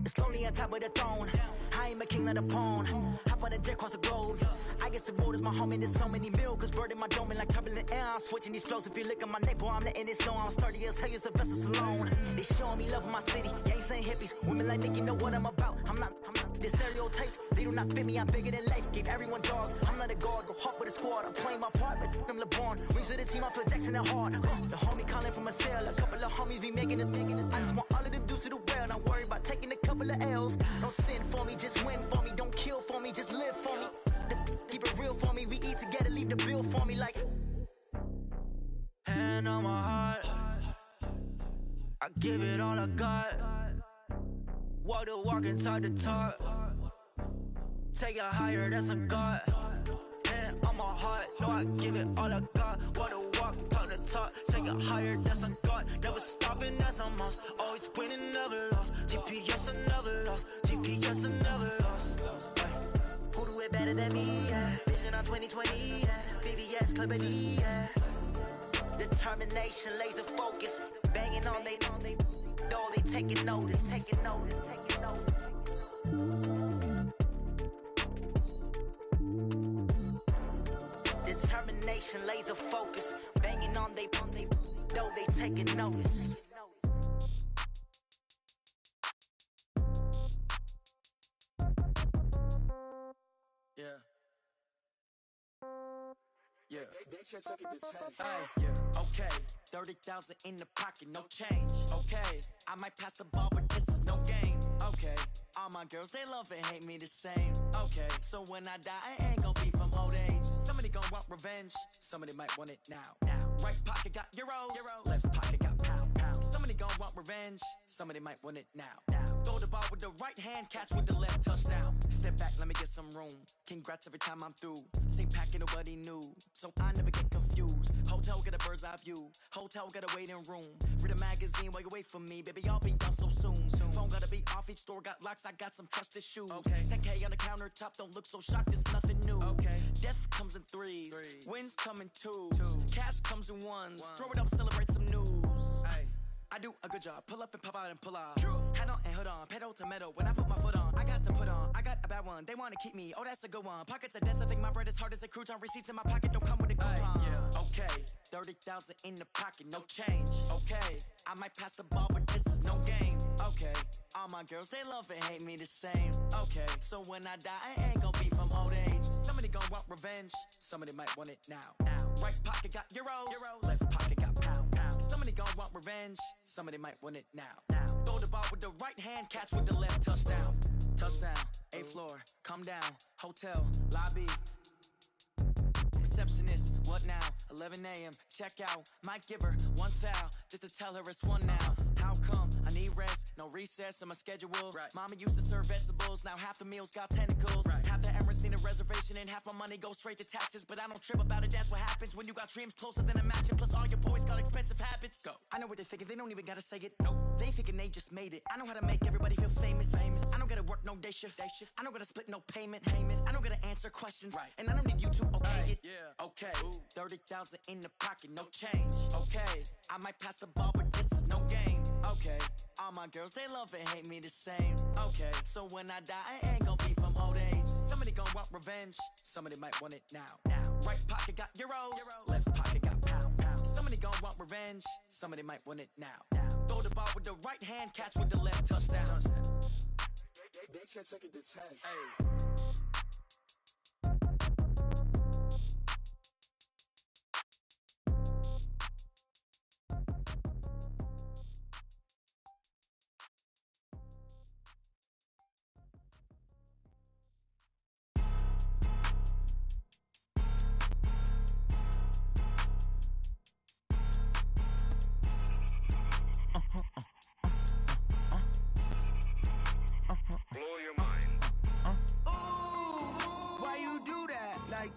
It's lonely on top of the throne. I ain't a king of the pawn. Hop on a jet across the globe. I guess the road is my home and there's so many milkers birding my dome and like turbulent air. I'm switching these flows. If you look at my neck, boy, I'm letting it snow. I'm sturdy as hell, Sylvester Stallone. They showing me love in my city. Gangs ain't hippies. Women like Nick, you know what I'm about. I'm not the stereotypes. They do not fit me. I'm bigger than life. Gave everyone dogs. I'm not a guard. Go hard with a squad. I'm playing my part, but I'm LeBron. Rings to the team. I feel Jackson and hard. The homie calling from a cell. A couple of homies be making it. I just want all of them dudes to the well. Not worry about taking a couple of L's. Don't sin for me, just win for me. Don't kill for me, just live for me. Keep it real for me. We eat together, leave the bill for me like. Hand on my heart, I give it all I got. Walk the walk and talk the talk. Take it higher, that's a God. Hand on my heart, no, I give it all I got. Walk the walk, talk the talk. Take it higher, that's a God. Never stopping, that's a must. Always winning, never lost. GPS, I never lost. GPS clarity, yeah. Determination, laser focus, banging on they door, they taking notice. Determination, laser focus, banging on they door, they taking notice. Yeah. Yeah. Hey, yeah. Okay. 30,000 in the pocket, no change. Okay. I might pass the ball, but this is no game. Okay. All my girls, they love and hate me the same. Okay. So when I die, I ain't gonna be from old age. Somebody gon' want revenge. Somebody might want it now. Right pocket got euros. Left pocket got pound. Somebody gon' want revenge. Somebody might want it now. Throw the ball with the right hand, catch with the left, touchdown. Step back, let me get some room. Congrats every time I'm through. Same packet, nobody knew, so I never get confused. Hotel get a bird's eye view. Hotel get a waiting room. Read a magazine while you wait for me, baby. I'll be done so soon. Phone gotta be off. Each store got locks. I got some trusted shoes. 10K on the countertop. Don't look so shocked. It's nothing new. Death comes in threes. Wins come in twos. Cash comes in ones. Throw it up, celebrate some news. I do a good job. Pull up and pop out and pull out. Head on and hood on. Pedal to metal. When I put my foot on, I got to put on. I got a bad one. They want to keep me. Oh, that's a good one. Pockets are dense. I think my bread is hard as a crouton. Receipts in my pocket don't come with a coupon. Okay. 30,000 in the pocket. No change. Okay. I might pass the ball, but this is no game. Okay. All my girls, they love and hate me the same. Okay. So when I die, I ain't gonna be from old age. Somebody gon' want revenge. Somebody might want it now. Right pocket got euros. Left pocket got pound. Somebody gon' want revenge. Somebody might want it now. Throw the ball with the right hand, catch with the left, touchdown. Touchdown, 8th floor, come down. Hotel, lobby. Receptionist, what now? 11 a.m., check out. Might give her one foul, just to tell her it's one now. How come? I need rest, no recess in my schedule. Mama used to serve vegetables, now half the meals got tentacles. Half the Emirates need a reservation and half my money goes straight to taxes. But I don't trip about it, that's what happens when you got dreams closer than a match. And plus all your boys got expensive habits. Go. I know what they're thinking, they don't even gotta say it. Nope. They thinking they just made it. I know how to make everybody feel famous. I don't gotta work no day shift. I don't gotta split no payment. I don't gotta answer questions. And I don't need you to okay it. Okay. 30,000 in the pocket, no change. Okay. I might pass the ball, but this is no game. Okay. All my girls, they love and hate me the same. Okay. So when I die, I ain't gonna be from old age. Somebody gon' want revenge. Somebody might want it now. Right pocket got euros. Left pocket got pound. Somebody gon' want revenge. Somebody might want it now. Throw the ball with the right hand, catch with the left, touchdown. They can't take it to 10. Hey.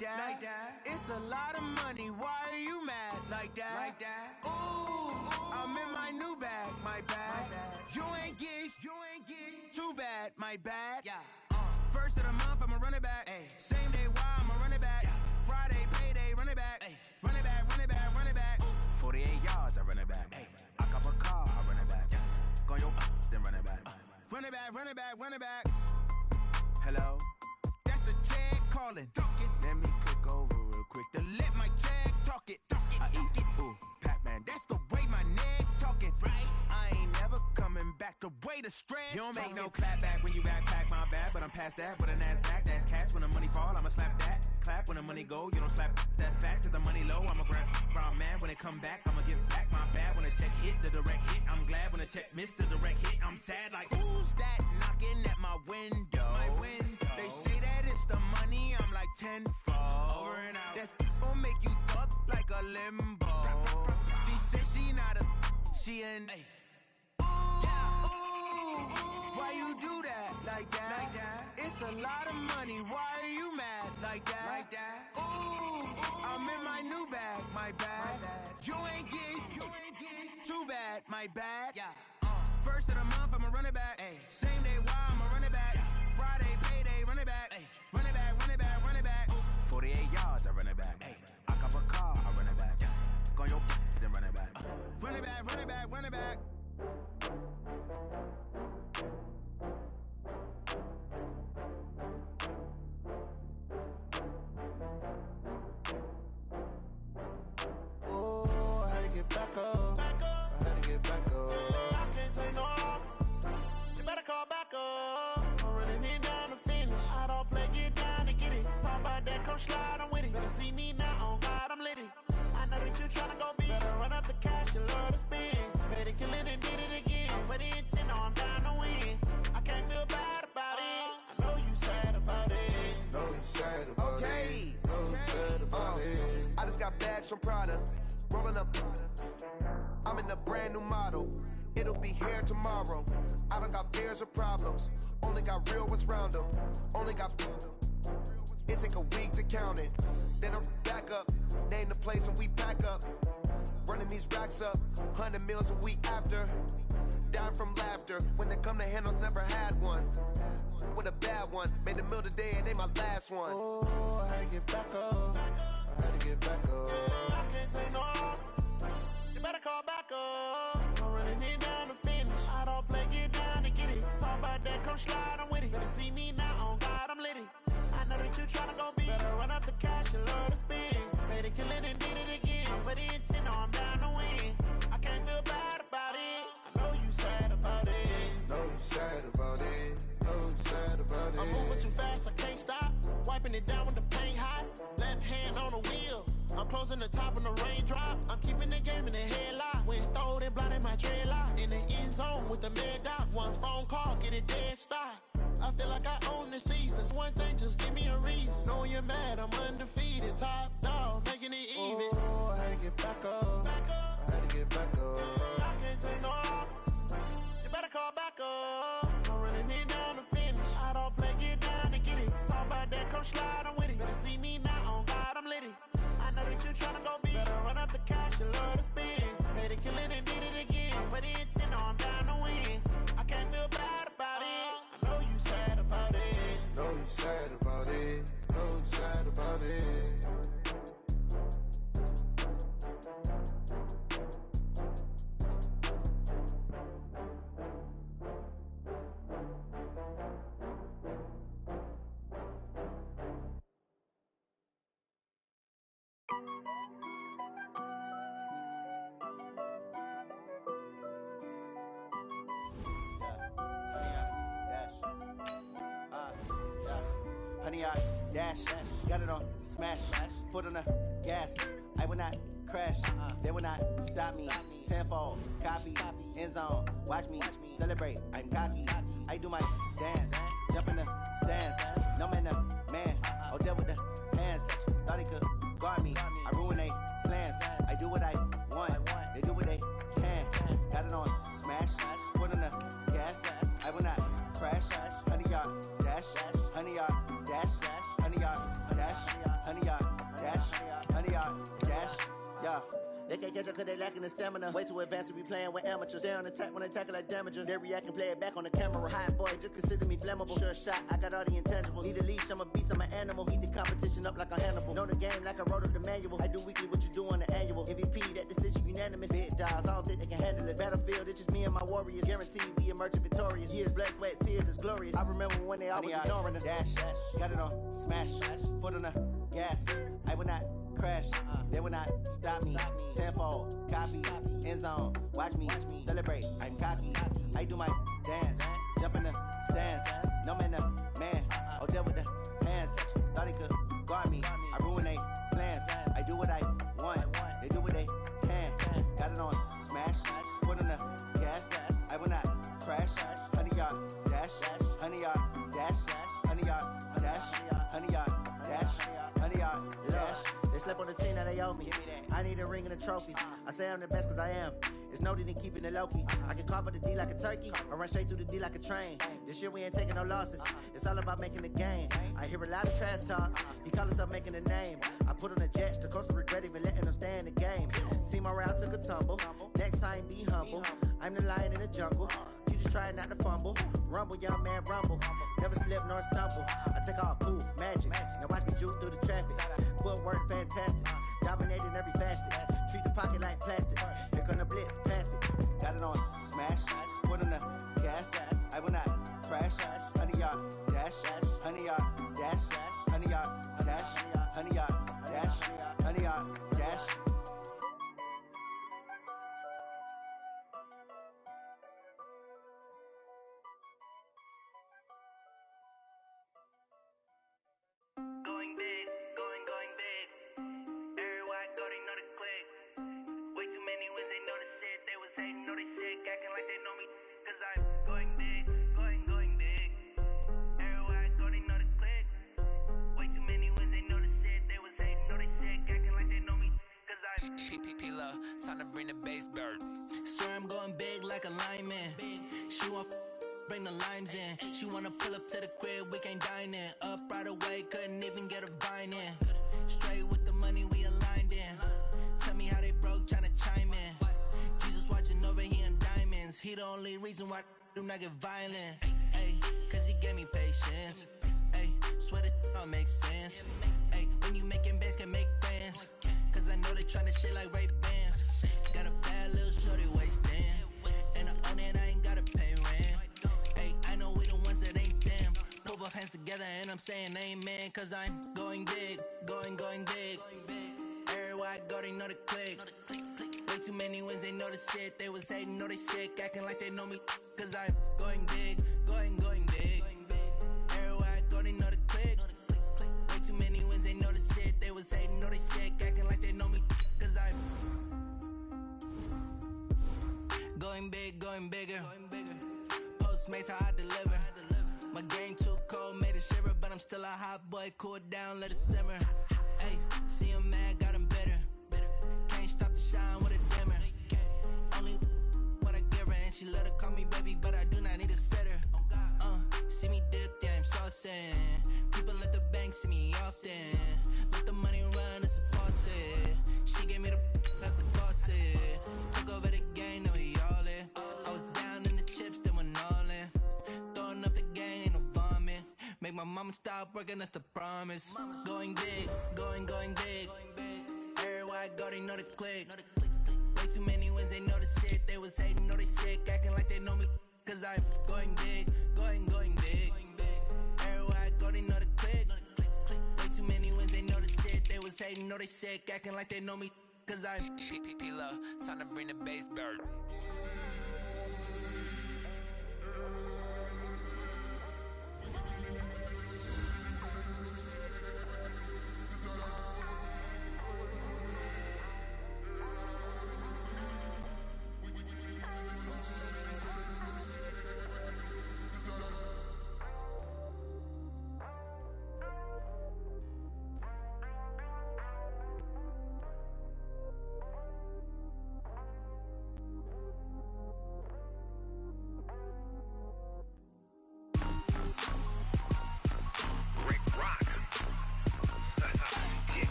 Like that. It's a lot of money. Why are you mad like that? Ooh, I'm in my new bag. My bad. You ain't get too bad. My bad. First of the month, I'ma run it back. Same day, why I'ma run it back. Friday, payday, run it back. Run it back, run it back, run it back. 48 yards, I run it back. I cop a car, I run it back. Go your then run it back. Run it back, run it back, run it back. Hello? That's the jag calling. Let me click over real quick to let my jag talk it. I eat it. Ooh, Pac-Man, that's the way my neck talking. Right? I ain't never coming back the way the stress. You don't make no clap back when you backpack, my bad. But I'm past that with a NASDAQ. That's cash when the money fall, I'ma slap that. Clap when the money go, you don't slap. That's facts. If the money low, I'ma grab brown man. When it come back, I'ma give back my bad. When the check hit, the direct hit. I'm glad when the check missed the direct hit. I'm sad like, who's that knocking at my window? My window. They say that it's the money, I'm like tenfold. Over and out. That's gon' make you up like a limbo. She said she not a, she an. Ooh, why you do that like that? It's a lot of money. Why are you mad like that? Ooh, I'm in my new bag. My bad. You ain't get too bad. My bad. First of the month, I'ma run it back. Same day, why I'ma run it back. Friday, payday, run it back. Run it back, run it back, run it back. 48 yards, I run it back. I cop a car. tryna go be. Better run up the cash, you love to spend. Better kill it and did it again. But intent, no, I'm down to win. I can't feel bad about it. I know you sad about it. Know you sad about it. Know you sad about it. I just got bags from Prada. Rolling up. I'm in a brand new model. It'll be here tomorrow. I don't got fears or problems. Only got real ones round them. Only got. It take a week to count it. Then I'm back up. Name the place and we pack up. Running these racks up. 100 meals a week after. Dying from laughter. When it come to handles, never had one. With a bad one. Made the meal today and ain't my last one. Oh, I had to get back up. I had to get back up. I can't take no off. You better call back up. I'm running it down to finish. I don't play, get down to get it. Talk about that, come slide, I'm with it. Better see me now, on God, I'm litty. I know that you tryna go be. Better run up the cash, you love to spend. Better kill it and did it again. But the intent, no, I'm down to win. I can't feel bad about it. I know you sad about it. Know you sad about it. Know you sad about it. I'm moving too fast, I can't stop. Wiping it down with the paint hot. Left hand on the wheel. I'm closing the top of the raindrop. I'm keeping the game in the headlock. When throwed and blinded my dreadlock. In the end zone with the mad dot. One phone call, get it dead stop. I feel like I own the seasons. One thing, just give me a reason. Knowing you're mad, I'm undefeated. Top dog, making it even. Oh, I had to get back up. I had to get back up. I can't take no off. You better call back up. I'm running it down to finish. I don't play, get down to get it. Talk about that, come slide, I'm with it. Better see me now, on God, I'm litty. I know that you tryna go be. Better run up the cash, you love to spend. Better kill it and did it again. But the intent, no, I'm down to win. I can't feel bad about it. I know you sad about it. Know you sad about it. Know you sad about it. Honey, I dash, got it on smash, foot on the gas. I will not crash, they will not stop me. Tenfold, copy, end zone, watch me celebrate. I'm cocky, I do my dance, jump in the stands. No man, the man, oh, deal with the hands. Thought he could guard me, I ruin they plans. I do what I want, they do what they can. Got it on smash, foot on the gas. I will not crash, honey, y'all dash, honey, y'all dash, honey, y'all dash, honey, y'all dash, honey, y'all dash, yeah. They can't catch up cause they lacking the stamina. Way too advanced to be playing with amateurs. Stay on attack when they tackle like damager. They react and play it back on the camera. Hot boy, just consider me flammable. Sure shot, I got all the intangibles. Need a leash, I'm a beast, I'm an animal. Eat the competition up like a Hannibal. Know the game like I wrote up the manual. I do weekly what you do on the annual. MVP, that decision unanimous. Big dogs, I don't think they can handle it. Battlefield, it's just me and my warriors. Guaranteed we emerging victorious. Years, blood, sweat, tears, it's glorious. I remember when they always ignoring us. Dash, got it on smash, foot on the gas. I will not crash, they will not stop me. Tenfold, copy, end zone, watch me celebrate. I'm cocky, I do my dance, jump in the stands. No man, the man, oh, deal with the hands. Thought he could guard me, I ruin they plans. I do what I want, they do what they can. Got it on smash, foot on the gas. I will not crash, honey, y'all dash, honey, y'all dash, honey, y'all dash, honey, y'all dash, honey, y'all dash. They slept on the team that they owe me. I need a ring and a trophy. I say I'm the best cause I am. It's no need in keeping it low-key. I can carve up the D like a turkey or run straight through the D like a train. This year we ain't taking no losses. It's all about making the game. I hear a lot of trash talk. He call himself making a name. I put on the Jets. The coach regret even letting them stay in the game. Team morale took a tumble. Next time be humble. I'm the lion in the jungle. You just try not to fumble. Rumble, young man, rumble. Never slip nor stumble. I take off, poof, magic. Now watch me juke through the traffic. Footwork fantastic. Dominating every facet. Treat the pocket like plastic. Here come the blitz, pass it. Got it on smash. Foot on the gas. I will not crash. Honey, y'all dash. Honey, y'all dash. Honey, y'all dash. Honey, y'all dash. Honey, y'all dash. Going big, going big. Everywhere I go, they know the click. P-P-P-Love, time to bring the bass bird. Swear I'm going big like a lineman. She want bring the limes in. She wanna pull up to the crib, we can't dine in. Up right away, couldn't even get a vine in. Straight with the money we aligned in. Tell me how they broke, tryna chime in. Jesus watching over here in diamonds. He the only reason why I do not get violent. Ay, cause he gave me patience. Ay, swear that all makes sense. Ay, when you making bands, can make friends. Cause I know they tryna shit like Ray-Bans. Got a bad little shorty wasting. And I own it, I ain't gotta pay rent. Ay, I know we the ones that ain't them. Put both hands together and I'm saying amen. Cause I'm going big, going big. Everywhere I go, they know the click. Way too many wins, they know the shit. They was hating, know they sick, acting like they know me. Cause I'm going big, going big. Everywhere I go, they know the click. Way too many wins, they know the shit. They was hating, know they sick, acting like they know me. Cause I'm going big, going bigger. Postmates, how I deliver. My game too cold, made it shiver. But I'm still a hot boy, cool it down, let it simmer. Hey, see him mad, got him bitter. Can't stop the shine with a dimmer. Only what I give her, and she let her call me baby, but I do not need a sitter. See me dip, yeah, I'm saucing. People at the bank see me often. Let the money run, it's a faucet. She gave me the that's a faucet. Took over the game, now we all in. I was down in the chips, then went all in. Throwing up the game, ain't no vomit. Make my mama stop working, that's the promise. Going big, going big. Everywhere I go, they know the click. Way too many wins, they know the shit. They was hating, know they sick, acting like they know me. Cause I'm going big, going big. Everywhere I go, they know the click. Way too many wins, they know the shit. They was hating, know they sick, acting like they know me. Cause I'm P-P-P-Love, time to bring the bass bird.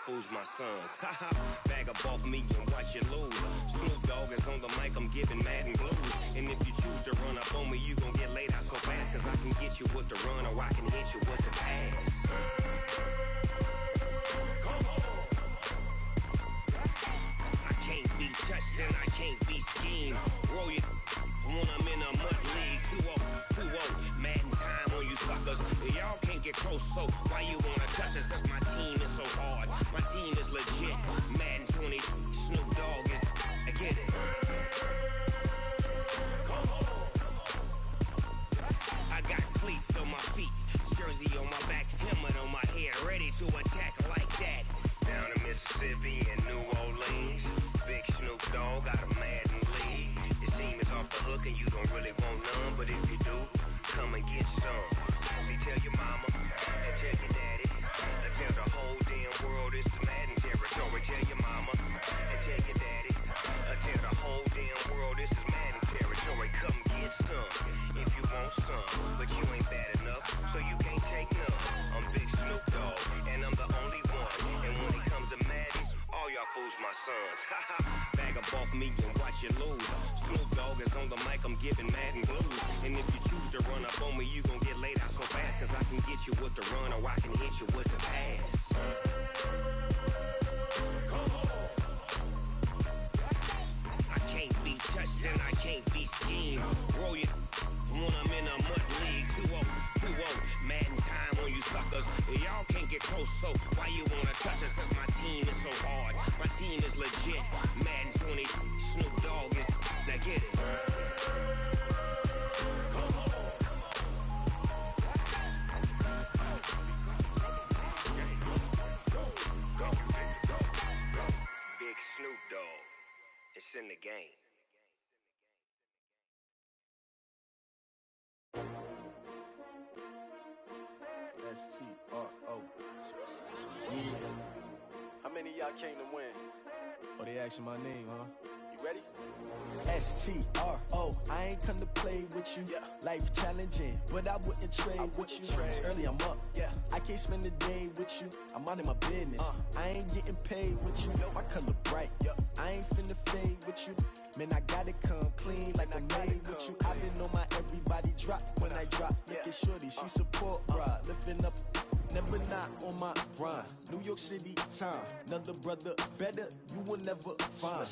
Fools my sons. Haha, bag up off me and watch you lose. Snoop Dogg is on the mic, I'm giving Madden blues. And if you choose to run up on me, you gon' get laid out so fast. Cause I can get you with the run or I can hit you with the pass. I can't be touched and I can't be schemed. Roll you when I'm in a mud league. 2-0, Madden time on you suckers. Y'all can't get close, so why you wanna touch us? Cause my team is so hard. My team is legit. Madden 20, Snoop Dogg is. I get it. I got cleats on my feet, jersey on my back, helmet on my head, ready to attack like that. Down in Mississippi and New Orleans, Big Snoop Dogg got a Madden league. Your team is off the hook and you don't really want none, but if you do, come and get some. See, tell your mama and tell your daddy. Tell the whole damn world it's Madden territory. Tell your mama and tell your daddy. Tell the whole damn world this is Madden territory. Come get some if you want some, but you ain't bad enough, so you can't take none. I'm Big Snoop Dogg, and I'm the only one. And when it comes to Madden, all y'all fools my sons. Bag up off me and watch you you lose. Snoop Dogg is on the mic, I'm giving Madden blues. And if you choose to run up on me, you gon' get laid out so fast. Cause I can get you with the run or I can hit you with the pass. I can't be touched and I can't be schemed. Roll you when I'm in a mud league. 2-0, 2-0, Madden time on you suckers. Y'all can't get close, so why you wanna touch us? Cause my team is so hard, my team is legit. Madden 20, Snoop Dogg is, now get it. Big Snoop Dogg, it's in the game. S-T-R-O. How many of y'all came to win? Oh, they asking my name, huh? You ready? S-T-R-O. I ain't come to play with you. Life challenging, but I wouldn't trade with you. It's early, I'm up. I can't spend the day with you. I'm minding my business. I ain't getting paid with you. My color bright. I ain't finna fade with you. Man, I gotta come clean like I made with you. I been on my everybody drop when I drop. Look at shorty, she support ride. Lifting up, never not on my grind. New York City time, another brother better you will never find.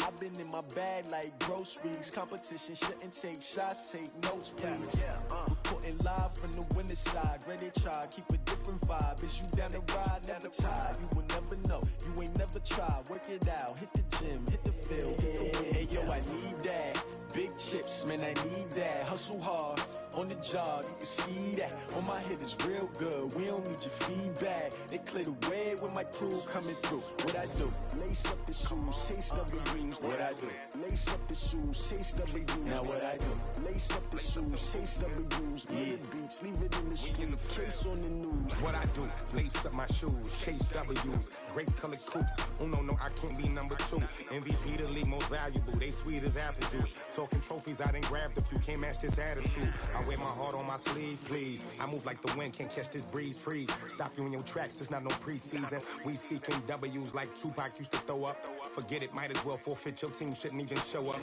I've been in my bag like groceries. Competition shouldn't take shots, take notes, please. Reporting live from the winter side. Ready to try, keep a different vibe. Is you down the ride, never tired. You will never know, you ain't never tried. Work it out, hit the gym, hit the field. Hey yo, I need that. Big chips, man, I need that. Hustle hard, on the job, you can see that. On my head is real good, we don't need your feedback. They clear the way with my crew coming through. What I do? Lace up the shoes, chase W's. What I do? Lace up the shoes, chase W's. Now what I do? Lace up the shoes, chase W's. Yeah. Beats, leave it in the street, case on the news. What I do? Lace up my shoes, chase W's. Great colored coops. Oh no, I can't be number 2. MVP the league most valuable. They sweet as apple juice. Talking trophies, I didn't grab the few. Can't match this attitude. I wear my heart on my sleeve, please. I move like the wind, can't catch this breeze, freeze. Stop you in your tracks, there's not no preseason. We seeking W's like Tupac used to throw up. Forget it, might as well forfeit. Your team shouldn't even show up.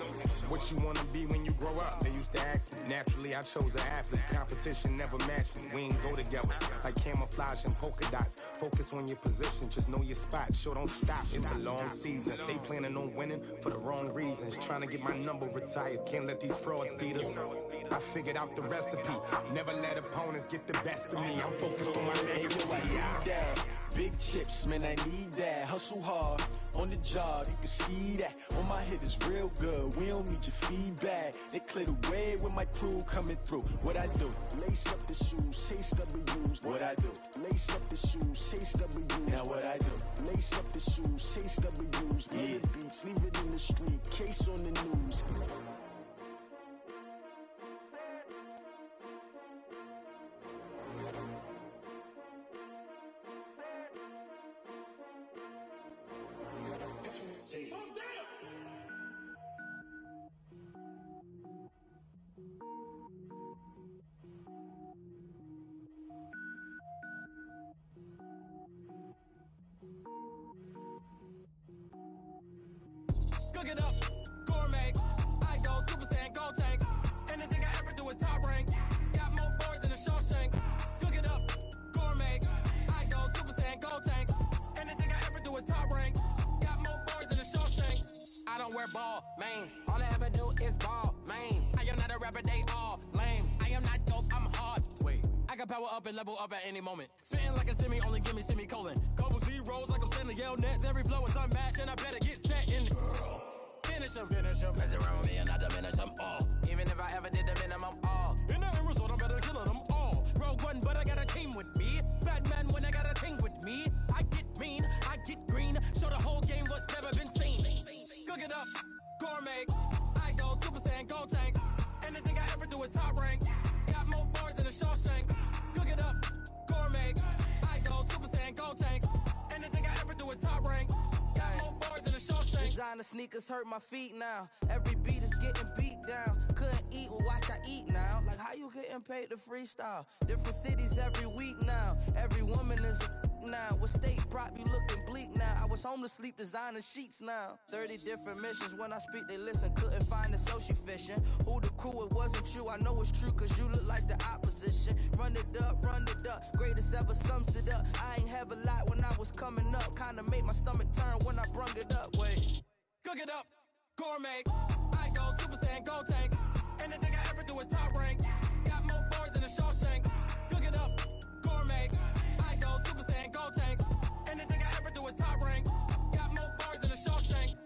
What you wanna be when you grow up? They used to ask me. Naturally, I chose an athlete. Competition never matched me. We ain't go together like camouflage and polka dots. Focus on your position, just know your spot. Sure, don't stop. It's a long season. They planning on winning for the wrong reasons. Trying to get my number retired. Can't let these frauds beat us. I figured out the recipe. Never let opponents get the best of me. I'm focused on my legacy. I need that. Big chips, man, I need that. Hustle hard, on the job, you can see that. On my head is real good, we don't need your feedback. They clear the way with my crew coming through. What I do? Lace up the shoes, chase W's. What I do? Lace up the shoes, chase W's. Now what I do? Lace up the shoes, chase W's. Yeah. Beats, leave it in the street, case on the news. Cook it up, gourmet. I go Super Saiyan, gold tank. Anything I ever do is top rank. Got more boys than a Shawshank. Cook it up, gourmet. I go Super Saiyan, gold tank. Anything I ever do is top rank. Got more boys than a Shawshank. I don't wear ball mains. All I ever do is ball main. I am not a rapper, they all lame. I am not dope, I'm hard. Wait, I can power up and level up at any moment. Spitting like a semi, only give me semicolon. Couple zeros like I'm sending yell nets. Every flow is unmatched and I better get set in. Finish him, mess around with me and I diminish them all. Even if I ever did the minimum, all. In the end result, I'm better killing them all. Rogue One, but I got a team with me. Batman when I got a team with me. I get mean, I get green. Show the whole game what's never been seen. Cook it up, gourmet. I go Super Saiyan, gold tank. Anything I ever do is top rank. Got more bars than a Shawshank. Cook it up, gourmet. I go Super Saiyan, gold tank. Anything I ever do is top rank. Got more bars than a Shawshank. Designer sneakers hurt my feet now. Every beat is getting beat down. Couldn't eat, well watch I eat now. Like how you getting paid to freestyle? Different cities every week now. Every woman is a now. With state prop, you looking bleak now. I was home to sleep, designing sheets now. 30 different missions, when I speak they listen. Couldn't find the social fishing. Who the crew, it wasn't you. I know it's true, cause you look like the opposition. Run it up, greatest ever sums it up. I ain't have a lot when I was coming up. Kinda made my stomach turn when I brung it up. Wait. Cook it up, gourmet. I go Super Saiyan, gold tank. Anything I ever do is top rank. Got more bars than a Shawshank. Cook it up, gourmet. I go Super Saiyan, gold tank. Anything I ever do is top rank. Got more bars than a Shawshank.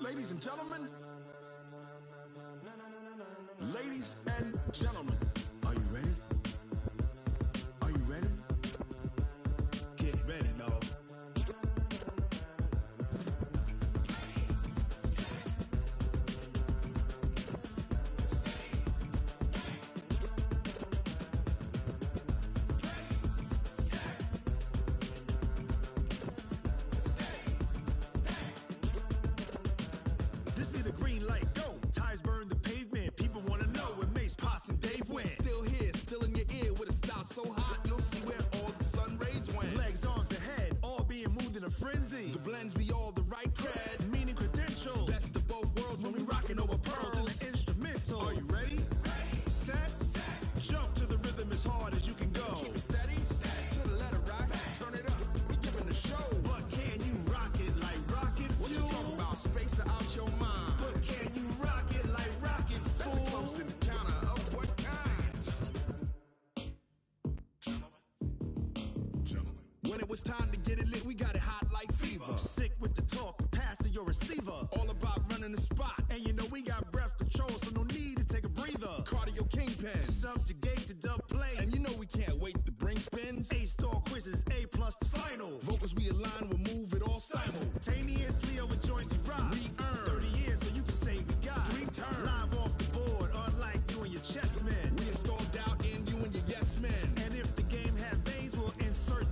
Ladies and gentlemen, ladies and gentlemen, are you ready? Are you ready? Get ready, dog. This be the green light, go. Tires burn the pavement. People wanna know where Mace, Posse, and Dave went. Still here, still in your ear with a style so hot, you'll see where all the sun rays went. Legs, arms, and head, all being moved in a frenzy. The blends be all the right cred, meaning credentials. Best of both worlds when we rockin' over pearls in the instrumental. Are you ready? Set, jump to the rhythm as hard as you can go. Keep it steady, to the letter right. Turn it up, we giving the show. But can you rock it like rocket fuel? What you talking about? Space out your mind. But can you rock it like rockets, fool? That's a close encounter of what kind? When it was time to get it lit, we got it hot like fever. Sick with the talk, passing your receiver. All about running the spot. And you know we got breath control, so no need to take a breather. Cardio kingpin, subjugate the dub play. And you know we can't wait to bring spins. A-star quizzes, A+ the final. Vocals we align, we'll move it all simultaneously over joints we rock. We earn 30 years, so you can say we got 3 turns. Live off the board, unlike you and your chess men. We install doubt in you and your yes men. And if the game had veins, we'll insert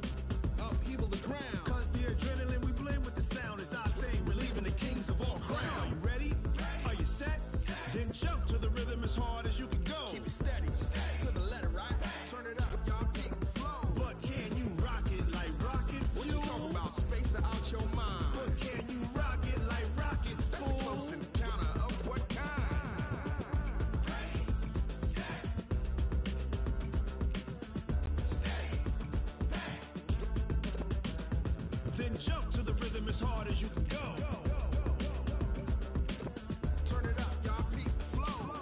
upheaval the ground. Cause the adrenaline we blend with the sound is our thing, relieving the kings of all crowns. Are you ready? Are you set? Then jump to the rhythm as hard as you can go. Keep it steady, to the letter right. Turn it up, y'all keep the flow. But can you rock it like rocket fuel? What you talking about? Space out your mind. But can you rock it like rockets, fool? That's a close encounter of what kind? Then jump to the rhythm as hard as you can go. Turn it up, y'all keep the flow.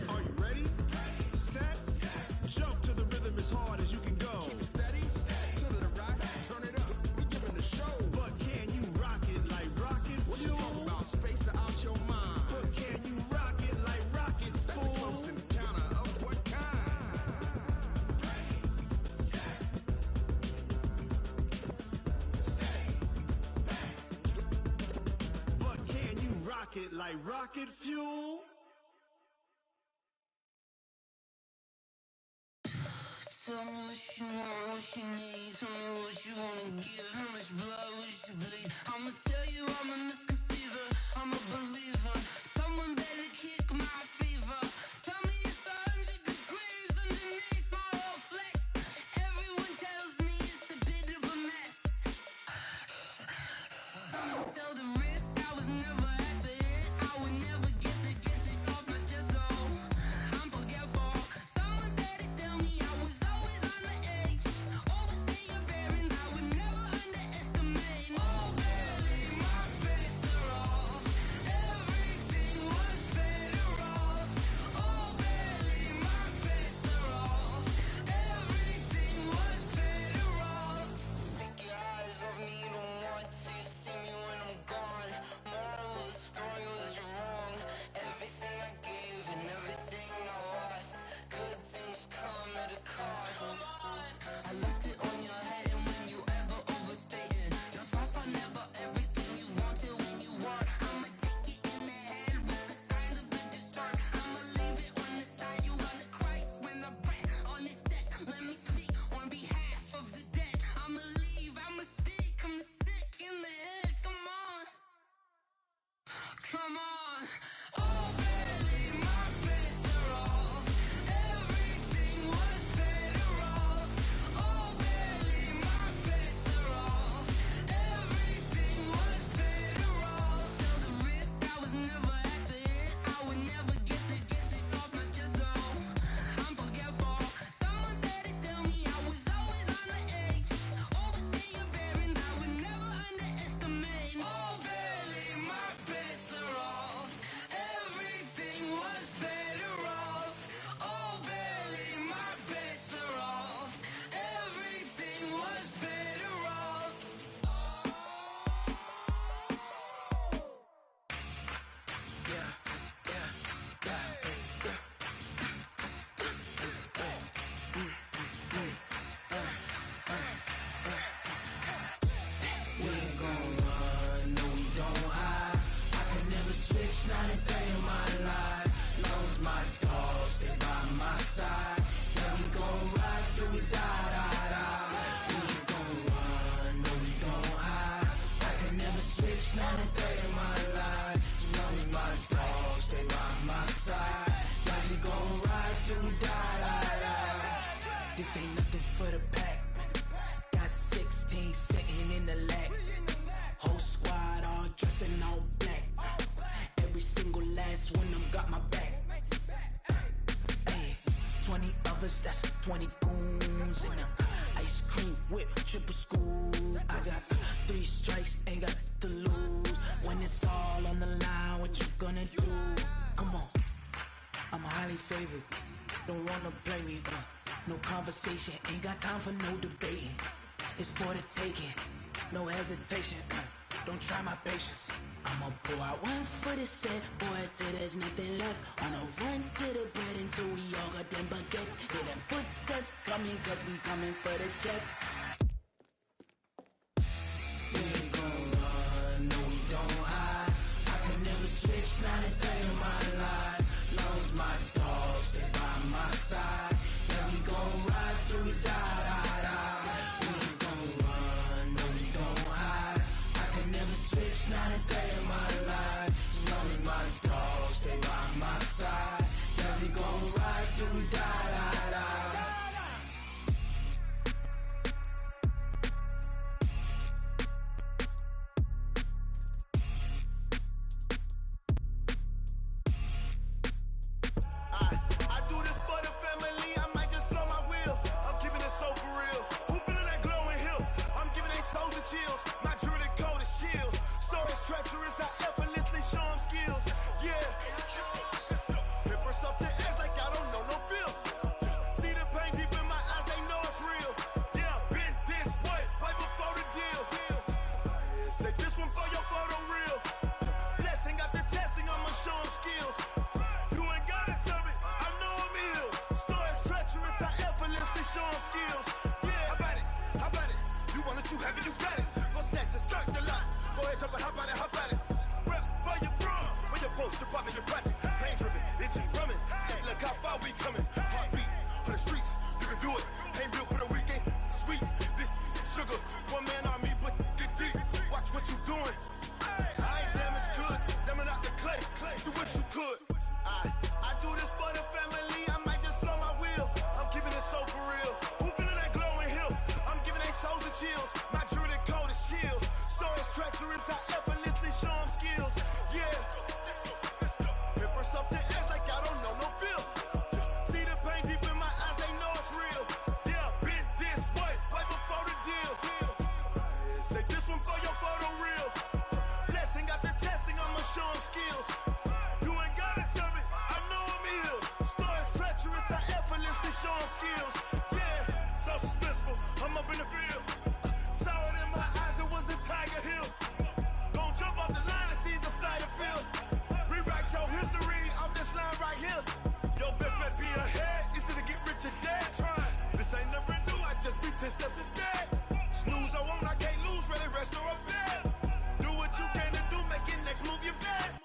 Are you ready? Set, jump to the rhythm as hard as you can go. Keep it steady, to the right, turn it up, we giving the show. But can you rock it like rocket fuel? What you talking about? Space out your mind. But can you rock it like rockets, fool? That's a close encounter of what kind? But can you rock it like rocket fuel? Tell me what you want, what you need. Tell me what you wanna give. How much blood would you bleed? I'ma tell you I'm a misconceiver. I'm a believer. Someone better kick my fever. Tell me it's 100 degrees underneath my whole flesh. Everyone tells me it's a bit of a mess. I'ma tell the risk I was never at the hit. I would never get it off my chest though. I'm forgetful. Someone better tell me I was always on the edge. Overstay your bearings, I would never underestimate. Oh, barely, my bets are off. This ain't nothing for the pack. Got 16 sitting in the lag. Whole squad all dressing all black. Every single last one of them got my back. Hey, 20 of us, that's 20 goons in the ice cream whip, triple scoop. I got 3 strikes, ain't got to lose. When it's all on the line, what you gonna do? Come on, I'm highly favored. Don't wanna play me. No conversation, ain't got time for no debating. It's for the taking, no hesitation. Don't try my patience. I'ma pour out one for the set, boy, till there's nothing left. On a run to the bread until we all got them baguettes. Hear them footsteps coming, cause we coming for the check. We ain't gon' run, no we don't hide. I can never switch, not a day in my life. Long as my dogs, they by my side. Yeah, we gon' ride till we die, die, die. We ain't gon' run, no we don't hide. I can never switch, not a day in my life. As long as my dogs, they by my side. Yeah, we gon' ride till we die, die, die. I do this for the family, I might just blow my wheel. I'm keeping it so for real. Who feeling that glowing hill? I'm giving they soldier chills. My jewelry cold as chill. Stories treacherous, I effortlessly show them skills. Yeah. Hit first up the edge like I don't know no feel. See the pain deep in my eyes, they know it's real. Yeah, been this way, right before the deal. Say this one for your photo real. Blessing after testing, I'ma show them skills. You ain't gotta tell me, I know I'm ill. Stories treacherous, I effortlessly show them skills. Yeah, how about it? How about it? You want it, you have it, you got it. Go snatch it, skirt the lot. Go ahead, jump it, how about it, how about it? Rep for your bro, when your post, your poppin', your projects. Pain driven, itching, drumming. Hey, look how far we coming. Heartbeat on the streets, you can do it. Ain't built for the weekend, sweet. This sugar, one man army, but get deep. Watch what you doing. I ain't damaged goods, damn out the clay. Do what you could. I do this for the family, I might just blow my wheel. I'm keeping it so for real. Who feeling that glowing hill? I'm giving they soldier chills. My jewelry cold as chill. Stories treacherous, I effortlessly show them skills. Yeah. Hit first up the edge like I don't know no feel. See the pain deep in my eyes, they know it's real. Yeah, been this way, right before the deal. Say this one for your photo real. Blessing after testing, I'ma show them skills. You ain't gotta tell me, I know I'm ill. Stories treacherous, I effortlessly show them skills. Yeah, so suspenseful, I'm up in the field. Saw it in my eyes, it was the Tiger Hill. Gon' jump off the line and see the flight of field. Rewrite your history off this line right here. Your best bet be ahead, easy to get rich or dead. Trying, this ain't never new, I just be 10 steps instead. Snooze I won't, I can't lose, ready, rest or a bed. Do what you can to do, make it next move your best.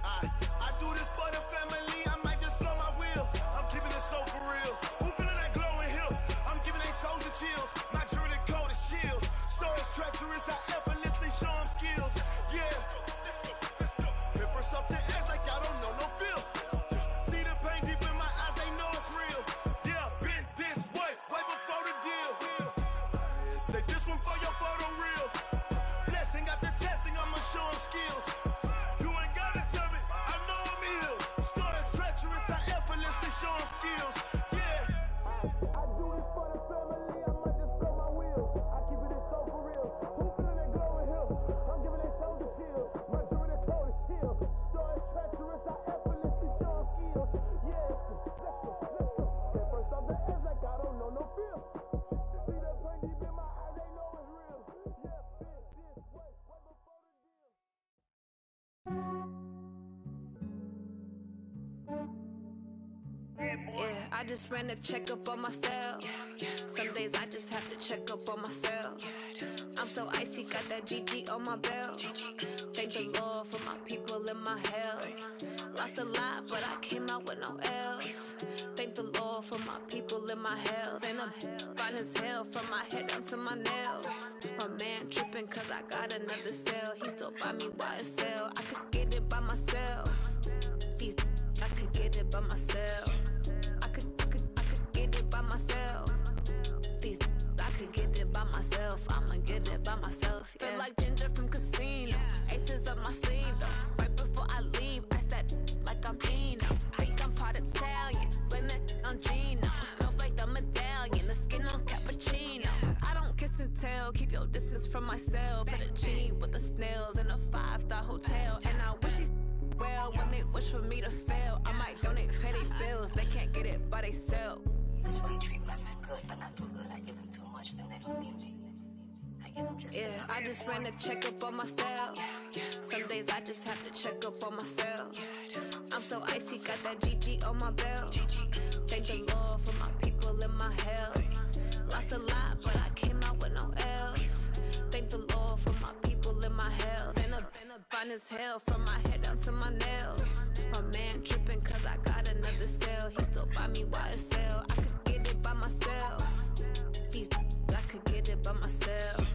I do this for the family, I might just blow my wheel. I'm keeping it so for real. Who feeling that glowing hill? I'm giving they soldier chills. My jewelry cold as chill. Stories treacherous, I effortlessly show them skills. Yeah. Hit first off the edge like I don't know no feel. See the pain deep in my eyes, they know it's real. Yeah, been this way, right before the deal. Say this one for your photo real. Blessing after testing, I'ma show them skills. You ain't gotta tell me, I know I'm ill. Stories treacherous, I effortlessly show them skills. Yeah. I do this for the family, I might just blow my wheel. I keep it so for real. Who feeling that glowing hill? I'm giving they soldier chills. My jewelry cold as chill. Stories treacherous, I effortlessly show them skills. Yeah, let's go. Hit first off the edge like I don't know no feel. See that pain deep in my eyes, they know it's real. Yeah, been this way, right before the deal. Yeah, I just ran a checkup on myself. Some days I just have to check up on myself. I'm so icy, got that GG on my belt. Thank the Lord for my people in my health. Lost a lot, but I came out with no L's. Thank the Lord for my people in my health. And I'm fine as hell from my head down to my nails. My man tripping cause I got another cell. He still buy me YSL. I could get it by myself. I could get it by myself. I could get it by myself. from myself. For the genie with the snails in a 5-star hotel. And I wish these well when they wish for me to fail. I might donate petty bills, they can't get it by themselves. That's why you treat my friend good, but not too good. I give them too much, then they don't need me. I give them just yeah, I just ran a checkup on myself. Some days I just have to check up on myself. I'm so icy, got that GG on my belt. Thank the Lord for my people in my health. Lost a lot, but I came out with no else. Thank the Lord for my people in my health. And a fine as hell from my head down to my nails. My man tripping cause I got another cell. He still buy me YSL. I could get it by myself. These I could get it by myself.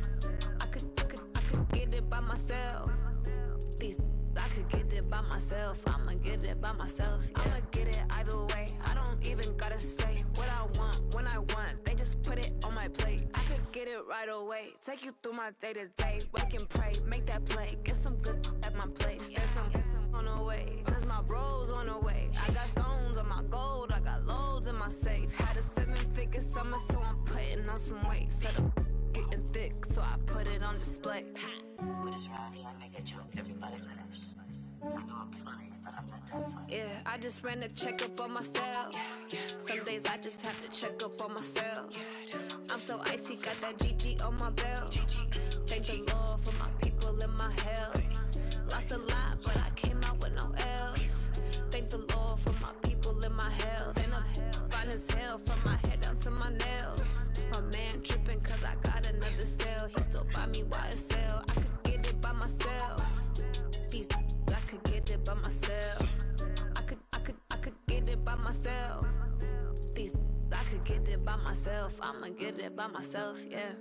I could get it by myself. These I could get it by myself. I'ma get it by myself. Yeah. I'ma get it either way. I don't even gotta say what I want when I want. They just put it on my plate. I could get it right away. Take you through my day to day. Wake and pray, make that play. Get some good at my place. There's some on the way. Cause my bro's on the way. I got stones on my gold. I got loads in my safe. Had a 7-figure summer, so I'm putting on some weight. Set up getting thick, so I put it on display. With this round, I make a joke, everybody laughs. I know I'm funny, but I'm not that funny. Yeah, I just ran a checkup on myself. Some days I just have to check up on myself. I'm so icy, got that GG on my belt. Thank the Lord for my people in my health. Lost a lot, but I came out with no else. Thank the Lord for my people in my health. And I'm fine as hell from my head down to my nails. My man tripping cause I got another cell. He still buy me YSL. I could get it by myself. These I could get it by myself. I could get it by myself. These I could get it by myself. I'ma get it by myself, yeah.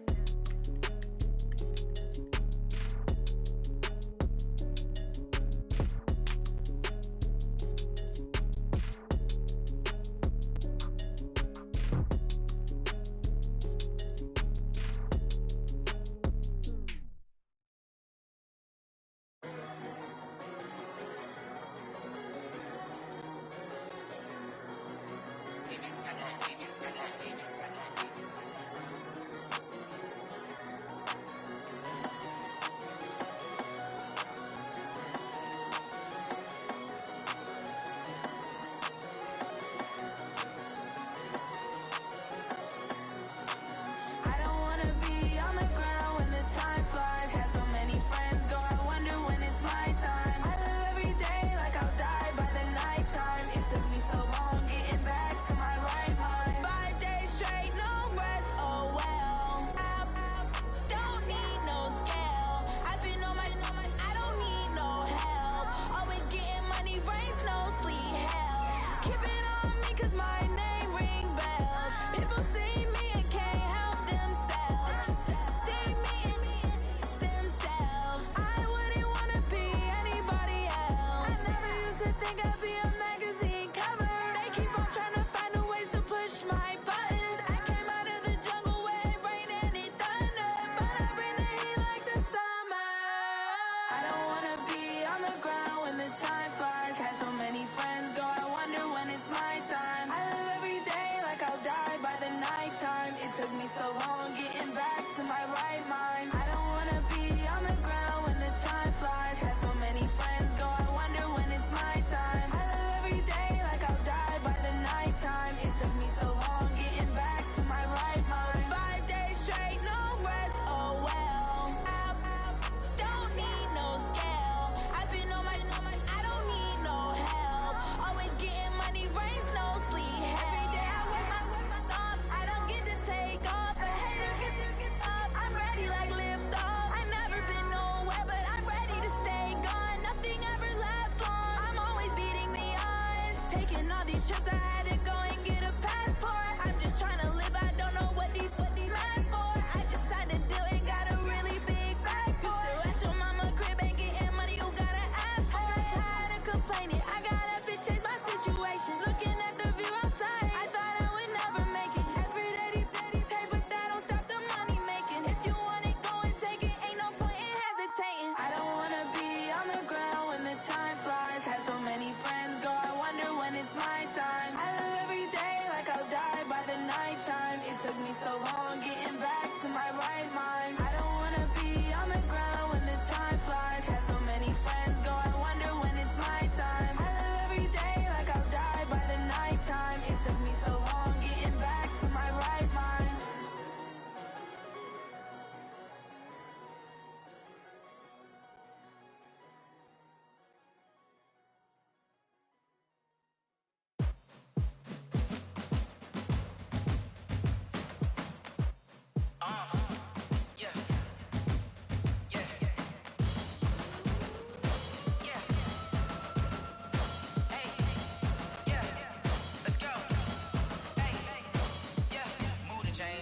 take time. It took me so long getting back to my right mind.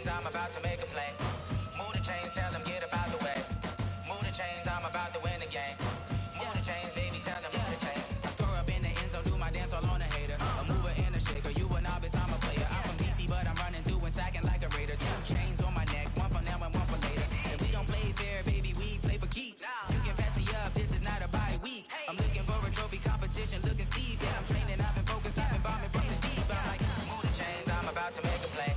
I'm about to make a play. Move the chains, tell them get up out the way. Move the chains, I'm about to win the game. Move the chains, baby, tell them move the chains. I score up in the end zone, do my dance all on a hater. A mover and a shaker, you a novice, I'm a player. I'm from DC, but I'm running through and sacking like a raider. 2 chains on my neck, one for now and one for later. If we don't play fair, baby, we play for keeps. You can pass me up, this is not a bye week. I'm looking for a trophy competition, looking steep. Yeah, I'm training, I've been focused, I've been bombing from the deep. I'm like, move the chains, I'm about to make a play.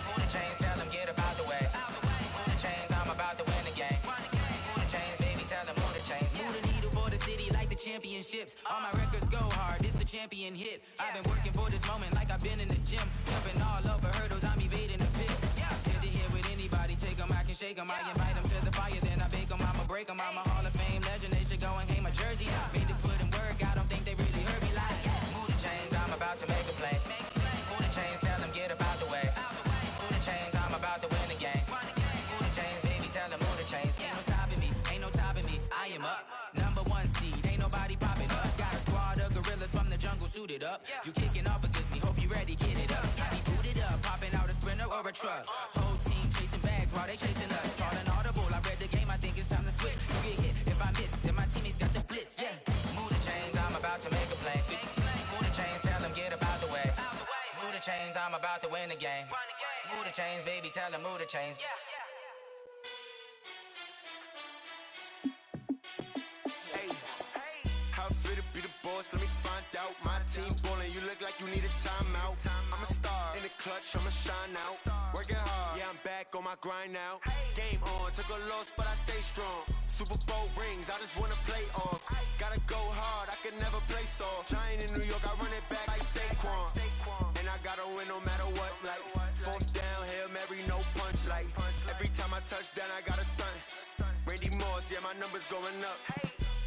Move the chains, tell them get up out the way. Move the chains, I'm about to win the game. Move the chains, baby, tell them move the chains. Move the needle for the city like the championships. All my records go hard, this the champion hit. I've been working for this moment like I've been in the gym. Jumping all over hurdles, I'm evading the pit. Head to head with anybody, take them, I can shake them. I invite them to the fire, then I bake them, I'ma break them. I'm a Hall of Fame legend, they should go and hang my jersey. Made to put in work, I don't think they really heard me like, move the chains, I'm about to make a play. Move the chains, tell them get up out the way. Move the chains, I'm about to win the game. Move the chains, baby, tell them move the chains. Ain't no stopping me, ain't no topping me, I am up. Number 1 seed, ain't nobody popping up. Got a squad of gorillas from the jungle suited up. You kicking off against me, hope you ready, get it up. I be booted up, popping out a sprinter or a truck. Whole team chasing bags while they chasing us. Calling audible, I read the game, I think it's time to switch. You get hit, if I miss, then my teammates got the blitz, yeah. Move the chains, I'm about to make a play. Move the chains, tell them get up out the way. Move the chains, I'm about to win the game. Move the chains, baby, tell them move the chains. Hey, how fit to be the boss? Let me find out. My team ballin', you look like you need a timeout. I'm a star in the clutch, I'ma shine out. Working hard, yeah, I'm back on my grind now. Game on, took a loss, but I stay strong. Super Bowl rings, I just wanna play off. Gotta go hard, I can never play soft. Giant in New York, I run it back like Saquon. And I gotta win no matter what, like 4th down, Hail Mary, no punch. Like every time I touch down, I gotta stunt. Randy Moss, yeah, my numbers going up.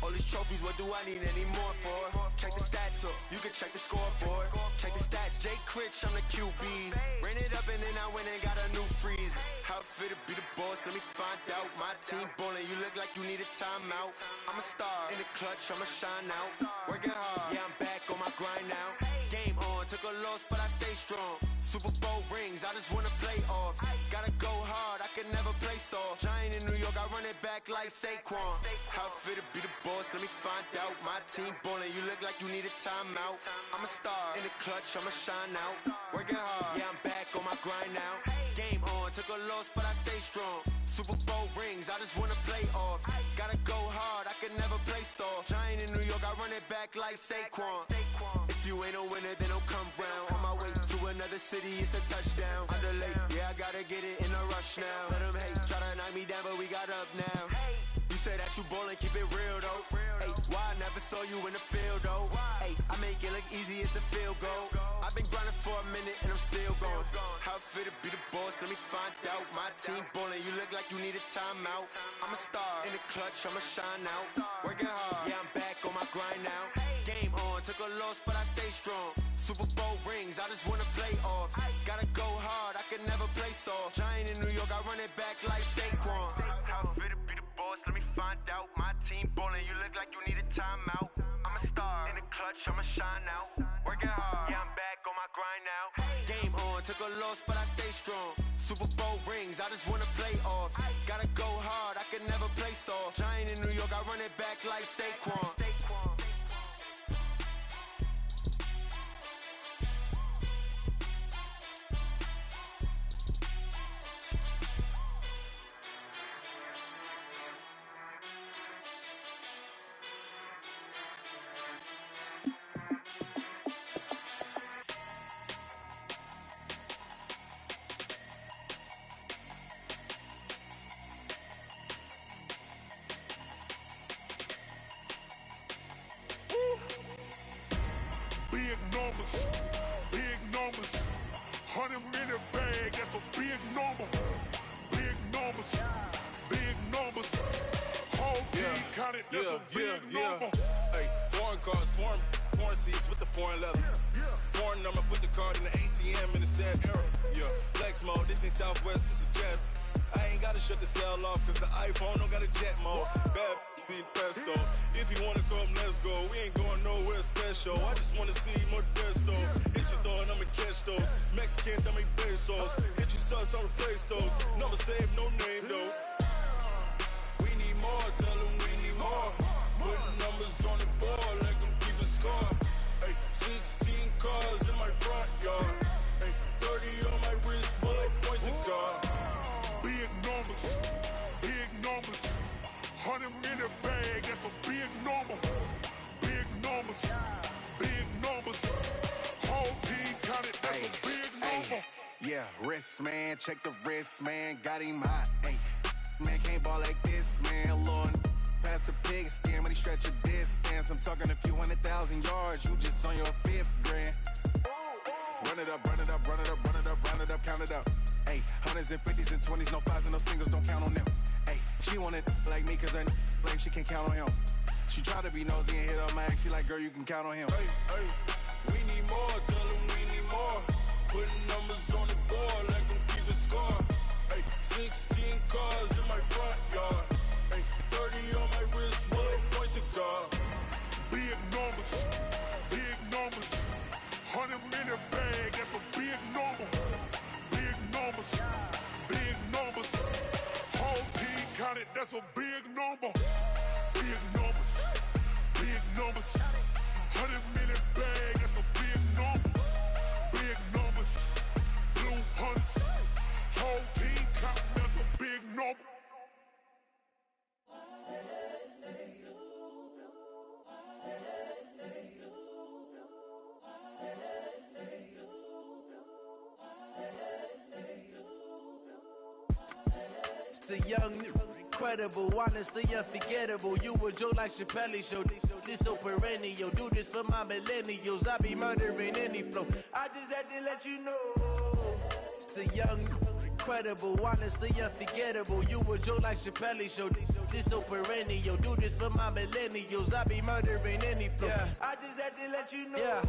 All these trophies, what do I need any more for? Check the stats up, you can check the scoreboard. Check the stats, Jay Critch, I'm the QB. Ran it up and then I went and got a new freeze. How fit to be the boss, let me find out. My team ballin', you look like you need a timeout. I'm a star in the clutch, I'ma shine out. Working hard, yeah, I'm back on my grind now. Game on, took a loss, but I stay strong. Super Bowl rings, I just wanna play off. Gotta go hard, I can never play soft. Giant in New York, I run it back like Saquon. How fit to be the boss, let me find out. My team ballin', you look like you need a timeout. I'm a star in the clutch, I'ma shine out. Working hard, yeah, I'm back on my grind now. Game on, took a loss, but I stay strong. Super Bowl rings, I just wanna play off. Gotta go hard, I can never play soft. Giant in New York, I run it back like Saquon. If you ain't a winner, then don't come round. On my way to another city, it's a touchdown. Underlay, yeah, I gotta get it in a rush now. Let them hate, try to knock me down, but we got up now. You say that you ballin', keep it real though. Hey, why I never saw you in the field though? Hey, I make it look easy, it's a field goal. I've been grinding for a minute and I'm still going. How fit to be the boss, let me find out. My team ballin', you look like you need a timeout. I'm a star in the clutch, I'ma shine out. Working hard, yeah, I'm back on my grind now. Game on, took a loss, but I stay strong. Super Bowl rings, I just wanna play off. Gotta go hard, I can never play soft. Giant in New York, I run it back like Saquon. How fit to be the boss, let me find out. My team ballin', you look like you need a timeout. I'm a star in the clutch, I'ma shine out. Working hard, yeah, I'm back on my grind now. Game on, took a loss, but I stay strong. Super Bowl rings, I just wanna play off. Gotta go hard, I can never play soft. Giant in New York, I run it back like Saquon. That's a big number. Hey, foreign cars, foreign seats with the foreign leather. Foreign number, put the card in the ATM in the said era. Yeah, flex mode, this ain't Southwest, this is jet. I ain't gotta shut the cell off, cause the iPhone don't got a jet mode. Bad be pesto. If you wanna come, let's go. We ain't going nowhere special. I just wanna see Modesto. Hit your thought, I'ma catch those. Mexican, dummy pesos. Hit your sus, I'll replace those. Number save, no name though. We need more, tell them we need more. Putting numbers on the board, let them keep a score. Hey, 16 cars in my front yard. Hey, 30 on my wrist, bullet points of God. Big numbers, big numbers. 100 in the bag, that's a big number. Big numbers, big numbers. Whole team counted, that's a big number. Yeah, wrist man, check the wrist man, got him hot. Ay, man can't ball like this, man. Lord, past the pig skin, but he stretch a distance. I'm talking a few 100,000 yards, you just on your 5th grand. Run it up, run it up, run it up, run it up, round it up, count it up. Ay, 100s and 50s and 20s, no 5s and no singles, don't count on them. Ay, she want it like me, cause I like she can count on him. She try to be nosy and hit up my ex, she like, girl, you can count on him. Hey, we need more, tell them we need more. Putting numbers on the board, let them keep a score. Hey, 16 cars in my front yard. Hey, 30 on my wrist, bullet points of God. Big numbers, big numbers. 100 in the bag, that's a big number. Big numbers, big numbers. Whole team counted, that's a big number. Big numbers, big numbers. 100 in the bag, that's a big number. Big numbers, blue hunts. Whole team counting, that's a big number. It's the young, incredible, honestly unforgettable. You a joke like Chappelle show. This so perennial. Do this for my millennials. I be murdering any flow. I just had to let you know. It's the young, incredible, honestly unforgettable. You a joke like Chappelle show. This so perennial. Do this for my millennials. I be murdering any flow. Yeah. I just had to let you know. Yeah.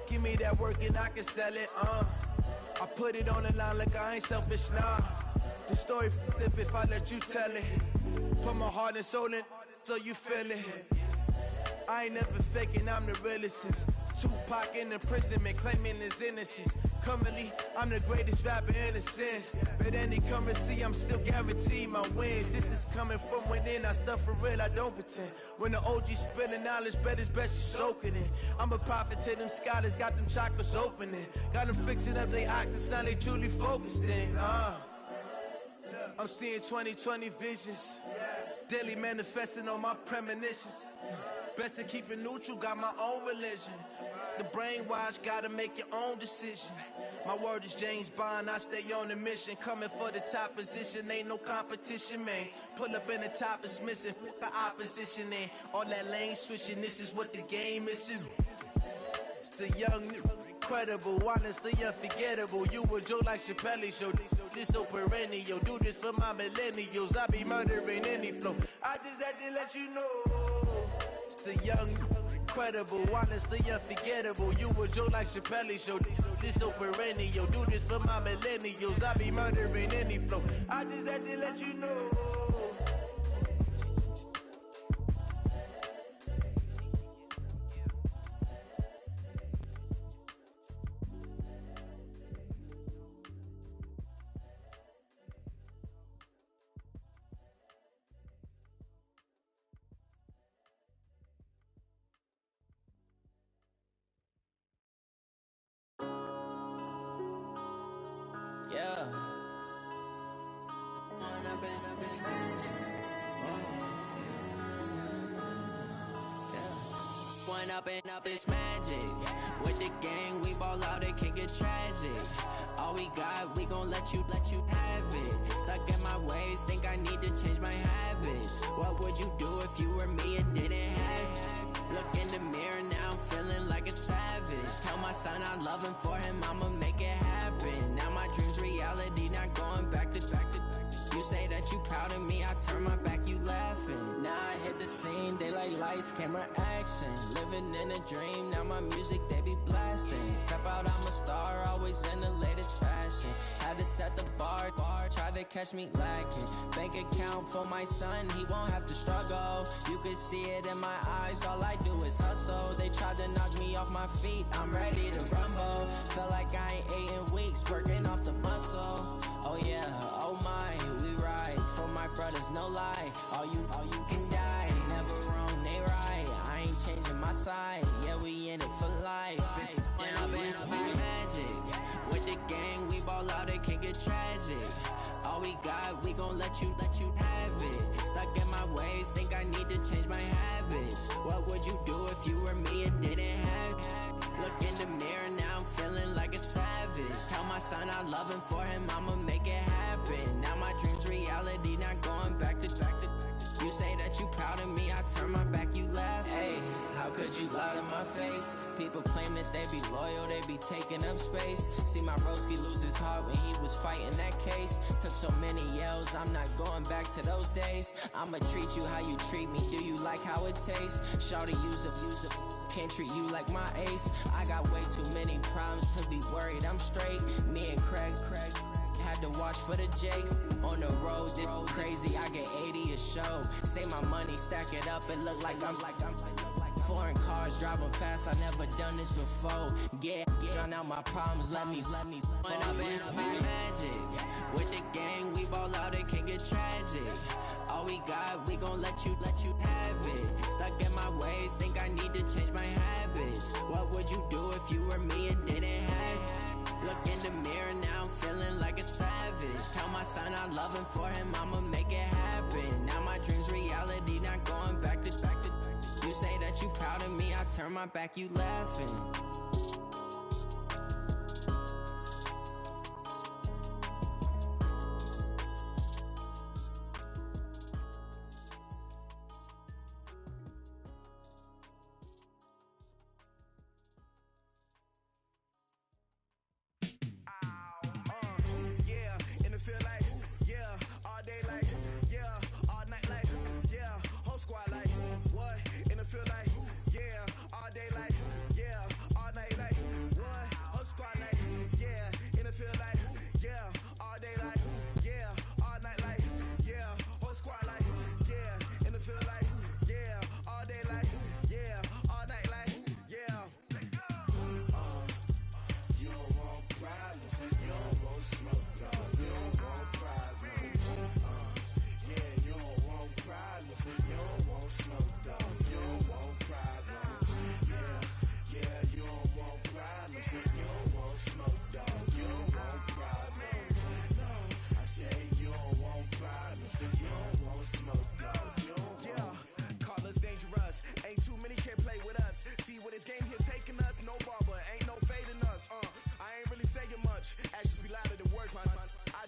Give me that work and I can sell it. I put it on the line like I ain't selfish, nah. The story flip if I let you tell it. Put my heart and soul in so you feel it. I ain't never faking, I'm the realest since Tupac in imprisonment, claiming his innocence. Currently, I'm the greatest rapper in a sense. But any currency, I'm still guaranteed my wins. This is coming from within, I stuff for real, I don't pretend. When the OG spilling knowledge, bet it's best you soak it in. I'm a prophet to them scholars, got them chakras opening. Got them fixing up they octaves, now they truly focused in. I'm seeing 2020 visions. Daily manifesting on my premonitions. Best to keep it neutral, got my own religion. The brainwash, gotta make your own decision. My word is James Bond, I stay on a mission. Coming for the top position, ain't no competition, man. Pull up in the top is missing, the opposition in. All that lane switching, this is what the game is. It's the young, incredible, honestly unforgettable. You a joke like Chappelle show. This so perennial. Do this for my millennials. I be murdering any flow. I just had to let you know. It's the young, incredible, honestly unforgettable. You a joke like Chappelle show. This so perennial. Do this for my millennials. I be murdering any flow. I just had to let you know. Yeah. One up and up, it's magic. With the gang, we ball out, it can get tragic. All we got, we gon' let you have it. Stuck in my ways, think I need to change my habits. What would you do if you were me and didn't have it? Look in the mirror now, I'm feeling like a savage. Tell my son I love him, for him I'ma make it happen. Now my dream's reality, not going back to. You say that you proud of me, I turn my back, you laughing. Now I hit the scene. lights, camera, action. Living in a dream, now my music, they be blasting. Step out, I'm a star, always in the latest fashion. Had to set the bar, try to catch me lacking. Bank account for my son, he won't have to struggle. You can see it in my eyes, all I do is hustle. They tried to knock me off my feet, I'm ready to rumble. Felt like I ain't ate in weeks, working off the muscle. Oh yeah, oh my, we ride for my brothers, no lie. All you can die, never wrong, they right. I ain't changing my side, yeah, we in it for life. And I've been magic. With the gang, we ball out, it can get tragic. All we got, we gon' let you have it. Stuck in my ways, think I need to change my habits. What would you do if you were me and didn't have it? Look in the mirror, now I'm feeling like a savage. Tell my son I love him, for him I'ma make it happen. Now my dream's reality, not going back to. You say that you proud of me, I turn my back, you laugh. Hey, how could you lie to my face? People claim that they be loyal, they be taking up space. See my broski lose his heart when he was fighting that case. Took so many yells, I'm not going back to those days. I'ma treat you how you treat me, do you like how it tastes? Shawty, use up, can't treat you like my ace. I got way too many problems to be worried, I'm straight. Me and Craig had to watch for the Jakes. On the road, this crazy, I get 80 a show. Say my money, stack it up, it look like I'm foreign cars, driving fast, I never done this before. Drown out my problems, let me when I've been magic. With the gang, we ball out, it can get tragic. All we got, we gon' let you have it. Stuck in my ways, think I need to change my habits. What would you do if you were me and didn't have it? Look in the mirror, now I'm feeling like a savage. Tell my son I love him, for him I'ma make it happen. Now my dream's reality, not going back to. You say that you proud of me, I turn my back, you laughing.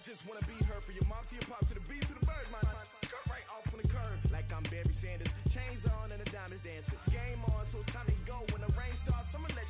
just wanna be her. For your mom to your pop, to the beat, to the birds, man. Cut right off on the curb, like I'm Barry Sanders. Chains on and the diamonds dancing. Game on, so it's time to go. When the rain starts, I'ma let